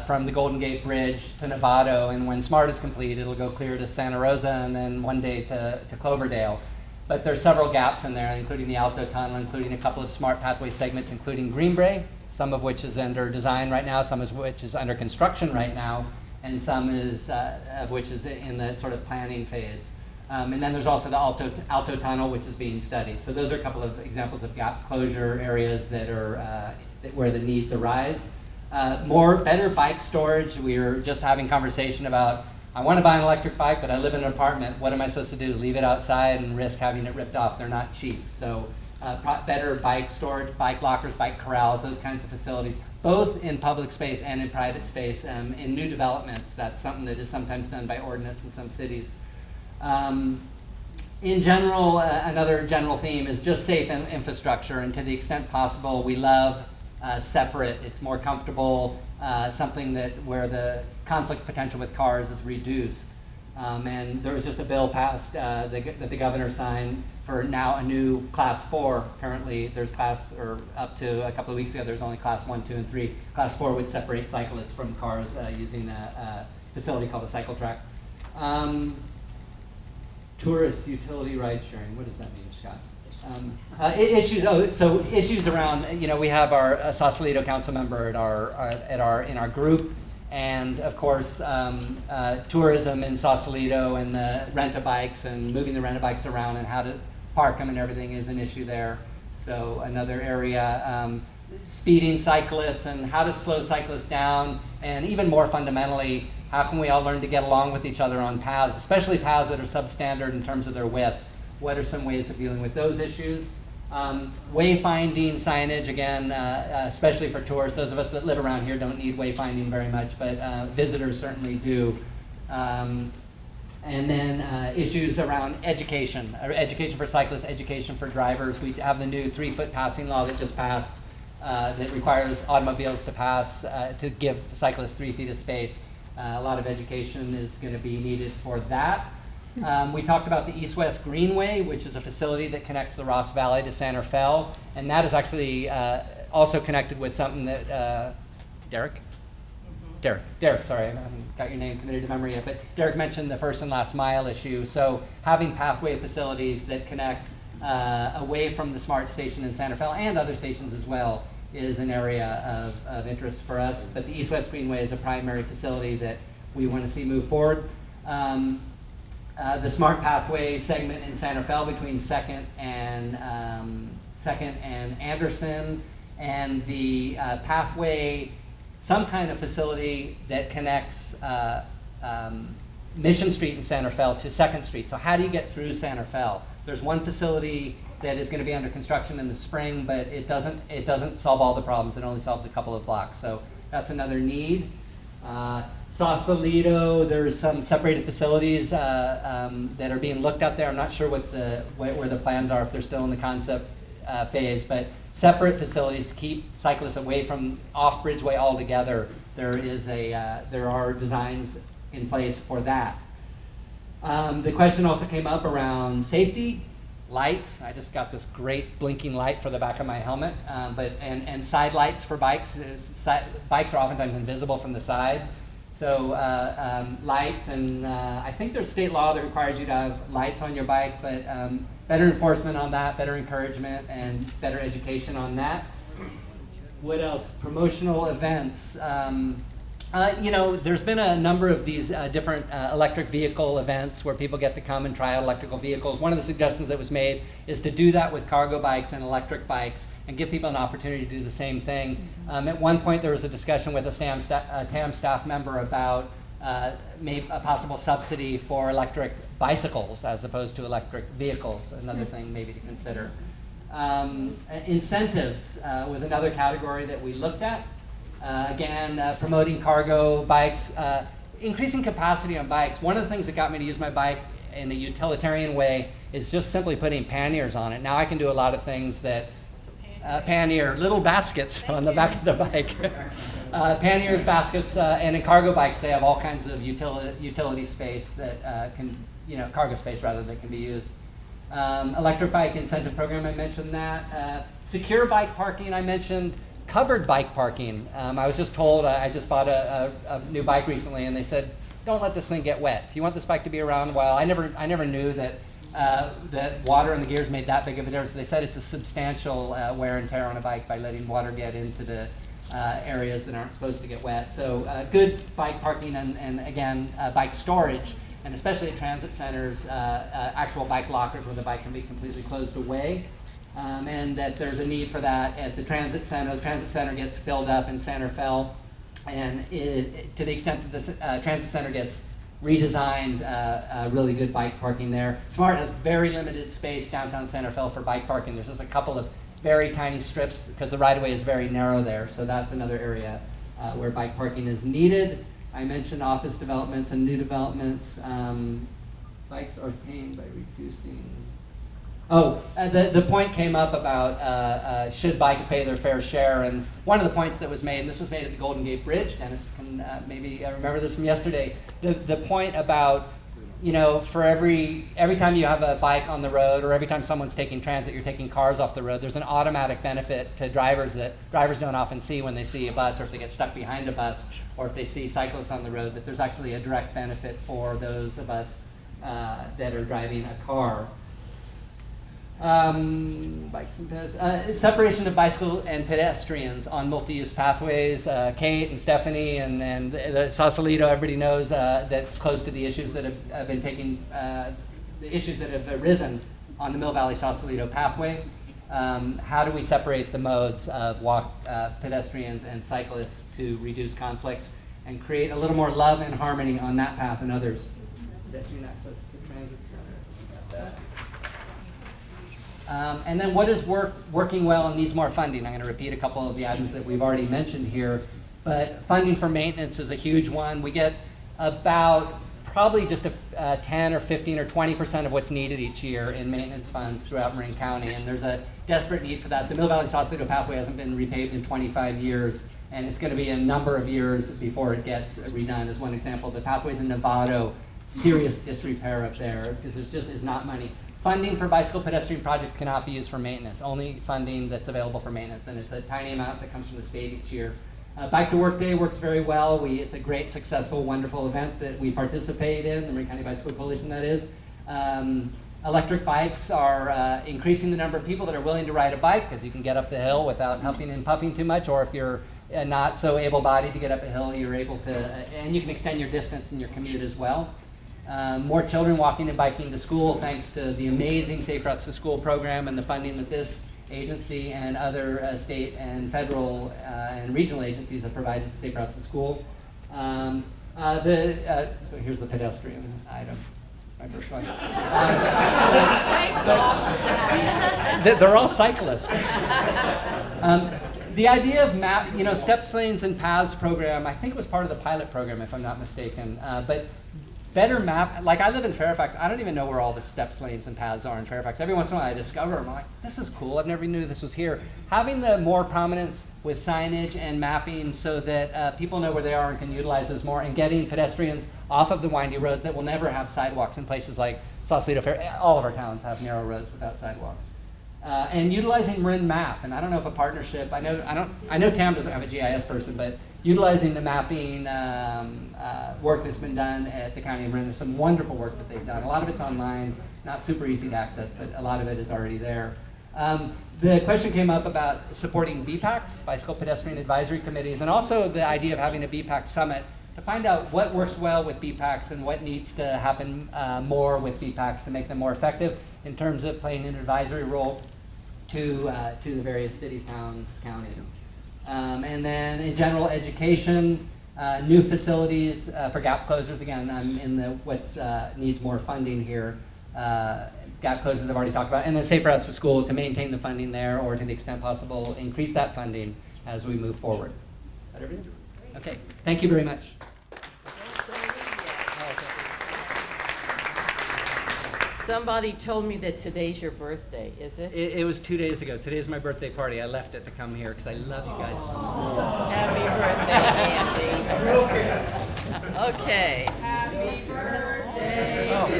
from the Golden Gate Bridge to Novato, and when SMART is complete, it'll go clear to Santa Rosa and then one day to Cloverdale. But there's several gaps in there, including the Alto Tunnel, including a couple of SMART pathway segments, including Greenbrae, some of which is under design right now, some of which is under construction right now, and some of which is in the sort of planning phase. And then there's also the Alto Tunnel, which is being studied. So those are a couple of examples of gap closure areas that are where the needs arise. Better bike storage. We were just having conversation about, I want to buy an electric bike, but I live in an apartment. What am I supposed to do? Leave it outside and risk having it ripped off? They're not cheap. So better bike storage, bike lockers, bike corrals, those kinds of facilities, both in public space and in private space. In new developments, that's something that is sometimes done by ordinance in some cities. In general, another general theme is just safe infrastructure, and to the extent possible, we love separate. It's more comfortable, something where the conflict potential with cars is reduced. And there was just a bill passed that the governor signed for now a new class 4. Apparently there's up to a couple of weeks ago, there's only class 1, 2, and 3. Class 4 would separate cyclists from cars using a facility called a cycle track. Tourist utility ride sharing, what does that mean, Scott? Issues around, we have our Sausalito council member in our group, and of course tourism in Sausalito and the rent-a-bikes and moving the rent-a-bikes around and how to park them and everything is an issue there. So another area, speeding cyclists and how to slow cyclists down, and even more fundamentally, how can we all learn to get along with each other on paths, especially paths that are substandard in terms of their widths? What are some ways of dealing with those issues? Wayfinding signage, again, especially for tourists. Those of us that live around here don't need wayfinding very much, but visitors certainly do. And then issues around education for cyclists, education for drivers. We have the new 3-foot passing law that just passed that requires automobiles to pass, to give cyclists 3 feet of space. A lot of education is going to be needed for that. We talked about the East-West Greenway, which is a facility that connects the Ross Valley to San Rafael, and that is actually also connected with something that Derek, sorry, I haven't got your name committed to memory yet, but Derek mentioned the first and last mile issue. So having pathway facilities that connect away from the SMART station in San Rafael and other stations as well is an area of interest for us. But the East-West Greenway is a primary facility that we want to see move forward. The SMART pathway segment in San Rafael between 2nd and Anderson, and the pathway, some kind of facility that connects Mission Street in San Rafael to 2nd Street. So how do you get through San Rafael? There's one facility that is going to be under construction in the spring, but it doesn't solve all the problems. It only solves a couple of blocks. So that's another need. Sausalito, there's some separated facilities that are being looked at there. I'm not sure where the plans are, if they're still in the concept phase, but separate facilities to keep cyclists away from off Bridgeway altogether. There are designs in place for that. The question also came up around safety. Lights. I just got this great blinking light for the back of my helmet, and side lights for bikes. Bikes are oftentimes invisible from the side, so lights, and I think there's state law that requires you to have lights on your bike, but better enforcement on that, better encouragement, and better education on that. What else? Promotional events. There's been a number of these different electric vehicle events where people get to come and try out electrical vehicles. One of the suggestions that was made is to do that with cargo bikes and electric bikes and give people an opportunity to do the same thing. At one point there was a discussion with a T.A.M staff member about maybe a possible subsidy for electric bicycles as opposed to electric vehicles, another thing maybe to consider. Incentives was another category that we looked at. Again, promoting cargo bikes, increasing capacity on bikes. One of the things that got me to use my bike in a utilitarian way is just simply putting panniers on it. Now I can do a lot of things that pannier, little baskets on the back of the bike. Panniers, baskets, and in cargo bikes they have all kinds of utility space that cargo space rather, that can be used. Electric bike incentive program, I mentioned that. Secure bike parking, I mentioned. Covered bike parking. I was just told, I just bought a new bike recently, and they said, don't let this thing get wet. If you want this bike to be around a while, I never knew that that water in the gears made that big of a difference. They said it's a substantial wear and tear on a bike by letting water get into the areas that aren't supposed to get wet. So good bike parking and again, bike storage, and especially at transit centers, actual bike lockers where the bike can be completely closed away. And that there's a need for that at the transit center. The transit center gets filled up in San Rafael, and to the extent that this transit center gets redesigned, really good bike parking there. SMART has very limited space downtown San Rafael for bike parking. There's just a couple of very tiny strips because the right-of-way is very narrow there, so that's another area where bike parking is needed. I mentioned office developments and new developments. Bikes are paying by reducing. The point came up about should bikes pay their fair share, and one of the points that was made, and this was made at the Golden Gate Bridge, Dennis can maybe remember this from yesterday, the point about, for every time you have a bike on the road or every time someone's taking transit, you're taking cars off the road, there's an automatic benefit to drivers that drivers don't often see when they see a bus, or if they get stuck behind a bus, or if they see cyclists on the road, that there's actually a direct benefit for those of us that are driving a car. Bikes and pedestrians. Separation of bicycle and pedestrians on multi-use pathways. Kate and Stephanie and the Sausalito, everybody knows that's close to the issues that have been taking, the issues that have arisen on the Mill Valley Sausalito pathway. How do we separate the modes of pedestrians and cyclists to reduce conflicts and create a little more love and harmony on that path and others? Pedestrian access to transit center. And then what is working well and needs more funding? I'm going to repeat a couple of the items that we've already mentioned here, but funding for maintenance is a huge one. We get about probably just 10 or 15 or 20% of what's needed each year in maintenance funds throughout Marin County, and there's a desperate need for that. The Mill Valley Sausalito pathway hasn't been repaved in 25 years, and it's going to be a number of years before it gets redone. As one example, the pathways in Novato, serious disrepair up there because there just is not money. Funding for bicycle pedestrian projects cannot be used for maintenance, only funding that's available for maintenance, and it's a tiny amount that comes from the state each year. Bike to Work Day works very well. It's a great, successful, wonderful event that we participate in, the Marin County Bicycle Coalition that is. Electric bikes are increasing the number of people that are willing to ride a bike because you can get up the hill without huffing and puffing too much, or if you're not so able-bodied to get up a hill, you're able to, and you can extend your distance in your commute as well. More children walking and biking to school thanks to the amazing Safe Routes to School program and the funding that this agency and other state and federal and regional agencies have provided to Safe Routes to School. So here's the pedestrian item. This is my first one. They're all cyclists. The idea of steps, lanes, and paths program, I think was part of the pilot program, if I'm not mistaken. But better map, like I live in Fairfax, I don't even know where all the steps, lanes, and paths are in Fairfax. Every once in a while I discover them, I'm like, this is cool, I never knew this was here. Having the more prominence with signage and mapping so that people know where they are and can utilize those more, and getting pedestrians off of the windy roads that will never have sidewalks in places like Sausalito Fair. All of our towns have narrow roads without sidewalks. And utilizing Marin Map, and I don't know if a partnership, I know T.A.M doesn't have a GIS person, but utilizing the mapping work that's been done at the County of Marin, there's some wonderful work that they've done. A lot of it's online, and not super easy to access, but a lot of it is already there. The question came up about supporting BPACs, Bicycle Pedestrian Advisory Committees, and also the idea of having a BPAC summit to find out what works well with BPACs and what needs to happen more with BPACs to make them more effective in terms of playing an advisory role to the various cities, towns, counties. And then in general education, new facilities for gap closers. Again, I'm in the what's needs more funding here. Gap closers I've already talked about. And then Safe Routes to School to maintain the funding there, or to the extent possible, increase that funding as we move forward. Is that everything? Okay, thank you very much. Somebody told me that today's your birthday, is it? It was 2 days ago. Today is my birthday party. I left it to come here because I love you guys so much. Happy birthday, Andy. Okay. Happy birthday to you.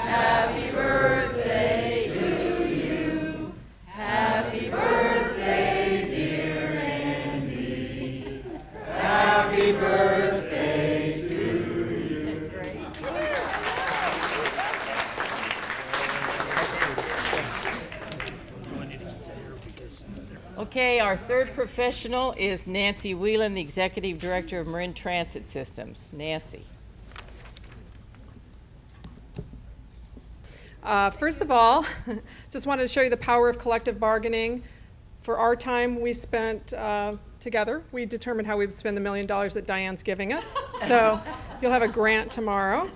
Happy birthday to you. Happy birthday, dear Andy. Happy birthday to you. Okay, our third professional is Nancy Whelan, the Executive Director of Marin Transit Systems. Nancy. First of all, just wanted to show you the power of collective bargaining. For our time we spent together, we determined how we would spend the $1 million that Diane's giving us. So you'll have a grant tomorrow.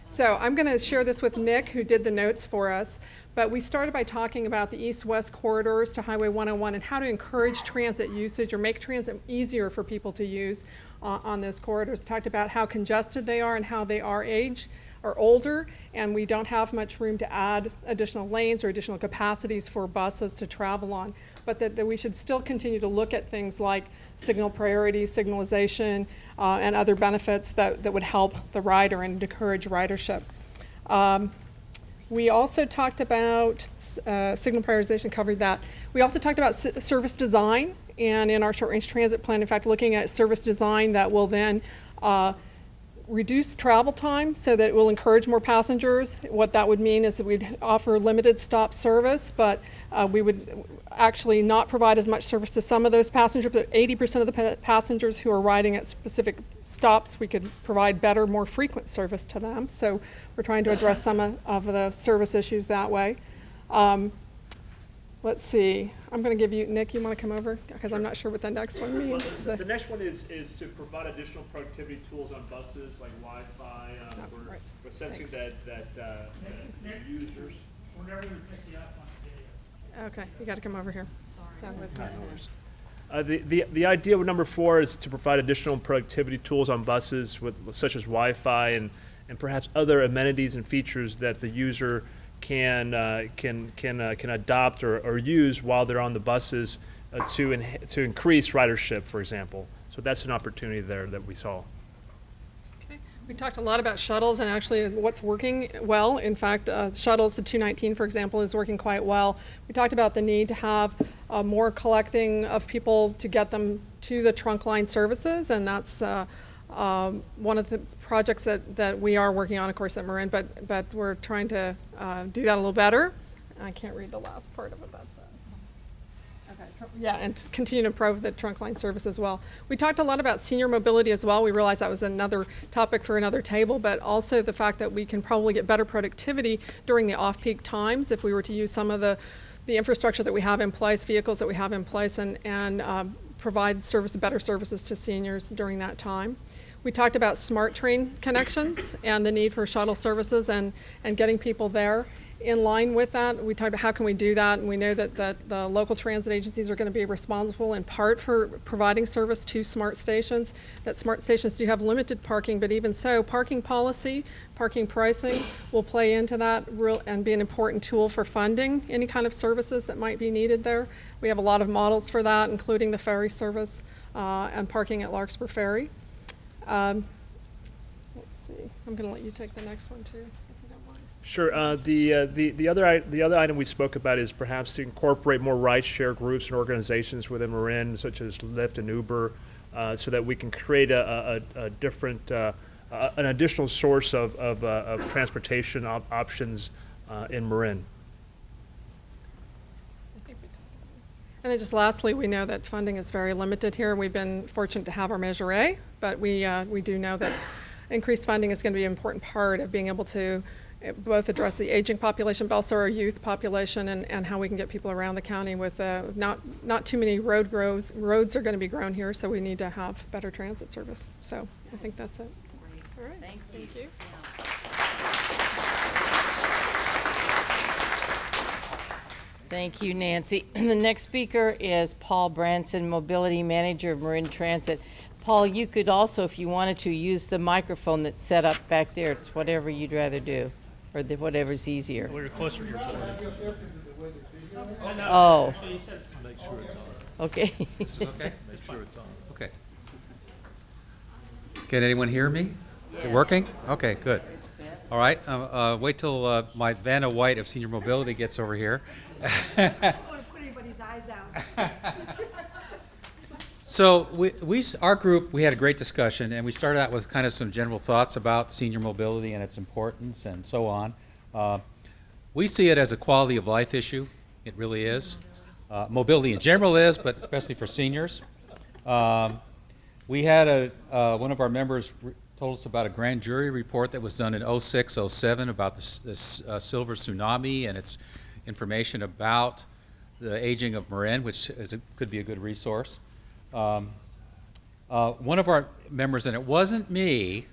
So I'm going to share this with Nick, who did the notes for us. But we started by talking about the east-west corridors to Highway 101 and how to encourage transit usage or make transit easier for people to use on those corridors. Talked about how congested they are and how they are older, and we don't have much room to add additional lanes or additional capacities for buses to travel on, but that we should still continue to look at things like signal priority, signalization, and other benefits that would help the rider and encourage ridership. We also talked about signal prioritization, covered that. We also talked about service design, and in our short-range transit plan, in fact, looking at service design that will then reduce travel time so that it will encourage more passengers. What that would mean is that we'd offer limited stop service, but we would actually not provide as much service to some of those passengers, but 80% of the passengers who are riding at specific stops, we could provide better, more frequent service to them. So we're trying to address some of the service issues that way. Let's see, I'm going to give you, Nick, you want to come over? Because I'm not sure what the next one means. The next one is to provide additional productivity tools on buses like Wi-Fi. We're sensing that users. We're never going to pick you up on video. Okay, you got to come over here. The idea with number 4 is to provide additional productivity tools on buses such as Wi-Fi and perhaps other amenities and features that the user can adopt or use while they're on the buses to increase ridership, for example. So that's an opportunity there that we saw. Okay. We talked a lot about shuttles and actually what's working well. In fact, shuttles, the 219, for example, is working quite well. We talked about the need to have more collecting of people to get them to the trunk line services, and that's one of the projects that we are working on, of course, at Marin, but we're trying to do that a little better. I can't read the last part of what that says. Okay. Yeah, and continue to improve the trunk line service as well. We talked a lot about senior mobility as well. We realized that was another topic for another table, but also the fact that we can probably get better productivity during the off-peak times if we were to use some of the infrastructure that we have in place, vehicles that we have in place, and provide better services to seniors during that time. We talked about smart train connections and the need for shuttle services and getting people there. In line with that, we talked about how can we do that, and we know that the local transit agencies are going to be responsible in part for providing service to smart stations, that smart stations do have limited parking, but even so, parking policy, parking pricing will play into that and be an important tool for funding any kind of services that might be needed there. We have a lot of models for that, including the ferry service and parking at Larkspur Ferry. Let's see. I'm going to let you take the next one too, if you don't mind. Sure. The other item we spoke about is perhaps to incorporate more ride-share groups and organizations within Marin, such as Lyft and Uber, so that we can create a different an additional source of transportation options in Marin. And then just lastly, we know that funding is very limited here. We've been fortunate to have our Measure A, but we do know that increased funding is going to be an important part of being able to both address the aging population, but also our youth population, and how we can get people around the county with not too many roads are going to be grown here, so we need to have better transit service. So I think that's it. All right. Thank you. Thank you, Nancy. The next speaker is Paul Branson, Mobility Manager of Marin Transit. Paul, you could also, if you wanted to, use the microphone that's set up back there. It's whatever you'd rather do, or whatever's easier. Well, you're closer to your board. Oh. Make sure it's on. Okay. This is okay? Make sure it's on. Okay. Can anyone hear me? Is it working? Okay, good. All right. Wait till my Vanna White of Senior Mobility gets over here. I don't want to put anybody's eyes out. So our group, we had a great discussion, and we started out with kind of some general thoughts about senior mobility and its importance and so on. We see it as a quality of life issue. It really is. Mobility in general is, but especially for seniors. We had one of our members told us about a grand jury report that was done in 06-07 about this silver tsunami and its information about the aging of Marin, which could be a good resource. One of our members, and it wasn't me,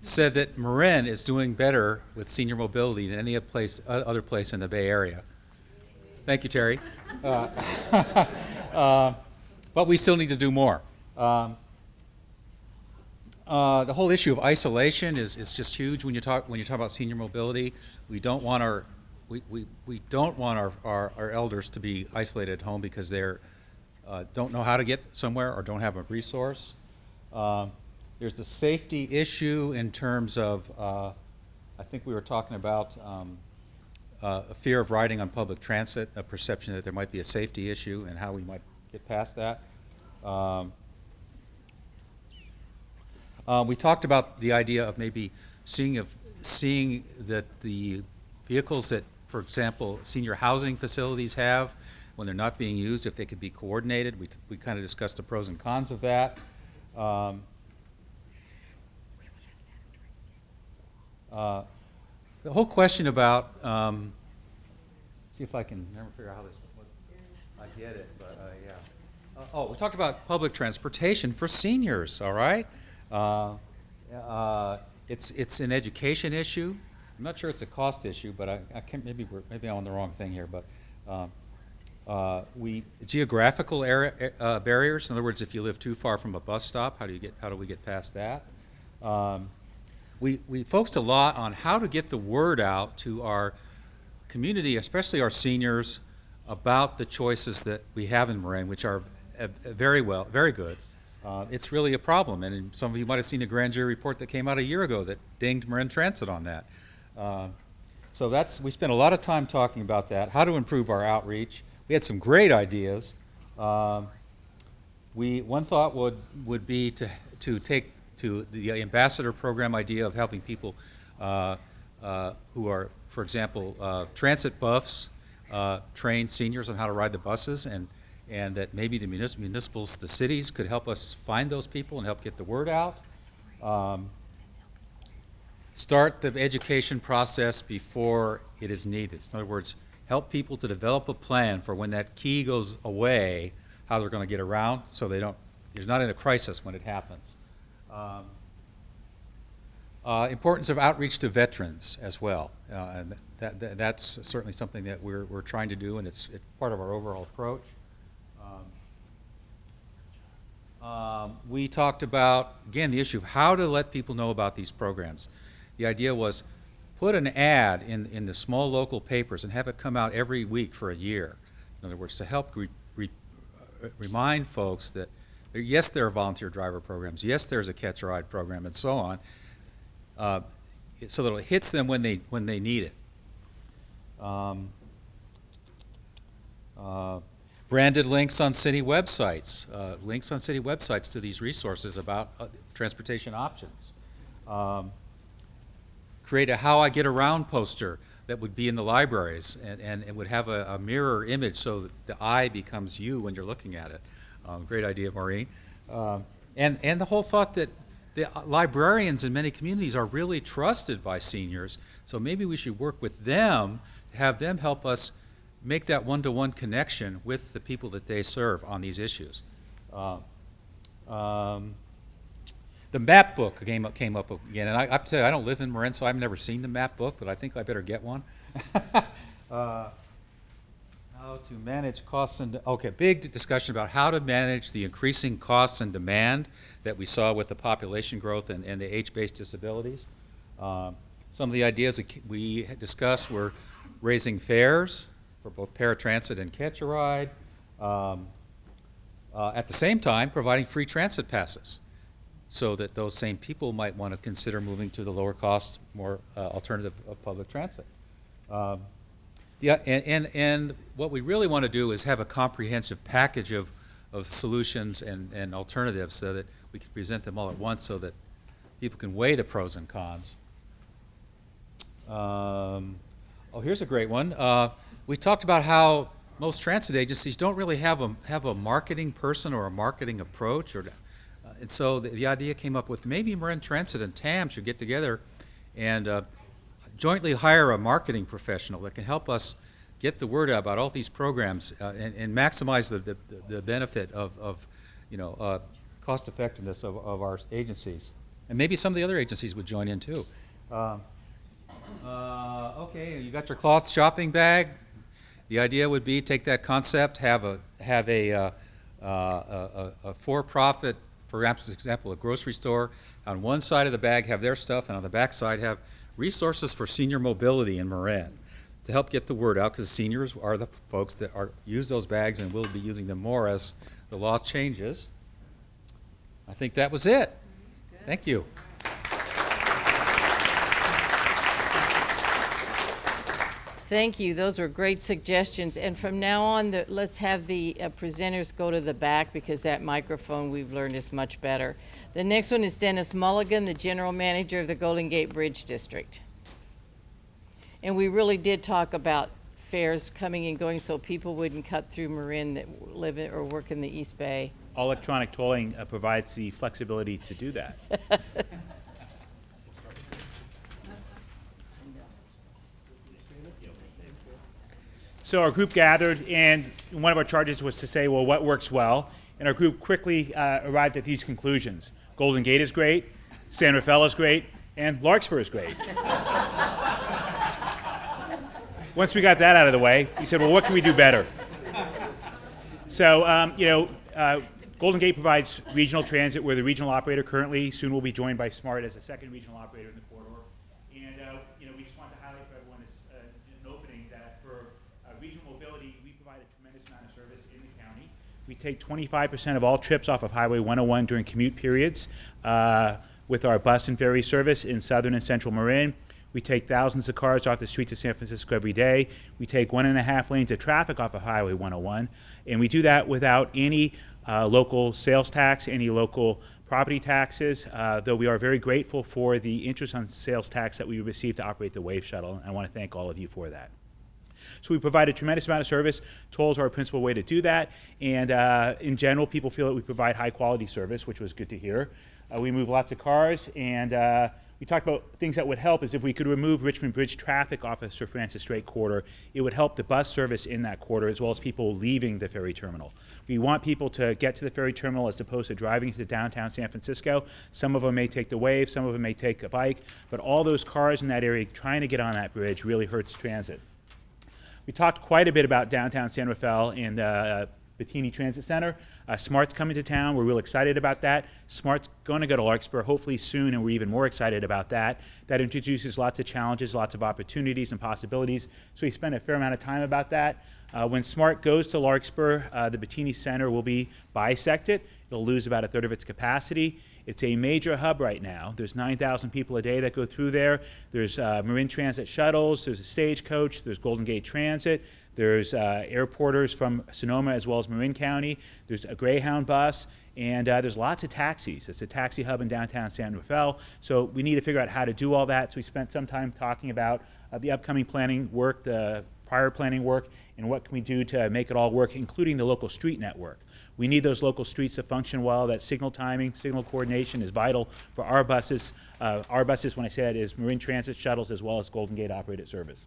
said that Marin is doing better with senior mobility than any other place in the Bay Area. Thank you, Terry. But we still need to do more. The whole issue of isolation is just huge when you talk about senior mobility. We don't want our elders to be isolated at home because they're don't know how to get somewhere or don't have a resource. There's the safety issue in terms of, I think we were talking about a fear of riding on public transit, a perception that there might be a safety issue and how we might get past that. We talked about the idea of maybe seeing that the vehicles that, for example, senior housing facilities have, when they're not being used, if they could be coordinated. We kind of discussed the pros and cons of that. The whole question about, see if I can never figure out how this, I get it, but yeah. We talked about public transportation for seniors, all right? It's an education issue. I'm not sure it's a cost issue, but I can't, maybe I'm on the wrong thing here, but geographical barriers. In other words, if you live too far from a bus stop, how do we get past that? We focused a lot on how to get the word out to our community, especially our seniors, about the choices that we have in Marin, which are very good. It's really a problem, and some of you might have seen the grand jury report that came out a year ago that dinged Marin Transit on that. So we spent a lot of time talking about that, how to improve our outreach. We had some great ideas. One thought would be to take to the ambassador program idea of helping people who are, for example, transit buffs, train seniors on how to ride the buses, and that maybe the municipals, the cities, could help us find those people and help get the word out. Start the education process before it is needed. In other words, help people to develop a plan for when that key goes away, how they're going to get around so they're not in a crisis when it happens. Importance of outreach to veterans as well. And that's certainly something that we're trying to do, and it's part of our overall approach. We talked about, again, the issue of how to let people know about these programs. The idea was put an ad in the small local papers and have it come out every week for a year. In other words, to help remind folks that, yes, there are volunteer driver programs, yes, there's a catch-a-ride program, and so on, so that it hits them when they need it. Branded links on city websites, to these resources about transportation options. create a How I Get Around poster that would be in the libraries, and it would have a mirror image so that the eye becomes you when you're looking at it. Great idea, Maureen. And the whole thought that the librarians in many communities are really trusted by seniors, so maybe we should work with them, have them help us make that one-to-one connection with the people that they serve on these issues. The map book came up again, and I have to tell you, I don't live in Marin, so I've never seen the map book, but I think I better get one. How to manage costs and, okay, big discussion about how to manage the increasing costs and demand that we saw with the population growth and the age-based disabilities. Some of the ideas we discussed were raising fares for both paratransit and catch-a-ride. At the same time, providing free transit passes, so that those same people might want to consider moving to the lower cost, more alternative of public transit. Yeah, and what we really want to do is have a comprehensive package of solutions and alternatives so that we can present them all at once so that people can weigh the pros and cons. Oh, here's a great one. We talked about how most transit agencies don't really have a marketing person or a marketing approach, and so the idea came up with maybe Marin Transit and T.A.M should get together and jointly hire a marketing professional that can help us get the word out about all these programs and maximize the benefit of cost effectiveness of our agencies. And maybe some of the other agencies would join in too. Okay, you got your cloth shopping bag. The idea would be take that concept, have a for-profit, for example, a grocery store. On one side of the bag have their stuff, and on the back side have resources for senior mobility in Marin to help get the word out, because seniors are the folks that use those bags and will be using them more as the law changes. I think that was it. Good. Thank you. Thank you. Those were great suggestions. And from now on, let's have the presenters go to the back, because that microphone, we've learned, is much better. The next one is Dennis Mulligan, the General Manager of the Golden Gate Bridge District. And we really did talk about fares coming and going so people wouldn't cut through Marin that live or work in the East Bay. Electronic tolling provides the flexibility to do that. So our group gathered, and one of our charges was to say, well, what works well? And our group quickly arrived at these conclusions. Golden Gate is great, San Rafael is great, and Larkspur is great. Once we got that out of the way, we said, well, what can we do better? So, Golden Gate provides regional transit. We're the regional operator currently. Soon we'll be joined by SMART as a second regional operator in the corridor. And we just want to highlight for everyone as an opening that for regional mobility, we provide a tremendous amount of service in the county. We take 25% of all trips off of Highway 101 during commute periods with our bus and ferry service in southern and central Marin. We take thousands of cars off the streets of San Francisco every day. We take 1.5 lanes of traffic off of Highway 101. And we do that without any local sales tax, any local property taxes, though we are very grateful for the interest on sales tax that we receive to operate the Wave Shuttle. And I want to thank all of you for that. So we provide a tremendous amount of service. Tolls are our principal way to do that. And in general, people feel that we provide high quality service, which was good to hear. We move lots of cars, and we talked about things that would help is if we could remove Richmond Bridge traffic off of Sir Francis Drake corridor, it would help the bus service in that corridor as well as people leaving the ferry terminal. We want people to get to the ferry terminal as opposed to driving to downtown San Francisco. Some of them may take the Wave, some of them may take a bike, but all those cars in that area trying to get on that bridge really hurts transit. We talked quite a bit about downtown San Rafael and Bettini Transit Center. SMART's coming to town. We're real excited about that. SMART's going to go to Larkspur hopefully soon, and we're even more excited about that. That introduces lots of challenges, lots of opportunities and possibilities. So we spent a fair amount of time about that. When SMART goes to Larkspur, the Bettini Center will be bisected. It'll lose about a third of its capacity. It's a major hub right now. There's 9,000 people a day that go through there. There's Marin Transit shuttles, there's a stagecoach, there's Golden Gate Transit, there's airporters from Sonoma as well as Marin County, there's a Greyhound bus, and there's lots of taxis. It's a taxi hub in downtown San Rafael, so we need to figure out how to do all that. So we spent some time talking about the upcoming planning work, the prior planning work, and what can we do to make it all work, including the local street network. We need those local streets to function well. That signal timing, signal coordination is vital for our buses. Our buses, when I say that, is Marin Transit shuttles as well as Golden Gate operated service.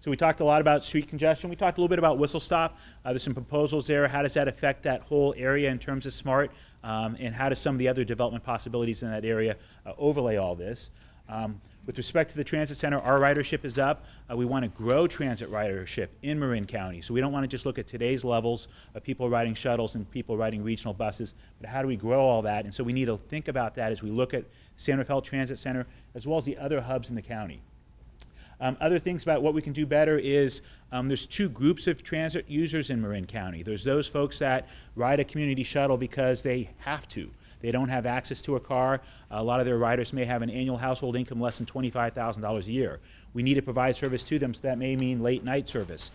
So we talked a lot about street congestion. We talked a little bit about whistle stop. There's some proposals there. How does that affect that whole area in terms of SMART? And how does some of the other development possibilities in that area overlay all this? With respect to the transit center, our ridership is up. We want to grow transit ridership in Marin County. So we don't want to just look at today's levels of people riding shuttles and people riding regional buses, but how do we grow all that? And so we need to think about that as we look at San Rafael Transit Center as well as the other hubs in the county. Other things about what we can do better is there's two groups of transit users in Marin County. There's those folks that ride a community shuttle because they have to. They don't have access to a car. A lot of their riders may have an annual household income less than $25,000 a year. We need to provide service to them, so that may mean late night service.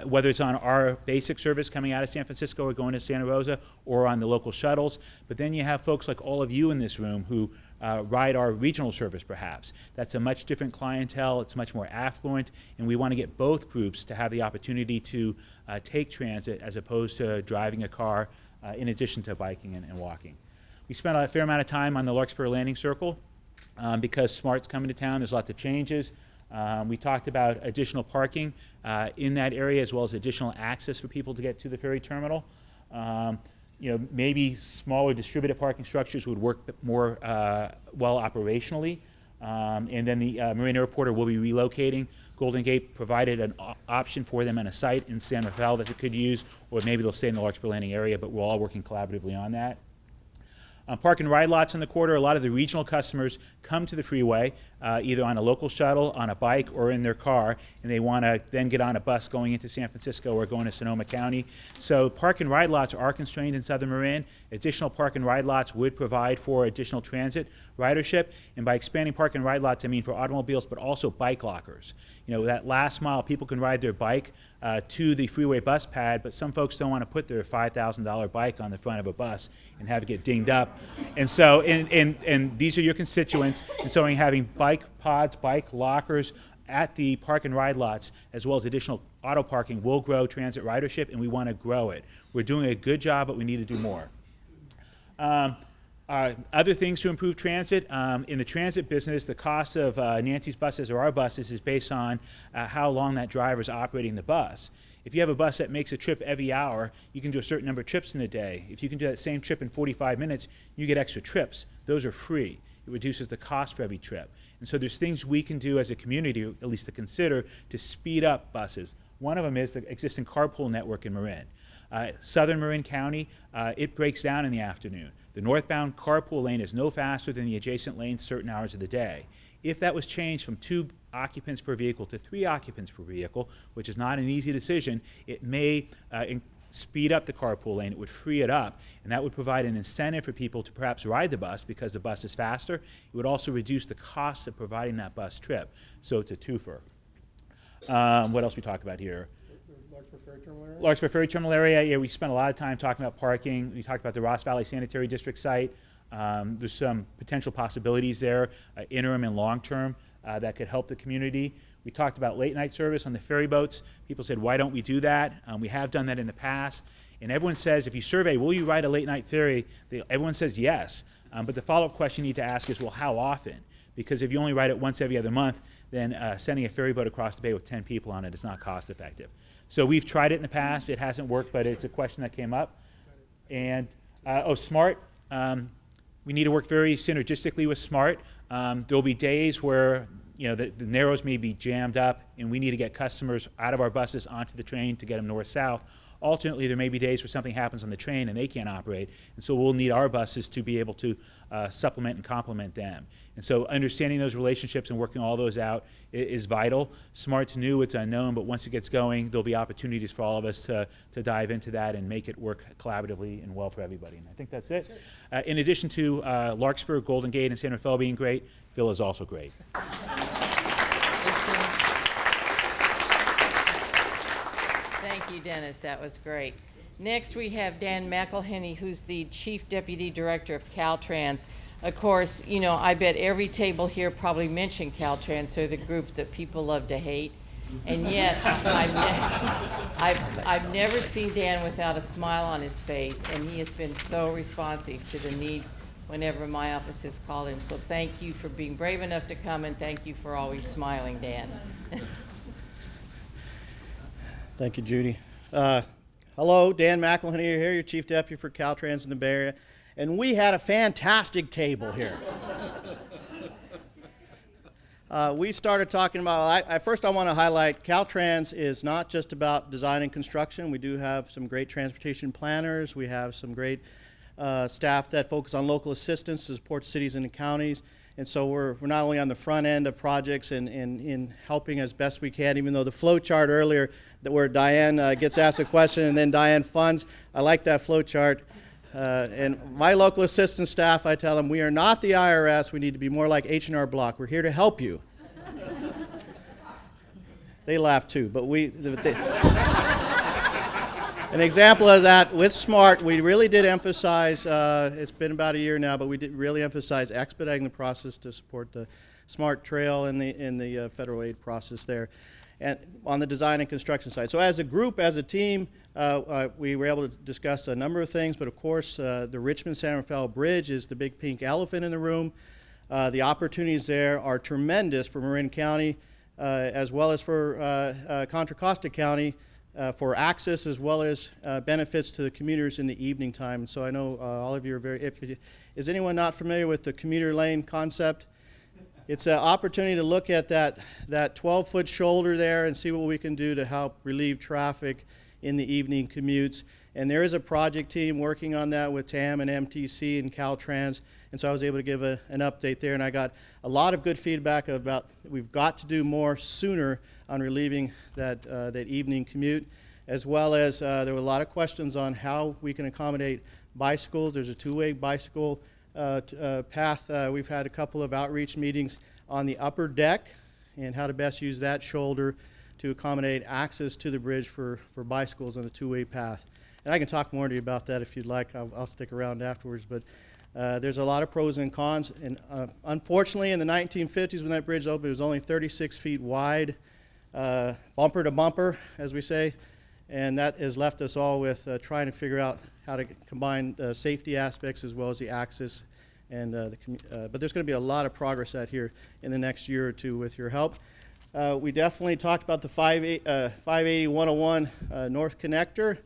Whether it's on our basic service coming out of San Francisco or going to Santa Rosa or on the local shuttles. But then you have folks like all of you in this room who ride our regional service perhaps. That's a much different clientele, it's much more affluent, and we want to get both groups to have the opportunity to take transit as opposed to driving a car in addition to biking and walking. We spent a fair amount of time on the Larkspur Landing Circle because SMART's coming to town. There's lots of changes. We talked about additional parking in that area as well as additional access for people to get to the ferry terminal. Maybe smaller distributed parking structures would work more well operationally. And then the Marin Airporter will be relocating. Golden Gate provided an option for them on a site in San Rafael that they could use, or maybe they'll stay in the Larkspur Landing area, but we're all working collaboratively on that. Park and ride lots in the quarter, a lot of the regional customers come to the freeway either on a local shuttle, on a bike, or in their car, and they want to then get on a bus going into San Francisco or going to Sonoma County. So park and ride lots are constrained in Southern Marin. Additional park and ride lots would provide for additional transit ridership, and by expanding park and ride lots, I mean for automobiles, but also bike lockers. That last mile, people can ride their bike to the freeway bus pad, but some folks don't want to put their $5,000 bike on the front of a bus and have it get dinged up. And so, and these are your constituents, and so having bike pods, bike lockers at the park and ride lots, as well as additional auto parking, will grow transit ridership, and we want to grow it. We're doing a good job, but we need to do more. Other things to improve transit. In the transit business, the cost of Nancy's buses or our buses is based on how long that driver is operating the bus. If you have a bus that makes a trip every hour, you can do a certain number of trips in a day. If you can do that same trip in 45 minutes, you get extra trips. Those are free. It reduces the cost for every trip. And so there's things we can do as a community, at least to consider, to speed up buses. One of them is the existing carpool network in Marin. Southern Marin County, it breaks down in the afternoon. The northbound carpool lane is no faster than the adjacent lanes certain hours of the day. If that was changed from 2 occupants per vehicle to 3 occupants per vehicle, which is not an easy decision, it may speed up the carpool lane. It would free it up, and that would provide an incentive for people to perhaps ride the bus because the bus is faster. It would also reduce the cost of providing that bus trip. So it's a twofer. What else we talk about here? Larkspur Ferry Terminal area? Larkspur Ferry Terminal area, yeah, we spent a lot of time talking about parking. We talked about the Ross Valley Sanitary District site. There's some potential possibilities there, interim and long-term, that could help the community. We talked about late night service on the ferry boats. People said, why don't we do that? We have done that in the past. And everyone says, if you survey, will you ride a late night ferry? Everyone says yes. But the follow-up question you need to ask is, well, how often? Because if you only ride it once every other month, then sending a ferry boat across the bay with 10 people on it is not cost effective. So we've tried it in the past. It hasn't worked, but it's a question that came up. And, SMART. We need to work very synergistically with SMART. There'll be days where the Narrows may be jammed up, and we need to get customers out of our buses onto the train to get them north-south. alternately, there may be days where something happens on the train and they can't operate, and so we'll need our buses to be able to supplement and complement them. And so understanding those relationships and working all those out is vital. SMART's new, it's unknown, but once it gets going, there'll be opportunities for all of us to dive into that and make it work collaboratively and well for everybody. And I think that's it. In addition to Larkspur, Golden Gate, and San Rafael being great, Bill is also great. Thank you, Dennis. That was great. Next, we have Dan McElhenney, who's the Chief Deputy Director of Caltrans. Of course, you know, I bet every table here probably mentioned Caltrans. They're the group that people love to hate. And yet, I've never seen Dan without a smile on his face, and he has been so responsive to the needs whenever my office has called him. So thank you for being brave enough to come, and thank you for always smiling, Dan. Thank you, Judy. Hello, Dan McElhenney here, your Chief Deputy for Caltrans in the Bay Area. And we had a fantastic table here. We started talking about, first I want to highlight Caltrans is not just about design and construction. We do have some great transportation planners. We have some great staff that focus on local assistance to support cities and the counties. And so we're not only on the front end of projects and in helping as best we can, even though the flow chart earlier where Diane gets asked a question and then Diane funds, I like that flow chart. And my local assistance staff, I tell them, we are not the IRS. We need to be more like H&R Block. We're here to help you. They laugh too, but an example of that with SMART, we really did emphasize, it's been about a year now, but we did really emphasize expediting the process to support the SMART trail in the federal aid process there, and on the design and construction side. So as a group, as a team, we were able to discuss a number of things, but of course the Richmond-San Rafael Bridge is the big pink elephant in the room. The opportunities there are tremendous for Marin County as well as for Contra Costa County for access as well as benefits to the commuters in the evening time. So I know all of you are very, is anyone not familiar with the commuter lane concept? It's an opportunity to look at that 12-foot shoulder there and see what we can do to help relieve traffic in the evening commutes. And there is a project team working on that with T.A.M. and MTC and Caltrans. And so I was able to give an update there. And I got a lot of good feedback about we've got to do more sooner on relieving that evening commute, as well as there were a lot of questions on how we can accommodate bicycles. There's a two-way bicycle path. We've had a couple of outreach meetings on the upper deck and how to best use that shoulder to accommodate access to the bridge for bicycles on a two-way path. And I can talk more to you about that if you'd like. I'll stick around afterwards. But there's a lot of pros and cons. And unfortunately, in the 1950s when that bridge opened, it was only 36 feet wide, bumper to bumper, as we say. And that has left us all with trying to figure out how to combine safety aspects as well as the access. And but there's going to be a lot of progress out here in the next year or two with your help. We definitely talked about the 580-101 North Connector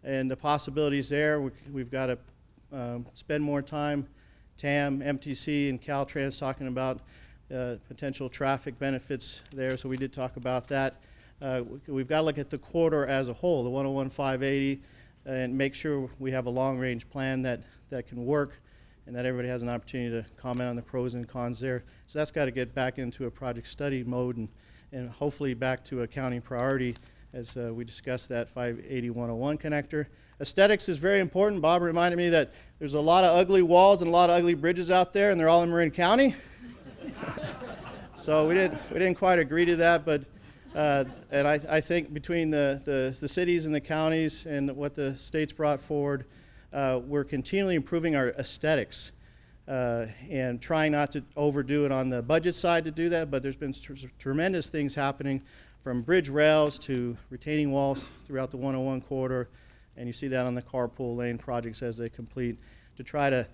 and the possibilities there. We've got to spend more time, T.A.M., MTC, and Caltrans talking about potential traffic benefits there. So we did talk about that. We've got to look at the corridor as a whole, the 101-580, and make sure we have a long-range plan that can work and that everybody has an opportunity to comment on the pros and cons there. So that's got to get back into a project study mode and hopefully back to a county priority as we discussed that 580-101 connector. Aesthetics is very important. Bob reminded me that there's a lot of ugly walls and a lot of ugly bridges out there, and they're all in Marin County. So we didn't quite agree to that, but and I think between the cities and the counties and what the state's brought forward, we're continually improving our aesthetics and trying not to overdo it on the budget side to do that, but there's been tremendous things happening from bridge rails to retaining walls throughout the 101 corridor, and you see that on the carpool lane projects as they complete, to try to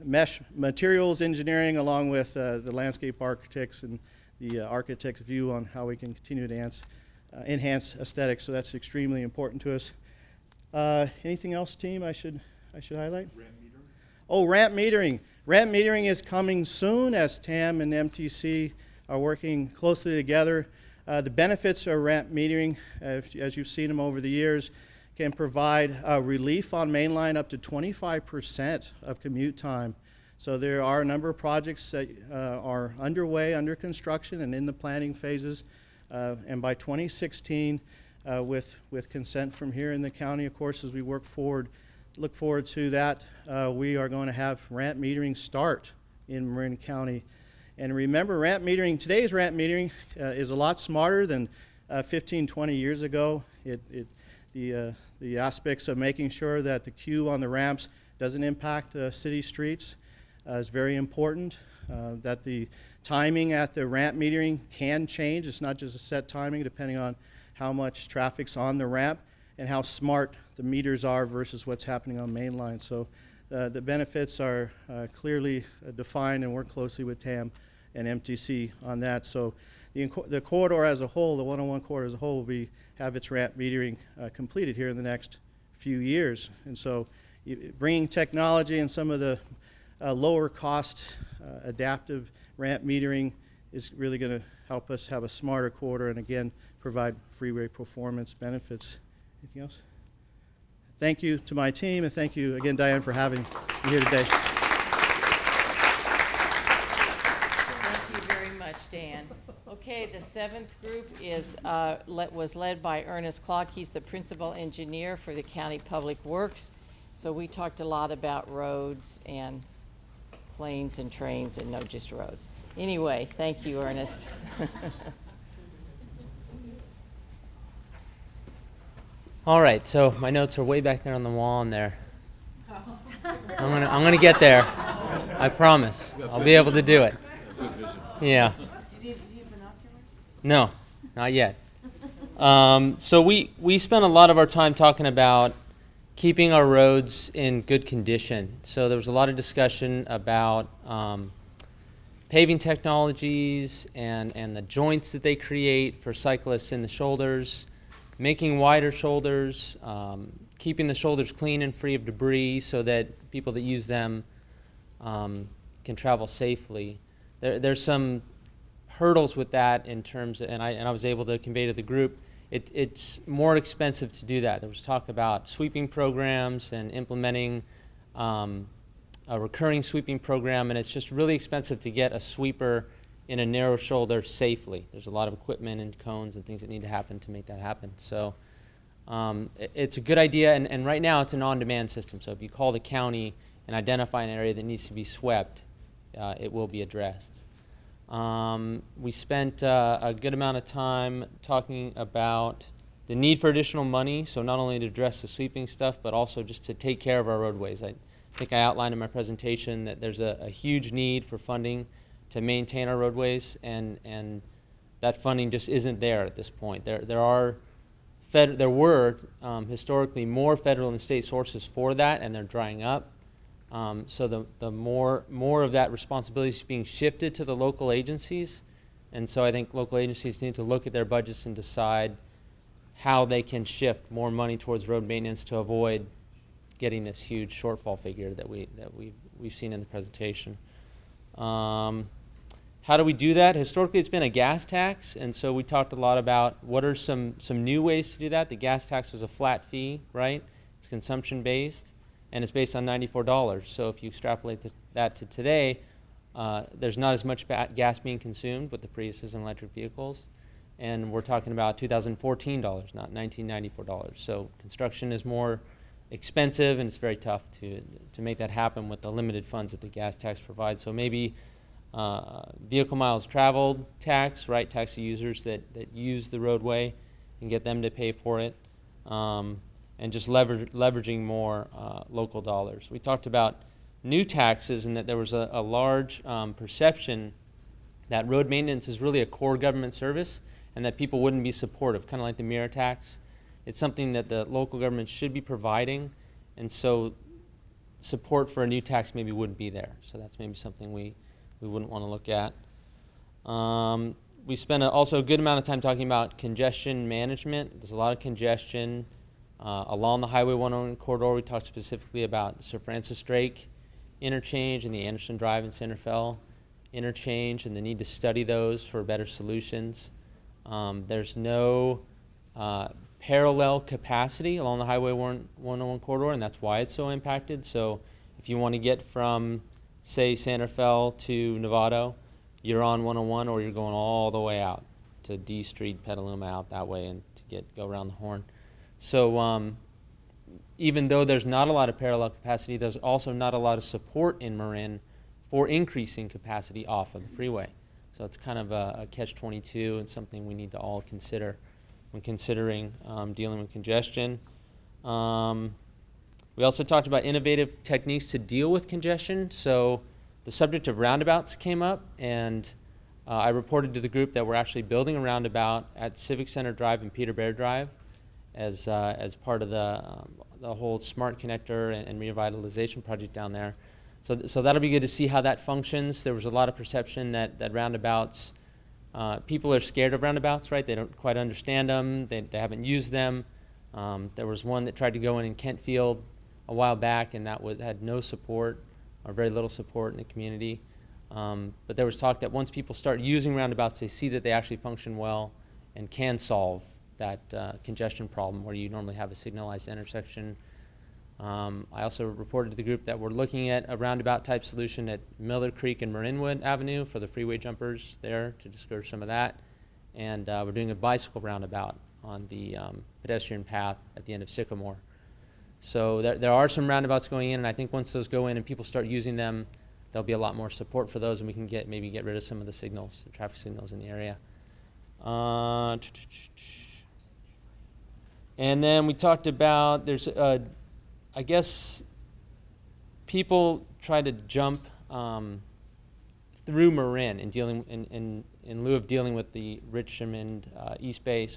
mesh materials engineering along with the landscape architects and the architect's view on how we can continue to enhance aesthetics. So that's extremely important to us. Anything else, team, I should highlight? Ramp metering. Oh, ramp metering. Ramp metering is coming soon as T.A.M. and MTC are working closely together. The benefits of ramp metering, as you've seen them over the years, can provide relief on mainline up to 25% of commute time. So there are a number of projects that are underway, under construction, and in the planning phases. And by 2016, with consent from here in the county, of course, as we look forward to that, we are going to have ramp metering start in Marin County. And remember, today's ramp metering is a lot smarter than 15, 20 years ago. The aspects of making sure that the queue on the ramps doesn't impact city streets is very important. That the timing at the ramp metering can change. It's not just a set timing depending on how much traffic's on the ramp and how smart the meters are versus what's happening on mainline. So the benefits are clearly defined, and work closely with T.A.M. and MTC on that. So the corridor as a whole, the 101 corridor as a whole, will have its ramp metering completed here in the next few years. And so bringing technology and some of the lower cost adaptive ramp metering is really going to help us have a smarter corridor and, again, provide freeway performance benefits. Anything else? Thank you to my team, and thank you again, Diane, for having me here today. Thank you very much, Dan. Okay, the seventh group was led by Ernest Clark. He's the principal engineer for the County Public Works. So we talked a lot about roads and planes and trains, and no, just roads. Anyway, thank you, Ernest. All right, so my notes are way back there on the wall in there. I'm gonna get there. I promise. I'll be able to do it. Yeah. No, not yet. So we spent a lot of our time talking about keeping our roads in good condition. So there was a lot of discussion about paving technologies and the joints that they create for cyclists in the shoulders, making wider shoulders, keeping the shoulders clean and free of debris so that people that use them can travel safely. There's some hurdles with that in terms of, and I was able to convey to the group, it's more expensive to do that. There was talk about sweeping programs and implementing a recurring sweeping program, and it's just really expensive to get a sweeper in a narrow shoulder safely. There's a lot of equipment and cones and things that need to happen to make that happen. So it's a good idea, and right now it's an on-demand system. So if you call the county and identify an area that needs to be swept, it will be addressed. We spent a good amount of time talking about the need for additional money, so not only to address the sweeping stuff, but also just to take care of our roadways. I think I outlined in my presentation that there's a huge need for funding to maintain our roadways, and that funding just isn't there at this point. There were historically more federal and state sources for that, and they're drying up. So the more of that responsibility is being shifted to the local agencies, and so I think local agencies need to look at their budgets and decide how they can shift more money towards road maintenance to avoid getting this huge shortfall figure that we've seen in the presentation. How do we do that? Historically, it's been a gas tax, and so we talked a lot about what are some new ways to do that. The gas tax was a flat fee, right? It's consumption-based, and it's based on $94. So if you extrapolate that to today, there's not as much gas being consumed with the Priuses and electric vehicles, and we're talking about $2014, not $1994. So construction is more expensive, and it's very tough to make that happen with the limited funds that the gas tax provides. So maybe vehicle miles traveled tax, right? Taxi users that use the roadway and get them to pay for it, and just leveraging more local dollars. We talked about new taxes and that there was a large perception that road maintenance is really a core government service and that people wouldn't be supportive, kind of like the mirror tax. It's something that the local government should be providing, and so support for a new tax maybe wouldn't be there. So that's maybe something we wouldn't want to look at. We spent also a good amount of time talking about congestion management. There's a lot of congestion along the Highway 101 corridor. We talked specifically about the Sir Francis Drake interchange and the Anderson Drive and San Rafael interchange and the need to study those for better solutions. There's no parallel capacity along the Highway 101 corridor, and that's why it's so impacted. So if you want to get from, say, San Rafael to Novato, you're on 101, or you're going all the way out to D Street, Petaluma, out that way, and to go around the Horn. So even though there's not a lot of parallel capacity, there's also not a lot of support in Marin for increasing capacity off of the freeway. So it's kind of a catch-22 and something we need to all consider when considering dealing with congestion. We also talked about innovative techniques to deal with congestion. So the subject of roundabouts came up, and I reported to the group that we're actually building a roundabout at Civic Center Drive and Peter Bear Drive as part of the whole Smart Connector and revitalization project down there. So that'll be good to see how that functions. There was a lot of perception that roundabouts, people are scared of roundabouts, right? They don't quite understand them. They haven't used them. There was one that tried to go in Kentfield a while back, and that had no support or very little support in the community. But there was talk that once people start using roundabouts, they see that they actually function well and can solve that congestion problem where you normally have a signalized intersection. I also reported to the group that we're looking at a roundabout type solution at Miller Creek and Marinwood Avenue for the freeway jumpers there to discourage some of that. And we're doing a bicycle roundabout on the pedestrian path at the end of Sycamore. So there are some roundabouts going in, and I think once those go in and people start using them, there'll be a lot more support for those, and we can maybe get rid of some of the signals, the traffic signals in the area. And then we talked about I guess people try to jump through Marin in lieu of dealing with the Richmond East Bay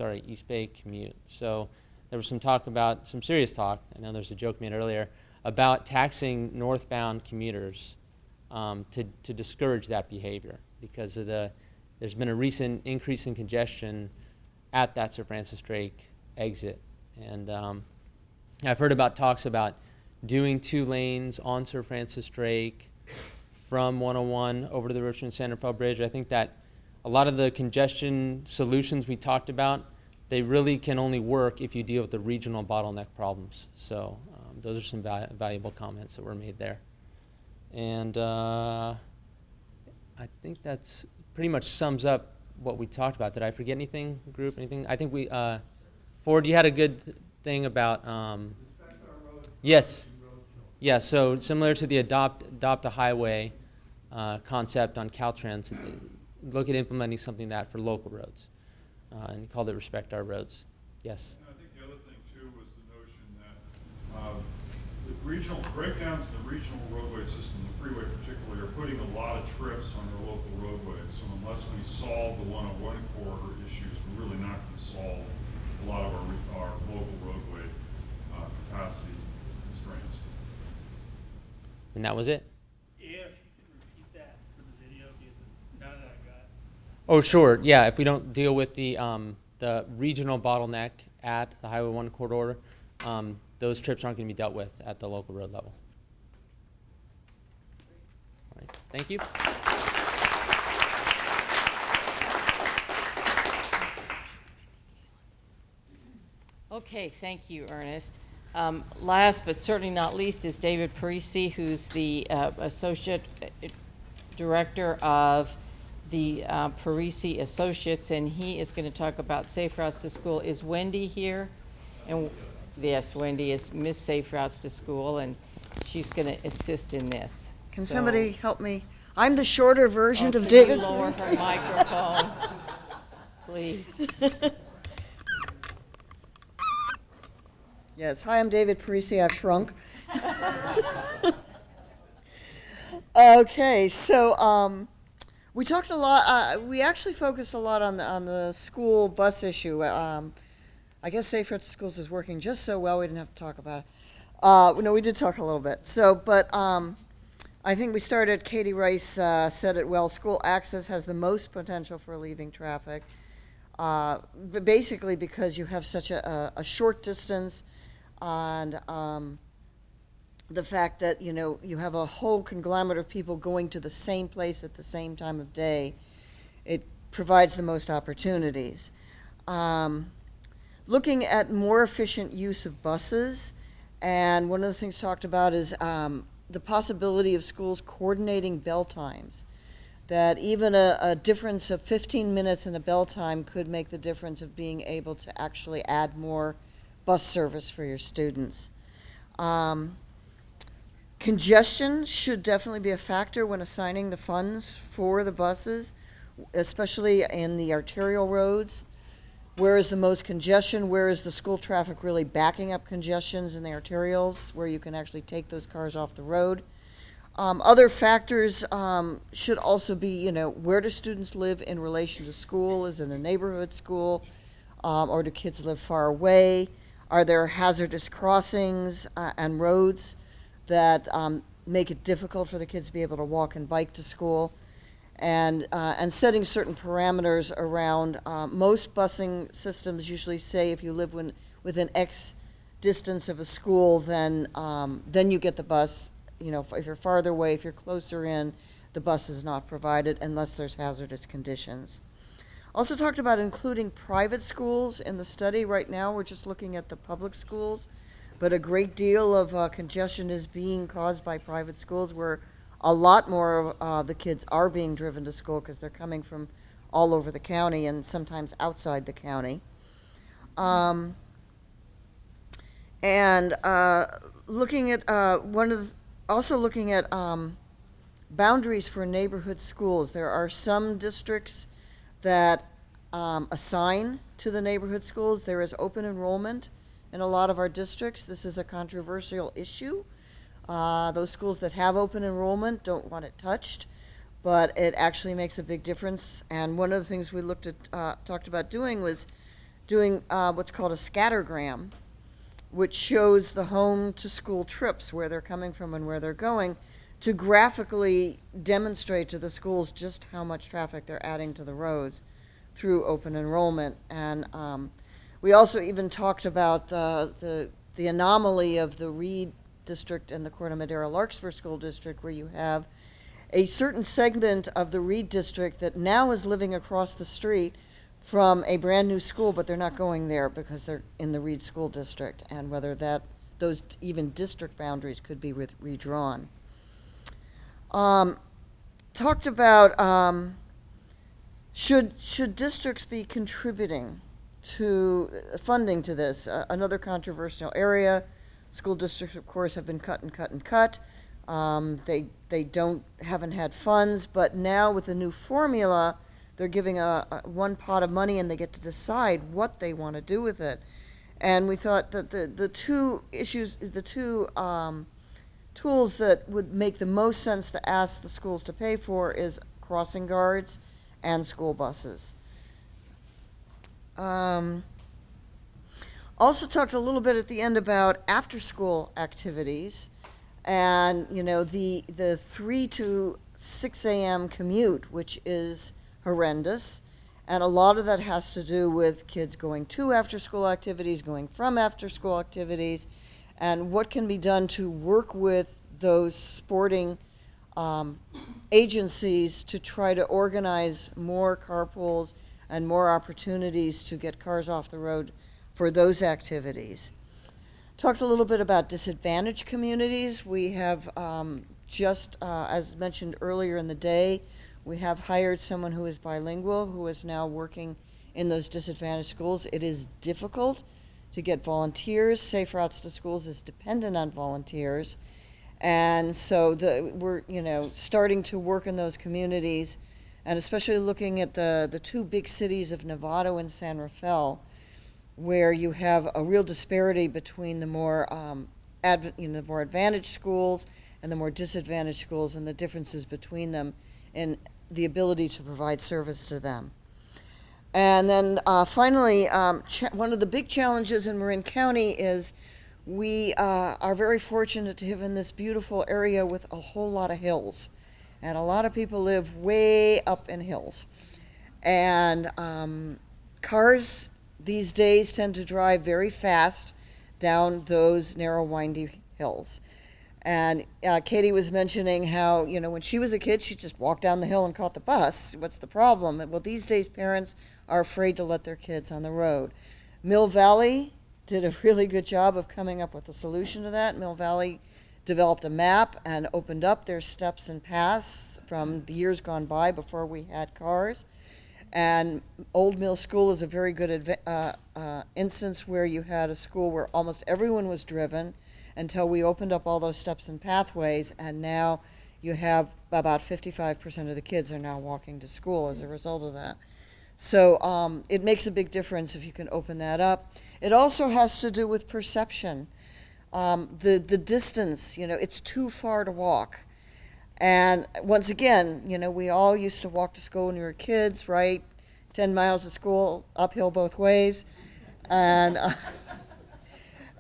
commute. So there was some serious talk, I know there's a joke made earlier, about taxing northbound commuters to discourage that behavior because of there's been a recent increase in congestion at that Sir Francis Drake exit. And I've heard about talks about doing 2 lanes on Sir Francis Drake from 101 over to the Richmond San Rafael Bridge. I think that a lot of the congestion solutions we talked about, they really can only work if you deal with the regional bottleneck problems. So those are some valuable comments that were made there. And I think that's pretty much sums up what we talked about. Did I forget anything, group? Anything? I think we, Ford, you had a good thing about, yes. Yeah, so similar to the adopt a highway concept on Caltrans, look at implementing something that for local roads. And you called it Respect Our Roads. Yes? And I think the other thing, too, was the notion that the regional breakdowns in the regional roadway system, the freeway particularly, are putting a lot of trips on their local roadways. So unless we solve the 101 corridor issues, we're really not going to solve a lot of our local roadway capacity constraints. And that was it? If you could repeat that for the video, none of that got. Oh, sure. Yeah, if we don't deal with the regional bottleneck at the Highway 1 corridor, those trips aren't going to be dealt with at the local road level. All right. Thank you. Okay, thank you, Ernest. Last but certainly not least is David Parisi, who's the Associate Director of the Parisi Associates, and he is going to talk about Safe Routes to School. Is Wendy here? And yes, Wendy is Miss Safe Routes to School, and she's going to assist in this. Can somebody help me? I'm the shorter version of Can David. you lower her microphone, please? Yes, hi, I'm David Parisi. I've shrunk. Okay, so we talked a lot. We actually focused a lot on the school bus issue. I guess Safe Routes to Schools is working just so well we didn't have to talk about it. No, we did talk a little bit. So, but I think we started. Katie Rice said it well. School access has the most potential for relieving traffic, but basically because you have such a short distance. And the fact that, you know, you have a whole conglomerate of people going to the same place at the same time of day, it provides the most opportunities. looking at more efficient use of buses. And one of the things talked about is the possibility of schools coordinating bell times. That even a difference of 15 minutes in a bell time could make the difference of being able to actually add more bus service for your students. Congestion should definitely be a factor when assigning the funds for the buses, especially in the arterial roads. Where is the most congestion? Where is the school traffic really backing up congestions in the arterials where you can actually take those cars off the road? Other factors should also be, where do students live in relation to school? Is it a neighborhood school? Or do kids live far away? Are there hazardous crossings and roads that make it difficult for the kids to be able to walk and bike to school? And setting certain parameters around most busing systems usually say if you live within X distance of a school, then you get the bus. If you're farther away, if you're closer in, the bus is not provided unless there's hazardous conditions. Also talked about including private schools in the study. Right now, we're just looking at the public schools, but a great deal of congestion is being caused by private schools where a lot more of the kids are being driven to school because they're coming from all over the county and sometimes outside the county. Looking at also looking at boundaries for neighborhood schools. There are some districts that assign to the neighborhood schools. There is open enrollment in a lot of our districts. This is a controversial issue. Those schools that have open enrollment don't want it touched, but it actually makes a big difference. And one of the things we talked about doing was doing what's called a scattergram, which shows the home to school trips, where they're coming from and where they're going, to graphically demonstrate to the schools just how much traffic they're adding to the roads through open enrollment. And we also even talked about the anomaly of the Reed District and the Corte Madera Larkspur School District, where you have a certain segment of the Reed District that now is living across the street from a brand new school, but they're not going there because they're in the Reed School District, and whether those even district boundaries could be redrawn. Talked about should districts be contributing to funding to this? Another controversial area. School districts, of course, have been cut and cut and cut. They haven't had funds, but now with the new formula, they're giving one pot of money and they get to decide what they want to do with it. And we thought that the two tools that would make the most sense to ask the schools to pay for is crossing guards and school buses. Also talked a little bit at the end about after-school activities, and the 3 to 6 a.m. commute, which is horrendous, and a lot of that has to do with kids going to after-school activities, going from after-school activities, and what can be done to work with those sporting agencies to try to organize more carpools and more opportunities to get cars off the road for those activities. Talked a little bit about disadvantaged communities. We have as mentioned earlier in the day, we have hired someone who is bilingual, who is now working in those disadvantaged schools. It is difficult to get volunteers. Safe Routes to Schools is dependent on volunteers. And so we're starting to work in those communities, and especially looking at the two big cities of Novato and San Rafael, where you have a real disparity between the more more advantaged schools and the more disadvantaged schools, and the differences between them in the ability to provide service to them. And then finally, one of the big challenges in Marin County is we are very fortunate to live in this beautiful area with a whole lot of hills. And a lot of people live way up in hills. And cars these days tend to drive very fast down those narrow, windy hills. And Katie was mentioning how, when she was a kid, she just walked down the hill and caught the bus. What's the problem? Well, these days parents are afraid to let their kids on the road. Mill Valley did a really good job of coming up with a solution to that. Mill Valley developed a map and opened up their steps and paths from the years gone by before we had cars. And Old Mill School is a very good instance where you had a school where almost everyone was driven until we opened up all those steps and pathways, and now you have about 55% of the kids are now walking to school as a result of that. So it makes a big difference if you can open that up. It also has to do with perception. The distance, it's too far to walk. And once again, we all used to walk to school when we were kids, right? 10 miles to school, uphill both ways. And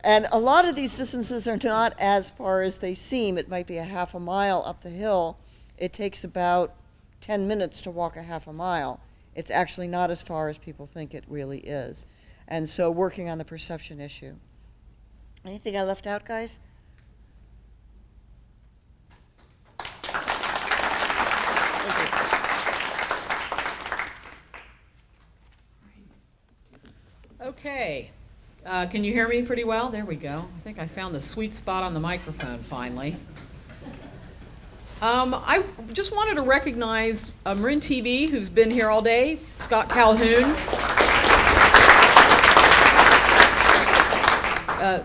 a lot of these distances are not as far as they seem. It might be a half a mile up the hill. It takes about 10 minutes to walk a half a mile. It's actually not as far as people think it really is. And so working on the perception issue. Anything I left out, guys? Okay. Can you hear me pretty well? There we go. I think I found the sweet spot on the microphone finally. I just wanted to recognize Marin TV, who's been here all day, Scott Calhoun.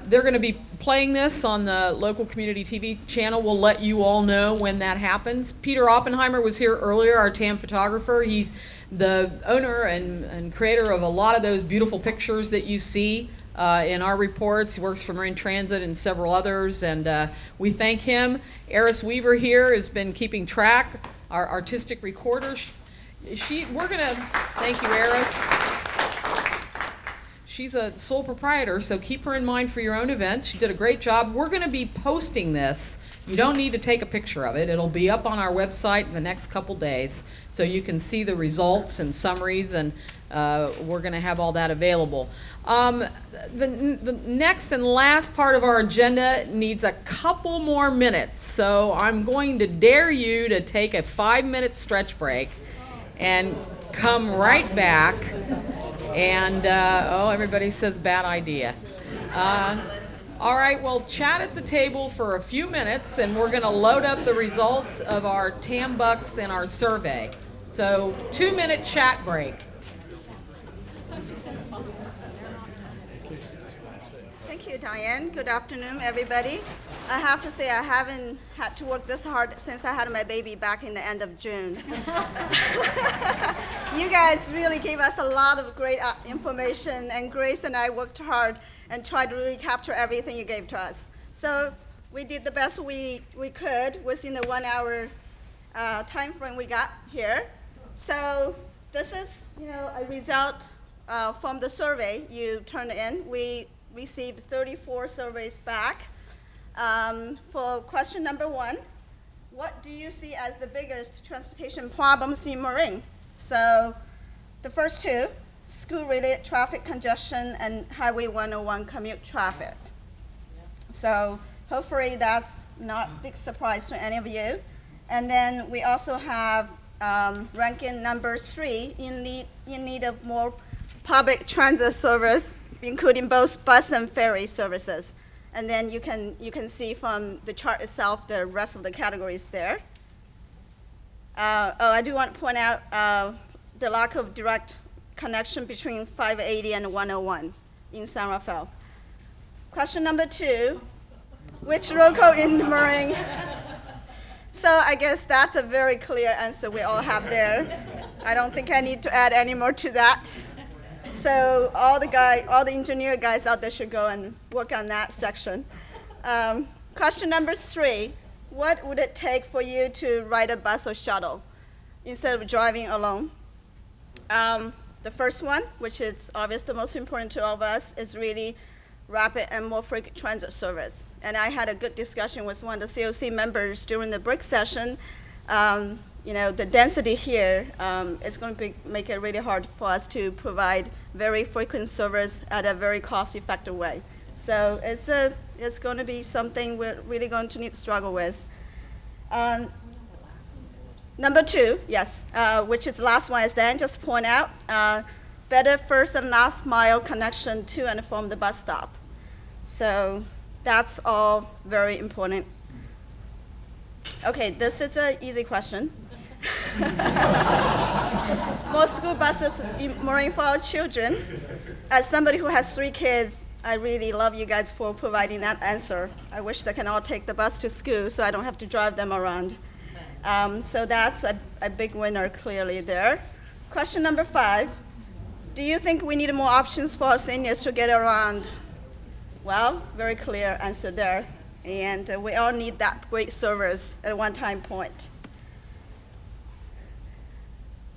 They're going to be playing this on the local community TV channel. We'll let you all know when that happens. Peter Oppenheimer was here earlier, our T.A.M photographer. He's the owner and creator of a lot of those beautiful pictures that you see in our reports. He works for Marin Transit and several others, and we thank him. Eris Weaver here has been keeping track, our artistic recorder. We're going to thank you, Eris. She's a sole proprietor, so keep her in mind for your own events. She did a great job. We're going to be posting this. You don't need to take a picture of it. It'll be up on our website in the next couple days, so you can see the results and summaries, and we're going to have all that available. The next and last part of our agenda needs a couple more minutes, so I'm going to dare you to take a 5-minute stretch break and come right back. And, everybody says bad idea. All right, we'll chat at the table for a few minutes, and we're going to load up the results of our T.A.M bucks and our survey. So, 2-minute chat break. Thank you, Diane. Good afternoon, everybody. I have to say I haven't had to work this hard since I had my baby back in the end of June. You guys really gave us a lot of great information, and Grace and I worked hard and tried to really capture everything you gave to us. So we did the best we could within the 1 hour time frame we got here. So this is a result from the survey you turned in. We received 34 surveys back. For question number 1, what do you see as the biggest transportation problems in Marin? So the first 2, school-related traffic congestion and Highway 101 commute traffic. So hopefully that's not a big surprise to any of you. And then we also have ranking number 3 in need of more public transit service, including both bus and ferry services. And then you can see from the chart itself the rest of the categories there. I do want to point out the lack of direct connection between 580 and 101 in San Rafael. Question number 2, which local in Marin? So I guess that's a very clear answer we all have there. I don't think I need to add any more to that. So all the engineer guys out there should go and work on that section. Question number 3, what would it take for you to ride a bus or shuttle instead of driving alone? The first one, which is obviously the most important to all of us, is really rapid and more frequent transit service. And I had a good discussion with one of the COC members during the break session. The density here is going to make it really hard for us to provide very frequent service at a very cost-effective way. So it's going to be something we're really going to need to struggle with. Number 2, yes, which is the last one, as Dan just pointed out, better first and last mile connection to and from the bus stop. So that's all very important. Okay, this is an easy question. Most school buses Marin for our children. As somebody who has 3 kids, I really love you guys for providing that answer. I wish they can all take the bus to school so I don't have to drive them around. So that's a big winner clearly there. Question number 5, do you think we need more options for our seniors to get around? Well, very clear answer there. And we all need that great service at one time point.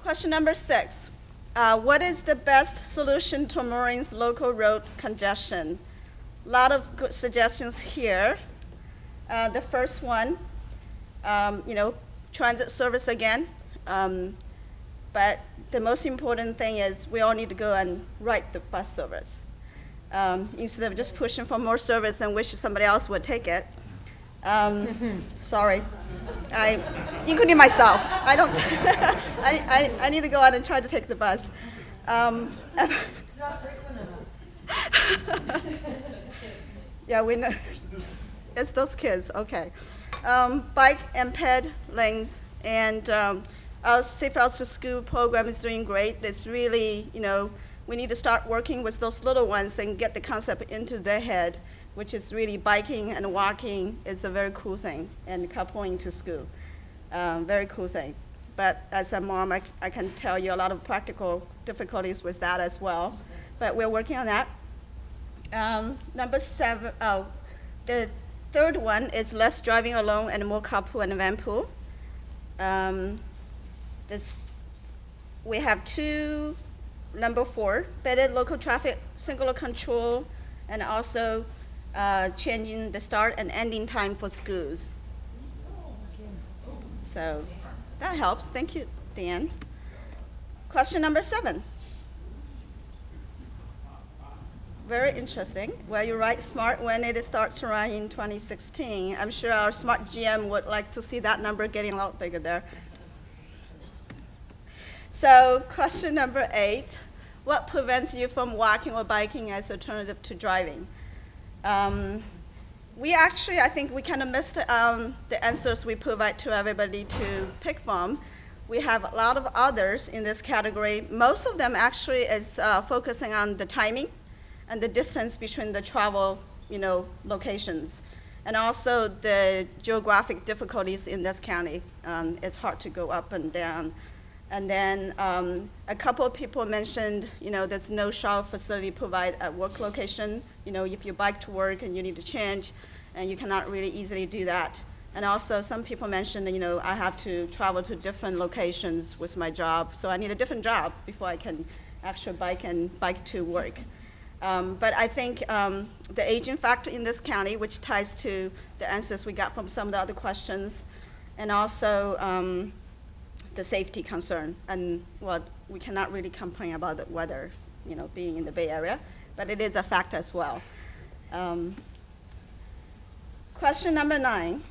Question number 6. What is the best solution to Marin's local road congestion? A lot of good suggestions here. The first one, transit service again. But the most important thing is we all need to go and ride the bus service. Instead of just pushing for more service and wish somebody else would take it. Sorry, including myself. I don't. I need to go out and try to take the bus. Yeah, we know. It's those kids. Okay. Bike and ped lanes and our Safe Routes to School program is doing great. It's really, we need to start working with those little ones and get the concept into their head, which is really biking and walking is a very cool thing, and carpooling to school, very cool thing. But as a mom, I can tell you a lot of practical difficulties with that as well, but we're working on that. Number 7, the third one is less driving alone and more carpool and van pool. We have 2, number 4, better local traffic singular control, and also changing the start and ending time for schools. So that helps. Thank you, Dan. Question number 7. Very interesting. Well, you write SMART when it starts to run in 2016. I'm sure our SMART GM would like to see that number getting a lot bigger there. So question number 8, what prevents you from walking or biking as alternative to driving? We actually, I think we kind of missed the answers we provide to everybody to pick from. We have a lot of others in this category. Most of them actually is focusing on the timing and the distance between the travel, locations. And also the geographic difficulties in this county. It's hard to go up and down. And then a couple of people mentioned, there's no shower facility provided at work location. If you bike to work and you need to change, and you cannot really easily do that. And also some people mentioned, I have to travel to different locations with my job, so I need a different job before I can actually bike to work. But I think the aging factor in this county, which ties to the answers we got from some of the other questions, and also the safety concern. And we cannot really complain about the weather, being in the Bay Area, but it is a factor as well. Question number 9,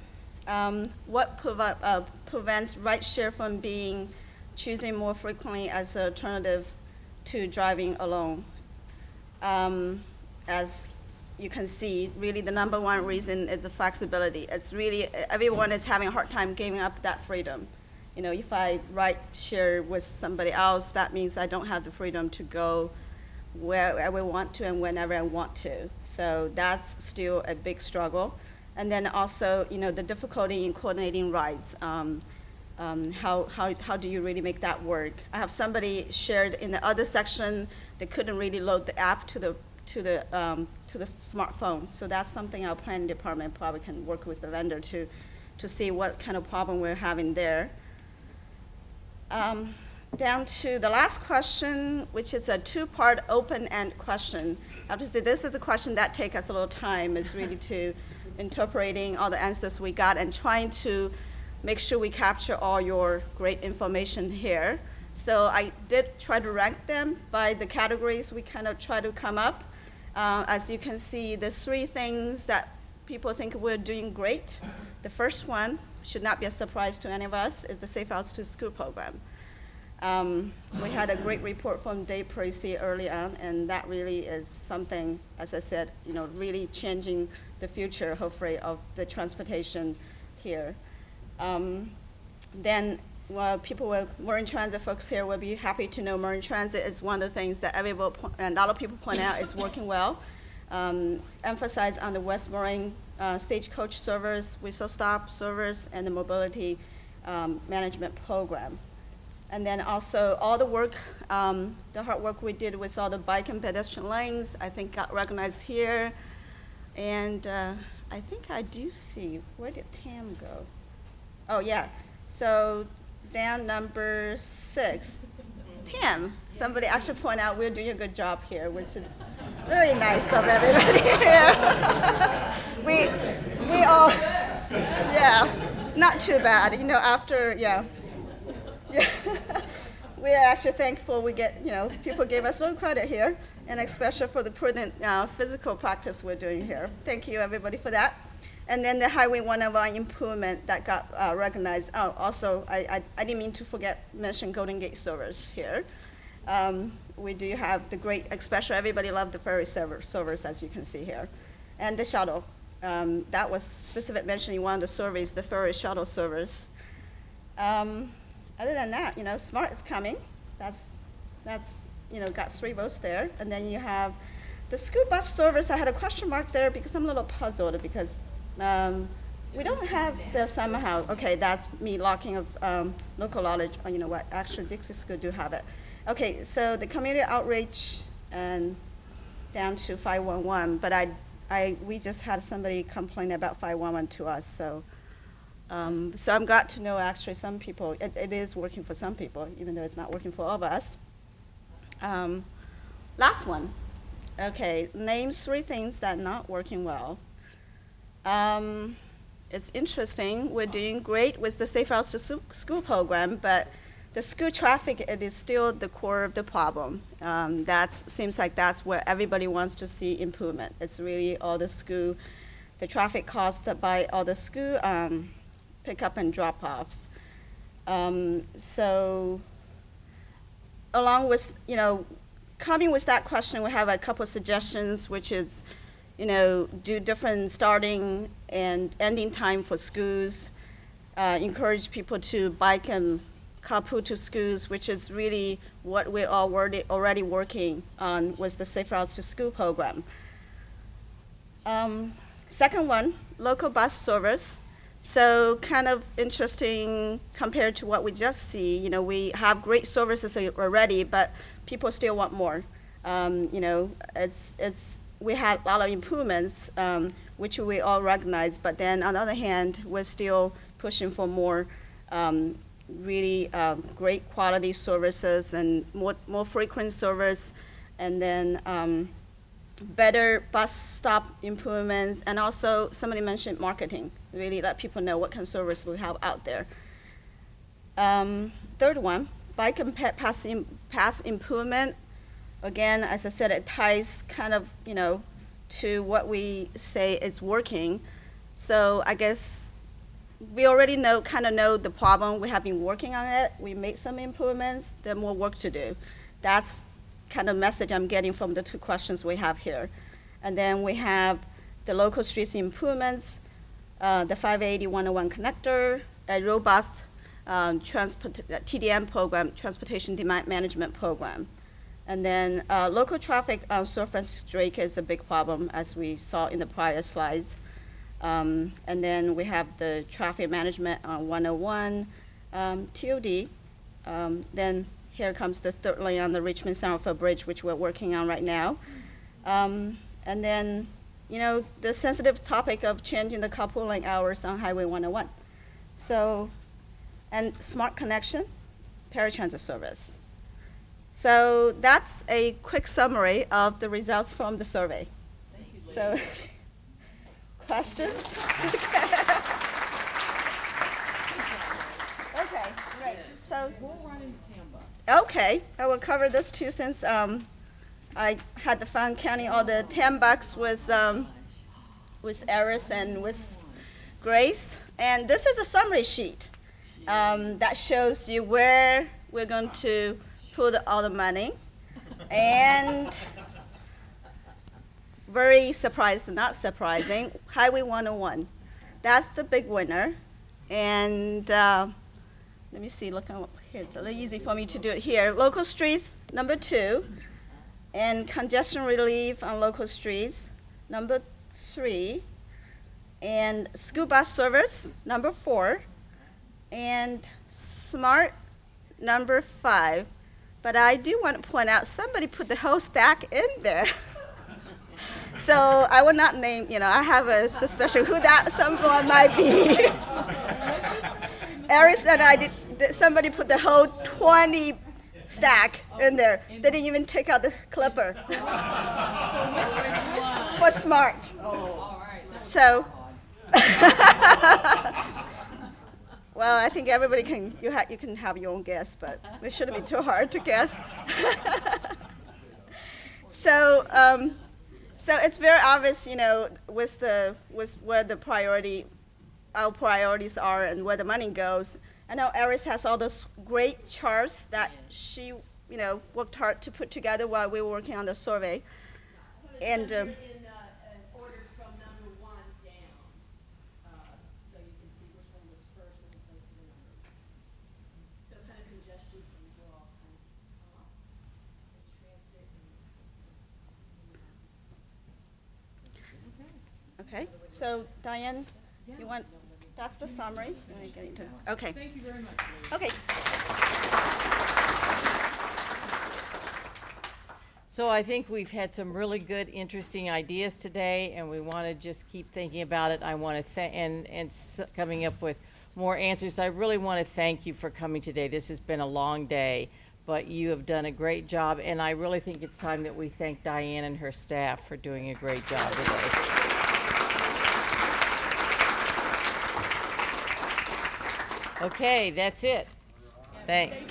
what prevents rideshare from choosing more frequently as an alternative to driving alone? As you can see, really the number 1 reason is the flexibility. It's really, everyone is having a hard time giving up that freedom. If I share with somebody else, that means I don't have the freedom to go wherever I want to and whenever I want to. So that's still a big struggle. And then also, the difficulty in coordinating rides. How do you really make that work? I have somebody shared in the other section that couldn't really load the app to the smartphone. So that's something our planning department probably can work with the vendor to see what kind of problem we're having there. Down to the last question, which is a 2-part open-end question. Obviously, this is the question that takes us a little time. It's really to interpreting all the answers we got and trying to make sure we capture all your great information here. So I did try to rank them by the categories we kind of try to come up. As you can see, the 3 things that people think we're doing great. The first one should not be a surprise to any of us, is the Safe Routes to School program. We had a great report from Dave Parisi early on, and that really is something, as I said, really changing the future, hopefully, of the transportation here. Then, Marin Transit folks here will be happy to know Marin Transit is one of the things that and a lot of people point out is working well. Emphasize on the West Marin stagecoach service, whistle stop service, and the mobility management program. And then also all the work, the hard work we did with all the bike and pedestrian lanes, I think got recognized here. And I think I do see, where did T.A.M go? Oh yeah, so down number 6, T.A.M. Somebody actually pointed out we're doing a good job here, which is very nice of everybody here. we all, yeah, not too bad, after, yeah. We're actually thankful we get, people gave us a little credit here, and especially for the prudent physical practice we're doing here. Thank you, everybody, for that. And then the Highway 101 improvement that got recognized. Oh, also, I didn't mean to mention Golden Gate service here. We do have the great, especially everybody loved the ferry service, as you can see here. And the shuttle. That was specific mention in one of the surveys, the ferry shuttle service. Other than that, SMART is coming. That's got 3 votes there. And then you have the school bus service. I had a question mark there because I'm a little puzzled because we don't have the somehow. Okay, that's me lacking of local knowledge. Oh, you know what? Actually, Dixie School do have it. Okay, so the community outreach and down to 511, but we just had somebody complain about 511 to us, so. So I'm glad to know actually some people, it is working for some people, even though it's not working for all of us. Last one. Okay, name 3 things that are not working well. It's interesting, we're doing great with the Safe Routes to School program, but the school traffic, it is still the core of the problem. Seems like that's where everybody wants to see improvement. It's really all the school, the traffic caused by all the school pick-up and drop-offs. So along with, coming with that question, we have a couple of suggestions, which is, do different starting and ending time for schools, encourage people to bike and carpool to schools, which is really what we're already working on with the Safe Routes to School program. Second one, local bus service. So kind of interesting compared to what we just see. We have great services already, but people still want more. We had a lot of improvements, which we all recognize, but then on the other hand, we're still pushing for more really great quality services and more frequent service, and then better bus stop improvements, and also somebody mentioned marketing, really let people know what kind of service we have out there. Third one, bike and pet pass improvement. Again, as I said, it ties kind of, to what we say is working. So I guess we already kind of know the problem. We have been working on it. We made some improvements. There's more work to do. That's kind of message I'm getting from the 2 questions we have here. And then we have the local streets improvements, the 580-101 connector, a robust TDM program, transportation demand management program. And then local traffic on Surface Drake is a big problem, as we saw in the prior slides. And then we have the traffic management on 101, TOD. Then here comes the 3rd lane on the Richmond-San Rafael Bridge, which we're working on right now. And then, the sensitive topic of changing the carpooling hours on Highway 101. So, and smart connection, paratransit service. So that's a quick summary of the results from the survey. Thank you, so, questions? Okay, great. So We'll run into T.A.M bus. Okay, I will cover this too, since I had the fun counting all the $10 with Eris and with Grace. And this is a summary sheet that shows you where we're going to put all the money. And very surprised, not surprising, Highway 101. That's the big winner. And let me see, look up here. It's a little easy for me to do it here. Local streets, number 2. And congestion relief on local streets, number 3. And school bus service, number 4. And smart, number 5. But I do want to point out, somebody put the whole stack in there. So I will not name, I have a suspicion who that someone might be. Aris and I somebody put the whole 20 stack in there. They didn't even take out the clipper. For smart. So, well, I think everybody you can have your own guess, but it shouldn't be too hard to guess. So it's very obvious, with where our priorities are and where the money goes. I know Aris has all those great charts that she, worked hard to put together while we were working on the survey. And in order from number 1 down, so you can see which one was first as opposed to the numbers. So kind of congestion from all kind of transit and okay, so Diane, you want? That's the summary. Okay. Thank you very much. Okay. So I think we've had some really good, interesting ideas today, and we want to just keep thinking about it. I want to coming up with more answers. I really want to thank you for coming today. This has been a long day, but you have done a great job, and I really think it's time that we thank Diane and her staff for doing a great job today. Okay, that's it. Thanks.